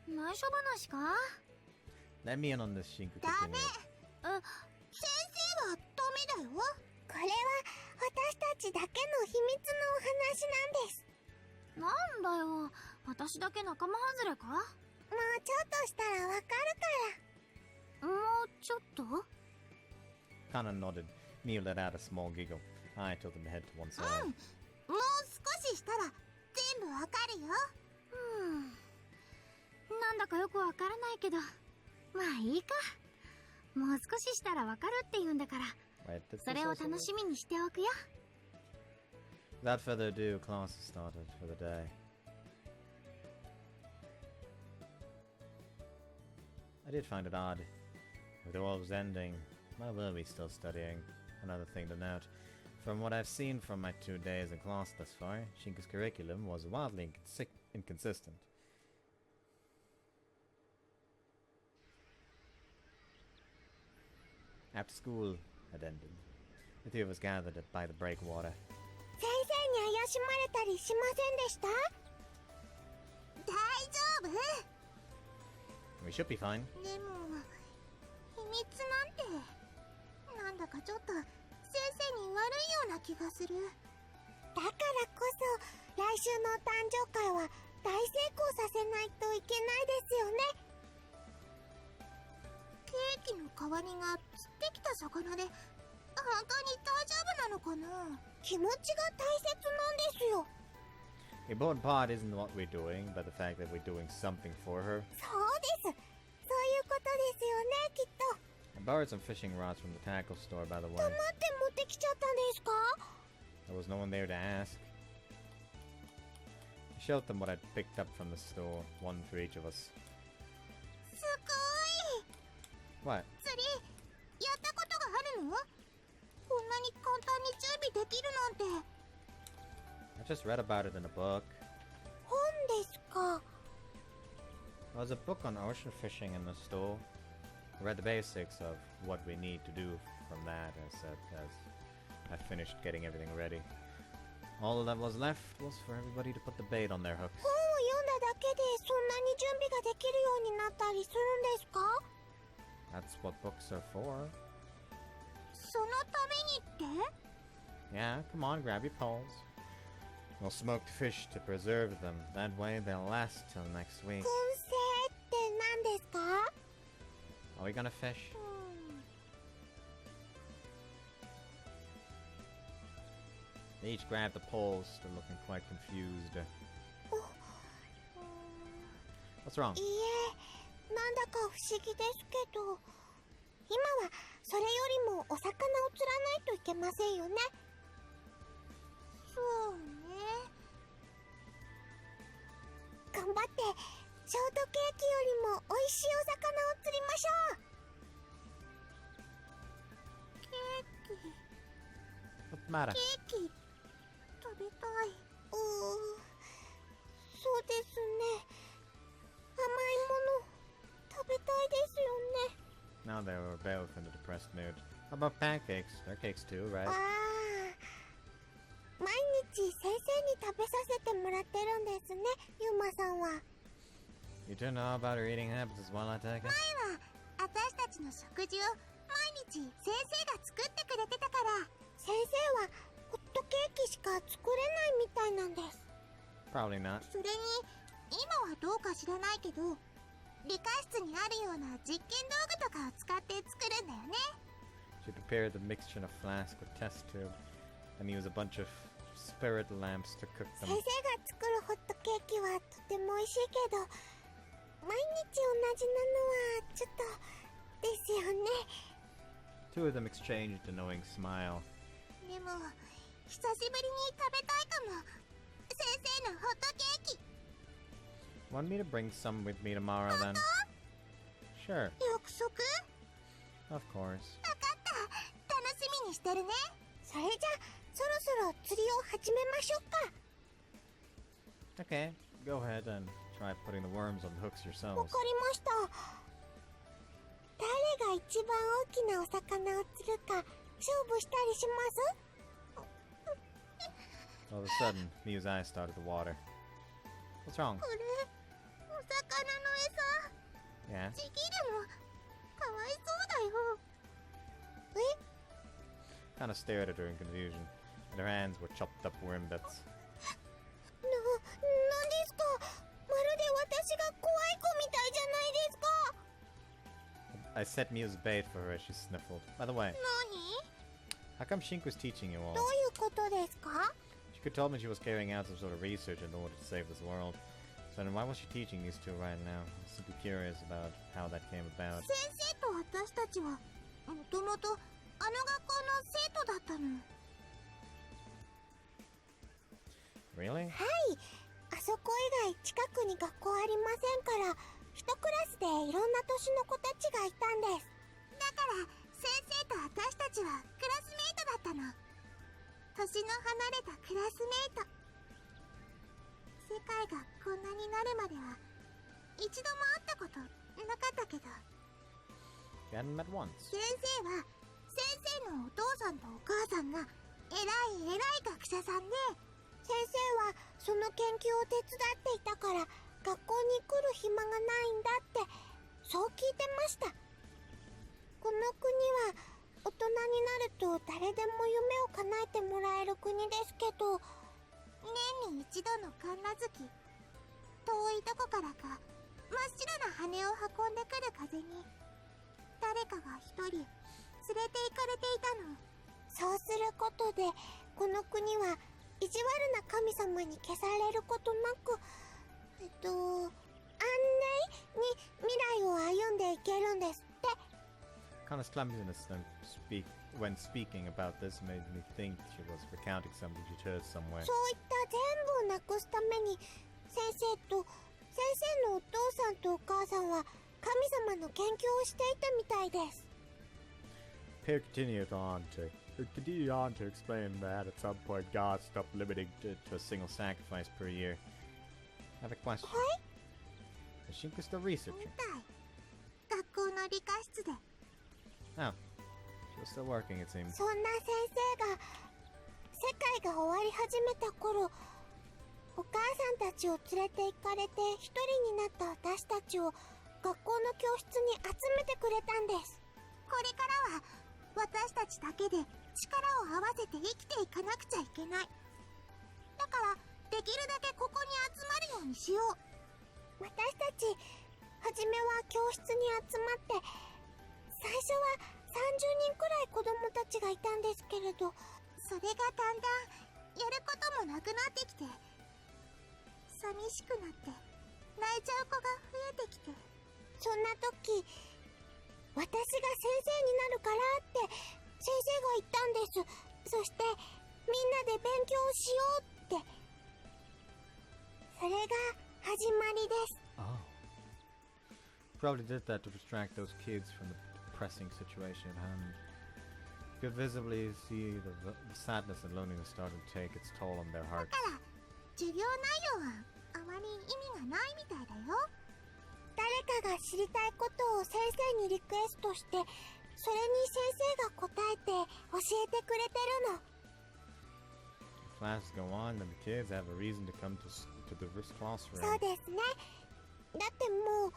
[SPEAKER 3] 内緒話か？
[SPEAKER 1] Let me in on this, Shinku
[SPEAKER 4] ダメ。
[SPEAKER 1] continued.
[SPEAKER 4] 先生はダメだよ。これは私たちだけの秘密のお話なんです。
[SPEAKER 3] なんだよ私だけ仲間外れか？
[SPEAKER 4] もうちょっとしたらわかるから。
[SPEAKER 3] もうちょっと？
[SPEAKER 1] Connor nodded. Mio let out a small giggle. I tilted my head to one side.
[SPEAKER 4] もう少ししたら全部わかるよ。
[SPEAKER 3] なんだかよくわからないけど、まあいいか。もう少ししたらわかるって言うんだから、
[SPEAKER 1] Wait, did
[SPEAKER 3] そ
[SPEAKER 1] this
[SPEAKER 3] れを
[SPEAKER 1] also
[SPEAKER 3] 楽
[SPEAKER 1] work?
[SPEAKER 3] しみにしておくよ。
[SPEAKER 1] Without further ado, classes started for the day. I did find it odd. If the world was ending, why were we still studying? Another thing to note. From what I've seen from my 2 days in class thus far, Shinku's curriculum was wildly inconsistent. After school had ended, the three of us gathered by the breakwater.
[SPEAKER 4] 先生に怪しまれたりしませんでした？大丈夫。
[SPEAKER 1] We should be fine.
[SPEAKER 4] でも秘密なんてなんだかちょっと先生に悪いような気がする。だからこそ来週の誕生会は大成功させないといけないですよね。ケーキの代わりが釣ってきた魚で本当に大丈夫なのかな。気持ちが大切なんですよ。
[SPEAKER 1] The important part isn't what we're doing, but the fact that we're doing something for her.
[SPEAKER 4] そうです。そういうことですよね、きっと。
[SPEAKER 1] I borrowed some fishing rods from the tackle store, by the way.
[SPEAKER 4] 黙って持ってきちゃったんですか？
[SPEAKER 1] There was no one there to ask. I showed them what I'd picked up from the store, one for each of us.
[SPEAKER 4] すごい。
[SPEAKER 1] What?
[SPEAKER 4] 釣りやったことがあるの？こんなに簡単に準備できるなんて。
[SPEAKER 1] I just read about it in a book.
[SPEAKER 4] 本ですか。
[SPEAKER 1] There was a book on ocean fishing in the store. I read the basics of what we need to do from that as I finished getting everything ready. All that was left was for everybody to put the bait on their hooks.
[SPEAKER 4] 本を読んだだけでそんなに準備ができるようになったりするんですか？
[SPEAKER 1] That's what books are for.
[SPEAKER 4] そのためにって？
[SPEAKER 1] Yeah, come on, grab your poles. We'll smoke the fish to preserve them. That way they'll last till next week.
[SPEAKER 4] 燻製って何ですか？
[SPEAKER 1] Are we gonna fish?
[SPEAKER 4] Hmm.
[SPEAKER 1] They each grab the poles. They're looking quite confused. What's wrong?
[SPEAKER 4] いいえ、なんだか不思議ですけど、今はそれよりもお魚を釣らないといけませんよね。そうね。頑張ってショートケーキよりも美味しいお魚を釣りましょう。ケーキ
[SPEAKER 1] What's the matter?
[SPEAKER 4] ケーキ食べたい。そうですね。甘いもの食べたいですよね。
[SPEAKER 1] Now they were both in a depressed mood. How about pancakes? They're cakes too, right?
[SPEAKER 4] ああ、毎日先生に食べさせてもらってるんですね、ユウマさんは。
[SPEAKER 1] You do know about her eating habits as well, I take it?
[SPEAKER 3] 前は私たちの食事を毎日先生が作ってくれてたから。
[SPEAKER 4] 先生はホットケーキしか作れないみたいなんです。
[SPEAKER 1] Probably not.
[SPEAKER 3] それに今はどうか知らないけど、理科室にあるような実験道具とかを使って作るんだよね。
[SPEAKER 1] She prepared the mixture in a flask with test tube and used a bunch of spirit lamps to cook
[SPEAKER 4] 先
[SPEAKER 1] them.
[SPEAKER 4] 生が作るホットケーキはとても美味しいけど、毎日同じなのはちょっとですよね。
[SPEAKER 1] Two of them exchanged a knowing smile.
[SPEAKER 3] でも久しぶりに食べたいかも、先生のホットケーキ。
[SPEAKER 1] Want me to bring some with me tomorrow then? Sure,
[SPEAKER 3] 約束？
[SPEAKER 1] of course.
[SPEAKER 3] 分かった、楽しみにしてるね。
[SPEAKER 4] それじゃそろそろ釣りを始めましょうか。
[SPEAKER 1] Okay, go ahead and try putting the worms on the hooks
[SPEAKER 4] わ
[SPEAKER 1] yourselves.
[SPEAKER 4] かりました。誰が一番大きなお魚を釣るか勝負したりします？
[SPEAKER 1] All of a sudden, Miu's eyes started to water. What's wrong?
[SPEAKER 3] これお魚の餌
[SPEAKER 1] Yeah?
[SPEAKER 3] ちぎるのかわいそうだよ。
[SPEAKER 1] Kind of stared at her in confusion, and her hands were chopped up worm bits.
[SPEAKER 4] なんですか？まるで私が怖い子みたいじゃないですか。
[SPEAKER 1] I set Miu's bait for her as she sniffled. By the way,
[SPEAKER 3] 何？
[SPEAKER 1] how come Shinku was teaching you all?
[SPEAKER 4] どういうことですか？
[SPEAKER 1] She told me she was carrying out some sort of research in order to save this world. So then why was she teaching these two right now? I'm simply curious about how that came about.
[SPEAKER 3] 先生と私たちはもともとあの学校の生徒だったの。
[SPEAKER 1] Really?
[SPEAKER 4] はい、あそこ以外近くに学校ありませんから、一クラスでいろんな年の子たちがいたんです。
[SPEAKER 3] だから先生と私たちはクラスメイトだったの。年の離れたクラスメイト。世界がこんなになるまでは一度も会ったことなかったけど、
[SPEAKER 1] You hadn't met once.
[SPEAKER 3] 先生は先生のお父さんとお母さんが偉い学者さんで、
[SPEAKER 4] 先生はその研究を手伝っていたから学校に来る暇がないんだってそう聞いてました。この国は大人になると誰でも夢を叶えてもらえる国ですけど、
[SPEAKER 3] 年に一度の神無月、遠いどこからか真っ白な羽を運んでくる風に誰かが一人連れて行かれていたの。
[SPEAKER 4] そうすることでこの国は意地悪な神様に消されることなく、安寧に未来を歩んでいけるんですって。
[SPEAKER 1] Kana's clumsiness when speaking about this made me think she was recounting something she'd heard somewhere.
[SPEAKER 4] そういった全部をなくすために先生のお父さんとお母さんは神様の研究をしていたみたいです。
[SPEAKER 1] Pear continued on to explain that at some point God stopped limiting it to a single sacrifice per year. I have a question.
[SPEAKER 4] はい？
[SPEAKER 1] Is Shinku still researching?
[SPEAKER 3] みたい。学校の理科室で。
[SPEAKER 1] Oh, she was still working, it seems.
[SPEAKER 4] そんな先生が世界が終わり始めた頃、お母さんたちを連れて行かれて一人になった私たちを学校の教室に集めてくれたんです。
[SPEAKER 3] これからは私たちだけで力を合わせて生きていかなくちゃいけない。だからできるだけここに集まるようにしよう。
[SPEAKER 4] 私たち初めは教室に集まって、最初は30人くらい子供たちがいたんですけれど、
[SPEAKER 3] それがだんだん
[SPEAKER 4] やることもなくなってきて、寂しくなって泣いちゃう子が増えてきて、そんな時私が先生になるからって先生が言ったんです。そしてみんなで勉強しようって。それが始まりです。
[SPEAKER 1] Oh. Probably did that to distract those kids from the pressing situation at hand. You could visibly see the sadness and loneliness starting to take its toll on their
[SPEAKER 4] だ
[SPEAKER 1] hearts.
[SPEAKER 4] から授業内容はあまり意味がないみたいだよ。誰かが知りたいことを先生にリクエストして、それに先生が答えて教えてくれてるの。
[SPEAKER 1] If classes go on, then the kids have a reason to come to the classroom.
[SPEAKER 4] そうですね。だってもう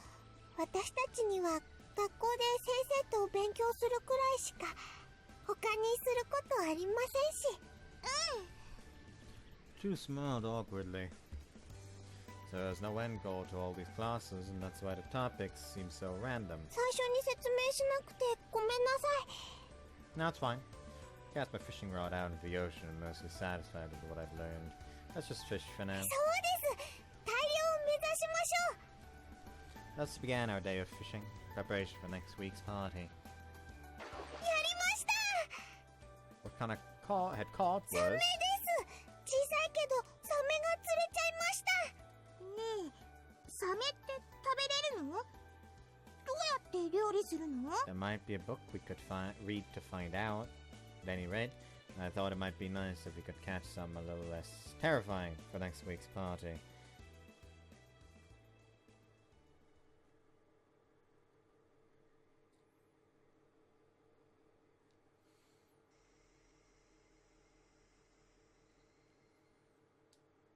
[SPEAKER 4] 私たちには学校で先生と勉強するくらいしか他にすることありませんし。
[SPEAKER 1] Chu smiled awkwardly. So there's no end goal to all these classes, and that's why the topics seem so random.
[SPEAKER 4] 最初に説明しなくてごめんなさい。
[SPEAKER 1] No, it's fine. Cast my fishing rod out into the ocean and mostly satisfied with what I've learned. Let's just fish for now.
[SPEAKER 4] そうです。大漁を目指しましょう。
[SPEAKER 1] Thus began our day of fishing, preparation for next week's party.
[SPEAKER 4] やりました。
[SPEAKER 1] What kind of had caught
[SPEAKER 4] サメ
[SPEAKER 1] was...
[SPEAKER 4] です。小さいけどサメが釣れちゃいました。ねえ、サメって食べれるの？どうやって料理するの？
[SPEAKER 1] There might be a book we could read to find out. At any rate, I thought it might be nice if we could catch some a little less terrifying for next week's party.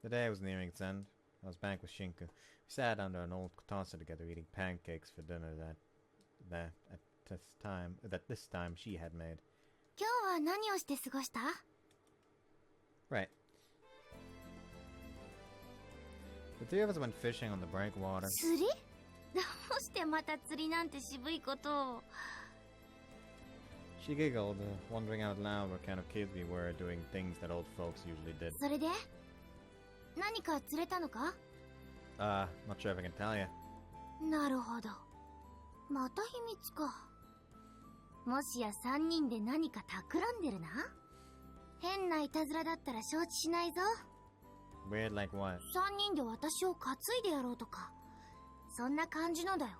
[SPEAKER 1] The day was nearing its end. I was back with Shinku. We sat under an old katasa together eating pancakes for dinner that this time she had made.
[SPEAKER 3] 今日は何をして過ごした？
[SPEAKER 1] Right. The three of us went fishing on the breakwater.
[SPEAKER 3] 釣り？どうしてまた釣りなんて渋いことを。
[SPEAKER 1] She giggled, wondering out loud what kind of kids we were doing things that old folks usually did.
[SPEAKER 3] それで？何か釣れたのか？
[SPEAKER 1] Not sure if I can tell you.
[SPEAKER 3] なるほど。また秘密か。もしや3人で何か企んでるな？変ないたずらだったら承知しないぞ。
[SPEAKER 1] Weird like what?
[SPEAKER 3] 3人で私を担いでやろうとか、そんな感じのだよ。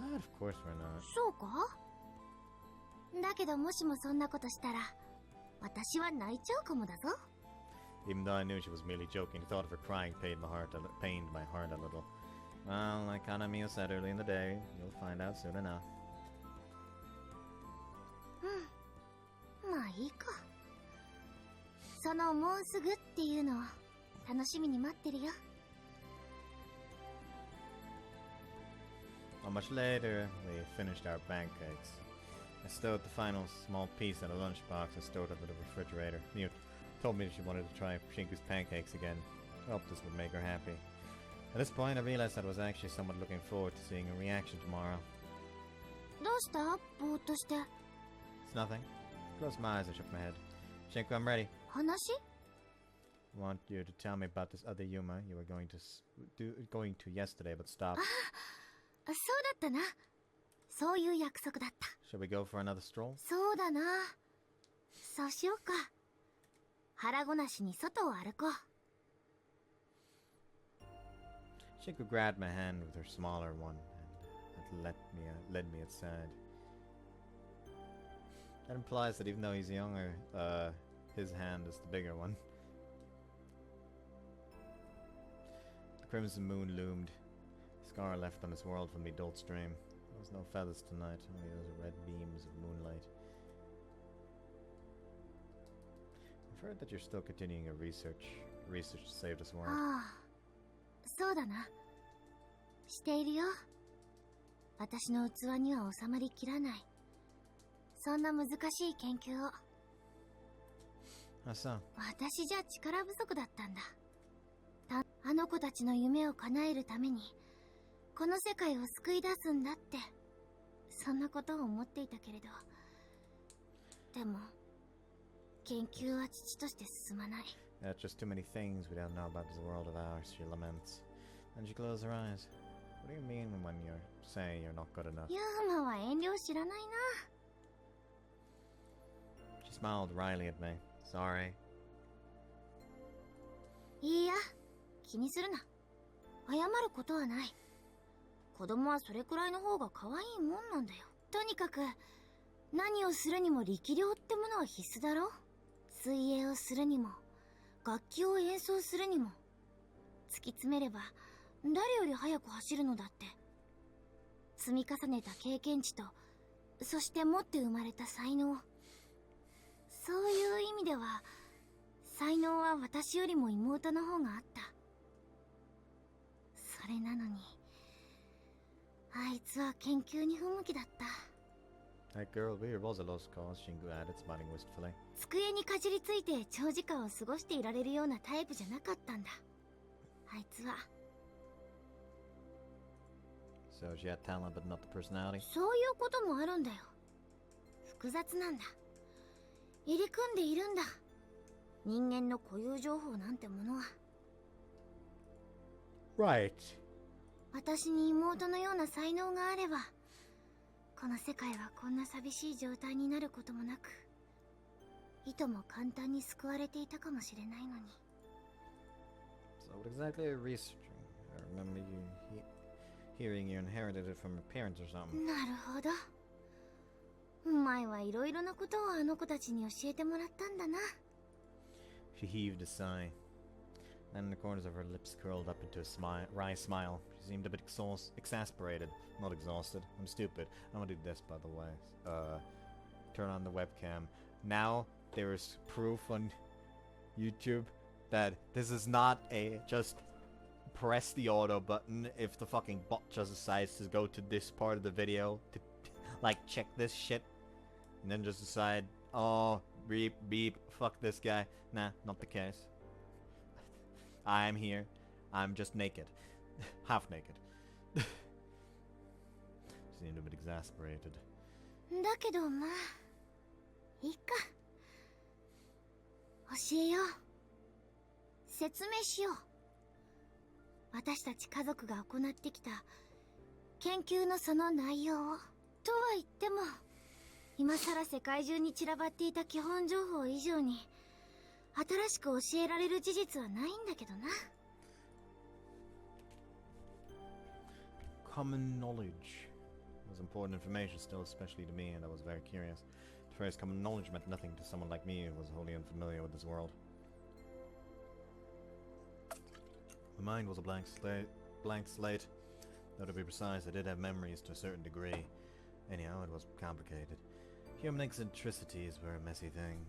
[SPEAKER 1] What? Of course we're not.
[SPEAKER 3] そうか？だけどもしもそんなことしたら、私は泣いちゃうかもだぞ。
[SPEAKER 1] Even though I knew she was merely joking, the thought of her crying pained my heart a little. Well, like Kanamiya said early in the day, you'll find out soon enough.
[SPEAKER 3] まあいいか。そのもうすぐっていうのを楽しみに待ってるよ。
[SPEAKER 1] Not much later, we finished our pancakes. I stowed the final small piece in a lunchbox and stored it in the refrigerator. Mute told me that she wanted to try Shiku's pancakes again. I hoped this would make her happy. At this point, I realized that I was actually somewhat looking forward to seeing her reaction tomorrow.
[SPEAKER 3] どうした？ぼーっとして。
[SPEAKER 1] It's nothing. Closed my eyes and shook my head. Shinku, I'm ready.
[SPEAKER 3] 話？
[SPEAKER 1] I want you to tell me about this other Yuma you were going to yesterday, but stopped.
[SPEAKER 3] そうだったな。そういう約束だった。
[SPEAKER 1] Shall we go for another stroll?
[SPEAKER 3] そうだな。そうしようか。腹ごなしに外を歩こう。
[SPEAKER 1] Shinku grabbed my hand with her smaller one and led me outside. That implies that even though he's younger, his hand is the bigger one. The crimson moon loomed, scar left on its world from the adult stream. There was no feathers tonight, only those red beams of moonlight. I've heard that you're still continuing your research to save this world.
[SPEAKER 3] ああ、そうだな。しているよ。私の器には収まりきらない。そんな難しい研究を。
[SPEAKER 1] あ、そう。
[SPEAKER 3] 私じゃ力不足だったんだ。あの子たちの夢を叶えるために、この世界を救い出すんだって、そんなことを思っていたけれど。でも、研究は父として進まない。
[SPEAKER 1] That's just too many things we don't know about this world of ours, she laments. And she closes her eyes. What do you mean when you're saying you're not good enough?
[SPEAKER 3] ユーマは遠慮知らないな。
[SPEAKER 1] She smiled wryly at me. Sorry.
[SPEAKER 3] いいや、気にするな。謝ることはない。子供はそれくらいの方が可愛いもんなんだよ。とにかく何をするにも力量ってものは必須だろ。水泳をするにも楽器を演奏するにも突き詰めれば誰より早く走るのだって。積み重ねた経験値と、そして持って生まれた才能、そういう意味では才能は私よりも妹の方があった。それなのにあいつは研究に不向きだった。
[SPEAKER 1] That girl really was a lost cause, Shinku added, smiling wistfully.
[SPEAKER 3] 机にかじりついて長時間を過ごしていられるようなタイプじゃなかったんだ、あいつは。
[SPEAKER 1] So she had talent but not the personality?
[SPEAKER 3] そういうこともあるんだよ。複雑なんだ。入り組んでいるんだ、人間の固有情報なんてものは。
[SPEAKER 1] Right.
[SPEAKER 3] 私に妹のような才能があればこの世界はこんな寂しい状態になることもなく、いとも簡単に救われていたかもしれないのに。
[SPEAKER 1] So what exactly are you researching? I remember hearing you inherited it from your parents or something.
[SPEAKER 3] なるほど。お前はいろいろなことをあの子たちに教えてもらったんだな。
[SPEAKER 1] She heaved a sigh. Then the corners of her lips curled up into a wry smile. She seemed a bit exasperated. Not exhausted. I'm stupid. I'm gonna do this, by the way. Turn on the webcam. Now, there is proof on YouTube that this is not a just press the auto button if the fucking bot just decides to go to this part of the video to, like, check this shit. And then just decide, oh, beep, beep, fuck this guy. Nah, not the case. I'm here. I'm just naked. Half naked. She seemed a bit exasperated.
[SPEAKER 3] だけどまあいいか。教えよう。説明しよう。私たち家族が行ってきた研究のその内容を。とは言っても今さら世界中に散らばっていた基本情報以上に新しく教えられる事実はないんだけどな。
[SPEAKER 1] Common knowledge was important information still, especially to me, and I was very curious. The phrase common knowledge meant nothing to someone like me who was wholly unfamiliar with this world. My mind was a blank slate. Though to be precise, I did have memories to a certain degree. Anyhow, it was complicated. Human eccentricities were a messy thing.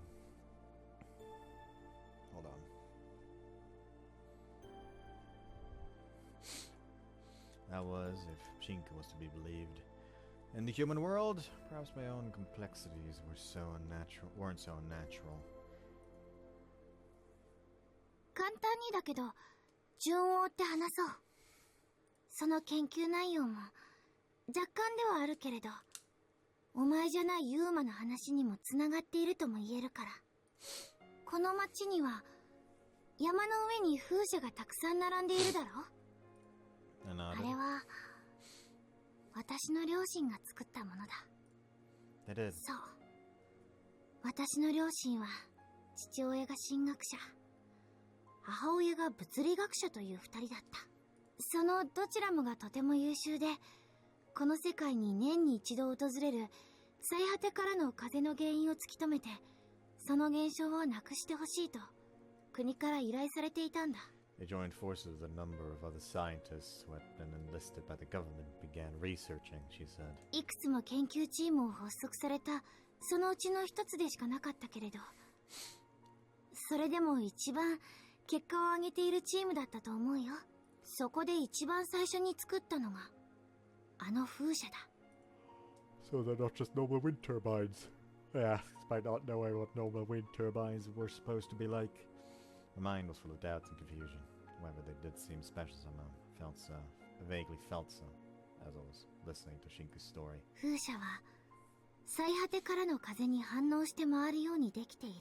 [SPEAKER 1] Hold on. That was, if Shinku was to be believed. In the human world, perhaps my own complexities weren't so unnatural.
[SPEAKER 3] 簡単にだけど順を追って話そう。その研究内容も若干ではあるけれど、お前じゃないユーマの話にもつながっているとも言えるから。この町には山の上に風車がたくさん並んでいるだろ。あれは私の両親が作ったものだ。そう。私の両親は父親が神学者、母親が物理学者という二人だった。そのどちらもがとても優秀で、この世界に年に一度訪れる最果てからの風の原因を突き止めて、その現象をなくしてほしいと国から依頼されていたんだ。
[SPEAKER 1] They joined forces with a number of other scientists who had been enlisted by the government began researching, she said.
[SPEAKER 3] いくつも研究チームを発足されたそのうちの一つでしかなかったけれど、それでも一番結果を上げているチームだったと思うよ。そこで一番最初に作ったのがあの風車だ。
[SPEAKER 1] So they're not just normal wind turbines. I asked by not knowing what normal wind turbines were supposed to be like. My mind was full of doubts and confusion. However, they did seem special somehow. I vaguely felt so, as I was listening to Shinku's story.
[SPEAKER 3] 風車は最果てからの風に反応して回るようにできている。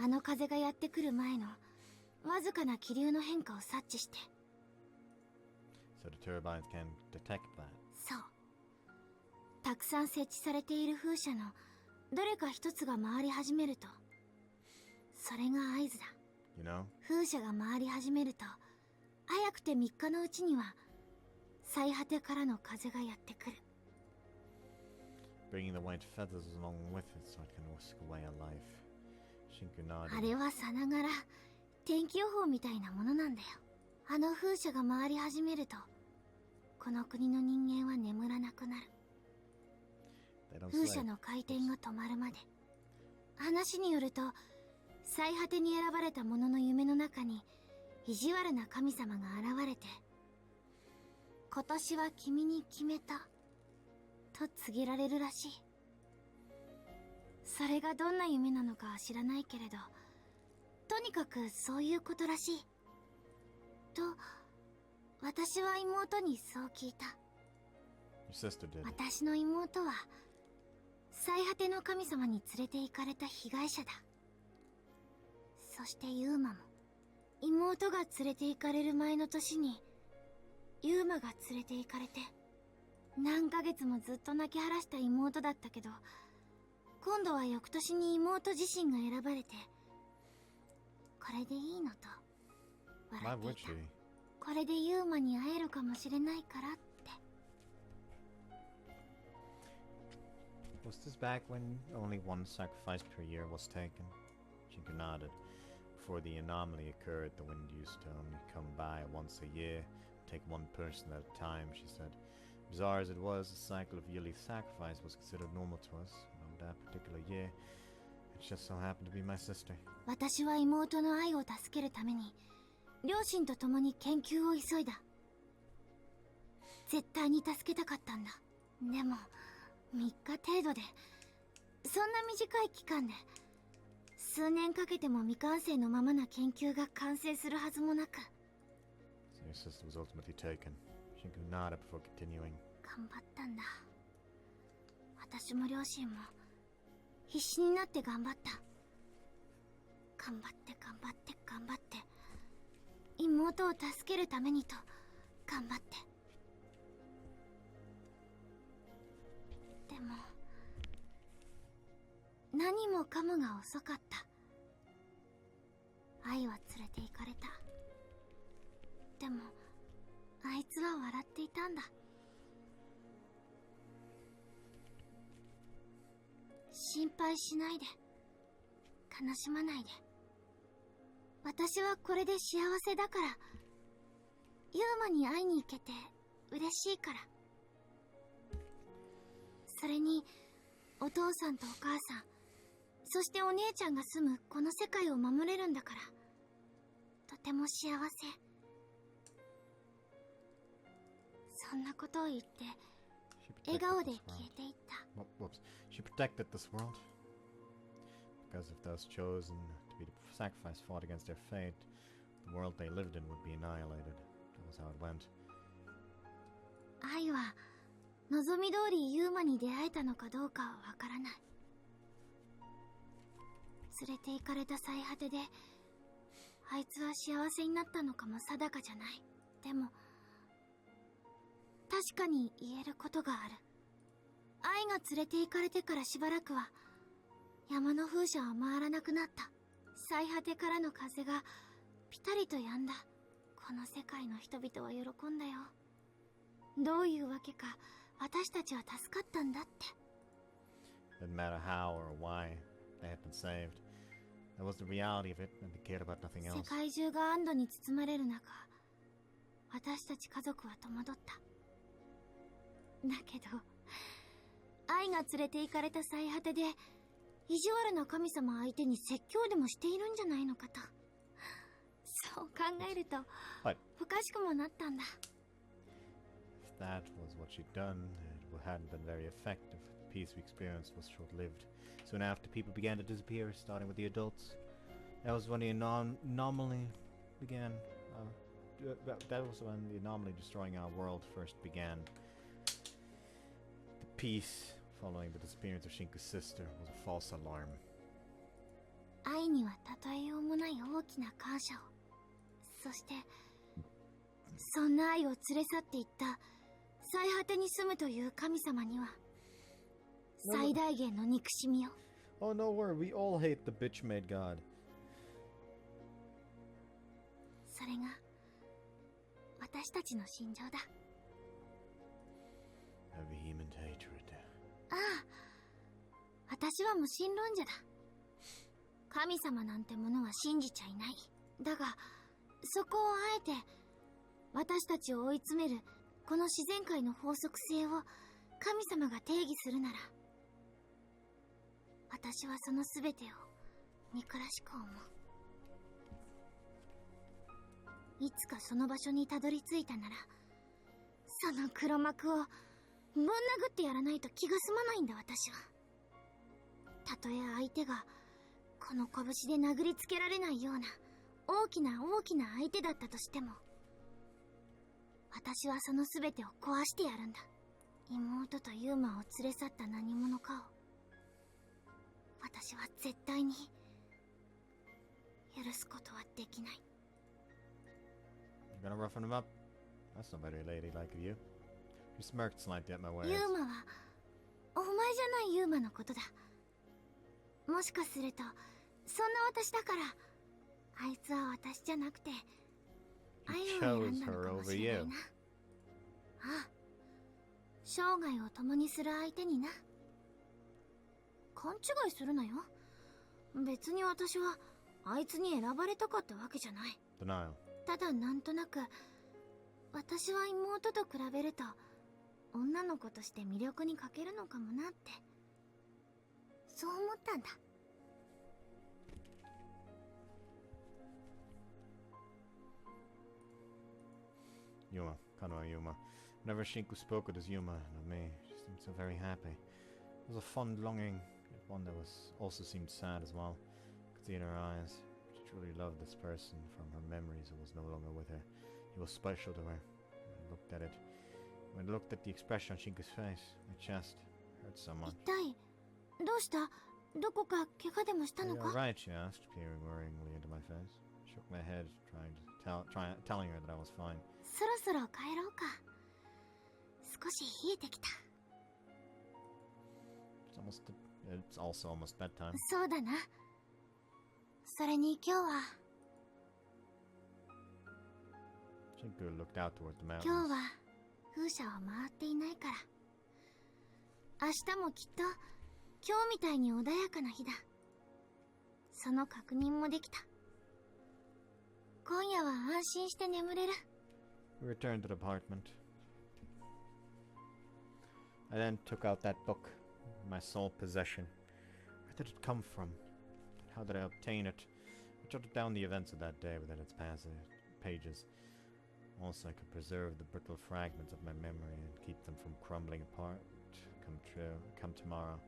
[SPEAKER 3] あの風がやってくる前のわずかな気流の変化を察知して。
[SPEAKER 1] So the turbines can detect that.
[SPEAKER 3] そう。たくさん設置されている風車のどれか一つが回り始めると、それが合図だ。
[SPEAKER 1] You know?
[SPEAKER 3] 風車が回り始めると、早くて3日のうちには最果てからの風がやってくる。
[SPEAKER 1] Bringing the white feathers along with it so it can whisk away alive. Shinku
[SPEAKER 3] あ
[SPEAKER 1] nodded.
[SPEAKER 3] れはさながら天気予報みたいなものなんだよ。あの風車が回り始めると、この国の人間は眠らなくなる。
[SPEAKER 1] They don't
[SPEAKER 3] 風車
[SPEAKER 1] sleep.
[SPEAKER 3] の回転が止まるまで。話によると、最果てに選ばれた者の夢の中に意地悪な神様が現れて、今年は君に決めたと告げられるらしい。それがどんな夢なのかは知らないけれど、とにかくそういうことらしいと私は妹にそう聞いた。
[SPEAKER 1] Your sister did.
[SPEAKER 3] 私の妹は最果ての神様に連れて行かれた被害者だ。そしてユーマも妹が連れて行かれる前の年にユーマが連れて行かれて、何ヶ月もずっと泣き晴らした妹だったけど、今度は翌年に妹自身が選ばれて、これでいいのと
[SPEAKER 1] Why
[SPEAKER 3] 笑って
[SPEAKER 1] would
[SPEAKER 3] いた。
[SPEAKER 1] she?
[SPEAKER 3] これでユーマに会えるかもしれないからって。
[SPEAKER 1] Was this back when only one sacrifice per year was taken? Shinku nodded. Before the anomaly occurred, the wind used to only come by once a year, take one person at a time, she said. Bizarre as it was, the cycle of yearly sacrifice was considered normal to us. On that particular year, it just so happened to be my sister.
[SPEAKER 3] 私は妹の愛を助けるために両親と共に研究を急いだ。絶対に助けたかったんだ。でも3日程度で、そんな短い期間で数年かけても未完成のままな研究が完成するはずもなく。
[SPEAKER 1] So your sister was ultimately taken. Shinku nodded before continuing.
[SPEAKER 3] 頑張ったんだ。私も両親も必死になって頑張った。頑張って頑張って頑張って、妹を助けるためにと頑張って。でも何もかもが遅かった。愛は連れて行かれた。でもあいつは笑っていたんだ。心配しないで、悲しまないで。私はこれで幸せだから。ユーマに会いに行けて嬉しいから。それにお父さんとお母さん、そしてお姉ちゃんが住むこの世界を守れるんだから、とても幸せ。そんなことを言って
[SPEAKER 1] She
[SPEAKER 3] 笑顔
[SPEAKER 1] protected
[SPEAKER 3] で
[SPEAKER 1] this
[SPEAKER 3] 消え
[SPEAKER 1] world.
[SPEAKER 3] ていった。
[SPEAKER 1] Whoops. She protected this world. Because if those chosen to be the sacrifice fought against their fate, the world they lived in would be annihilated. That was how it went.
[SPEAKER 3] 愛は望み通りユーマに出会えたのかどうかはわからない。連れて行かれた最果てであいつは幸せになったのかも定かじゃない。でも確かに言えることがある。愛が連れて行かれてからしばらくは山の風車は回らなくなった。最果てからの風がピタリと止んだ。この世界の人々は喜んだよ。どういうわけか私たちは助かったんだって。
[SPEAKER 1] Didn't matter how or why they had been saved. That was the reality of it, and they cared about nothing
[SPEAKER 3] 世
[SPEAKER 1] else.
[SPEAKER 3] 界中が安堵に包まれる中、私たち家族は戸惑った。だけど愛が連れて行かれた最果てで意地悪な神様相手に説教でもしているんじゃないのかと、そう考えると
[SPEAKER 1] But
[SPEAKER 3] おかしくもなったんだ。
[SPEAKER 1] if that was what she'd done, it hadn't been very effective. The peace we experienced was short-lived. Soon after, people began to disappear, starting with the adults. That was when the anomaly began. That was when the anomaly destroying our world first began. The peace following the disappearance of Shinku's sister was a false alarm.
[SPEAKER 3] 愛には例えようもない大きな感謝を、そしてそんな愛を連れ去っていった最果てに住むという神様には最大限の憎しみを。
[SPEAKER 1] Oh, no worry, we all hate the bitch-made god.
[SPEAKER 3] それが私たちの心情だ。
[SPEAKER 1] A vehement hatred.
[SPEAKER 3] ああ、私は無神論者だ。神様なんてものは信じちゃいない。だがそこをあえて私たちを追い詰めるこの自然界の法則性を神様が定義するなら、私はその全てを憎らしく思う。いつかその場所にたどり着いたなら、その黒幕をぶん殴ってやらないと気が済まないんだ。私はたとえ相手がこの拳で殴りつけられないような大きな大きな相手だったとしても、私はその全てを壊してやるんだ。妹とユーマを連れ去った何者かを私は絶対に許すことはできない。
[SPEAKER 1] You gonna roughen him up? That's not very ladylike of you. You smirked slightly at my words.
[SPEAKER 3] ユーマはお前じゃないユーマのことだ。もしかするとそんな私だからあいつは私じゃなくて愛を選んだのかもしれないな。ああ、生涯を共にする相手にな。勘違いするなよ。別に私はあいつに選ばれたかったわけじゃない。
[SPEAKER 1] Denial.
[SPEAKER 3] ただなんとなく私は妹と比べると女の子として魅力に欠けるのかもなって、そう思ったんだ。
[SPEAKER 1] Yuma. Kanoa Yuma. Whenever Shinku spoke with his Yuma and of me, she seemed so very happy. It was a fond longing, yet one that also seemed sad as well. I could see in her eyes. She truly loved this person from her memories who was no longer with her. He was special to her. When I looked at it, when I looked at the expression on Shinku's face, my chest hurt so much.
[SPEAKER 3] 一体どうした？どこか怪我でもしたの
[SPEAKER 1] Are you
[SPEAKER 3] か？
[SPEAKER 1] alright? She asked, peering worryingly into my face. I shook my head, telling her that I was fine.
[SPEAKER 3] そろそろ帰ろうか。少し冷えてきた。
[SPEAKER 1] It's also almost bedtime.
[SPEAKER 3] そうだな。それに今日は
[SPEAKER 1] Shinku looked out toward the mountains.
[SPEAKER 3] 今日は風車を回っていないから、明日もきっと今日みたいに穏やかな日だ。その確認もできた。今夜は安心して眠れる。
[SPEAKER 1] We returned to the apartment. I then took out that book, my sole possession. Where did it come from? How did I obtain it? I jotted down the events of that day within its pages. Also, I could preserve the brittle fragments of my memory and keep them from crumbling apart come tomorrow.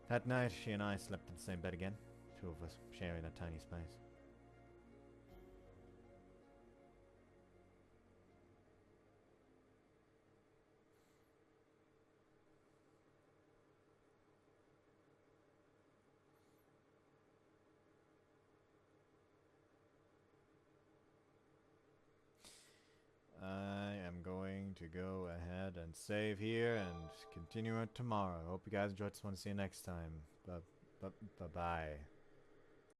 [SPEAKER 1] That night, she and I slept in the same bed again, two of us sharing that tiny space. I am going to go ahead and save here and continue it tomorrow. Hope you guys enjoyed this one. See you next time. Bye-bye.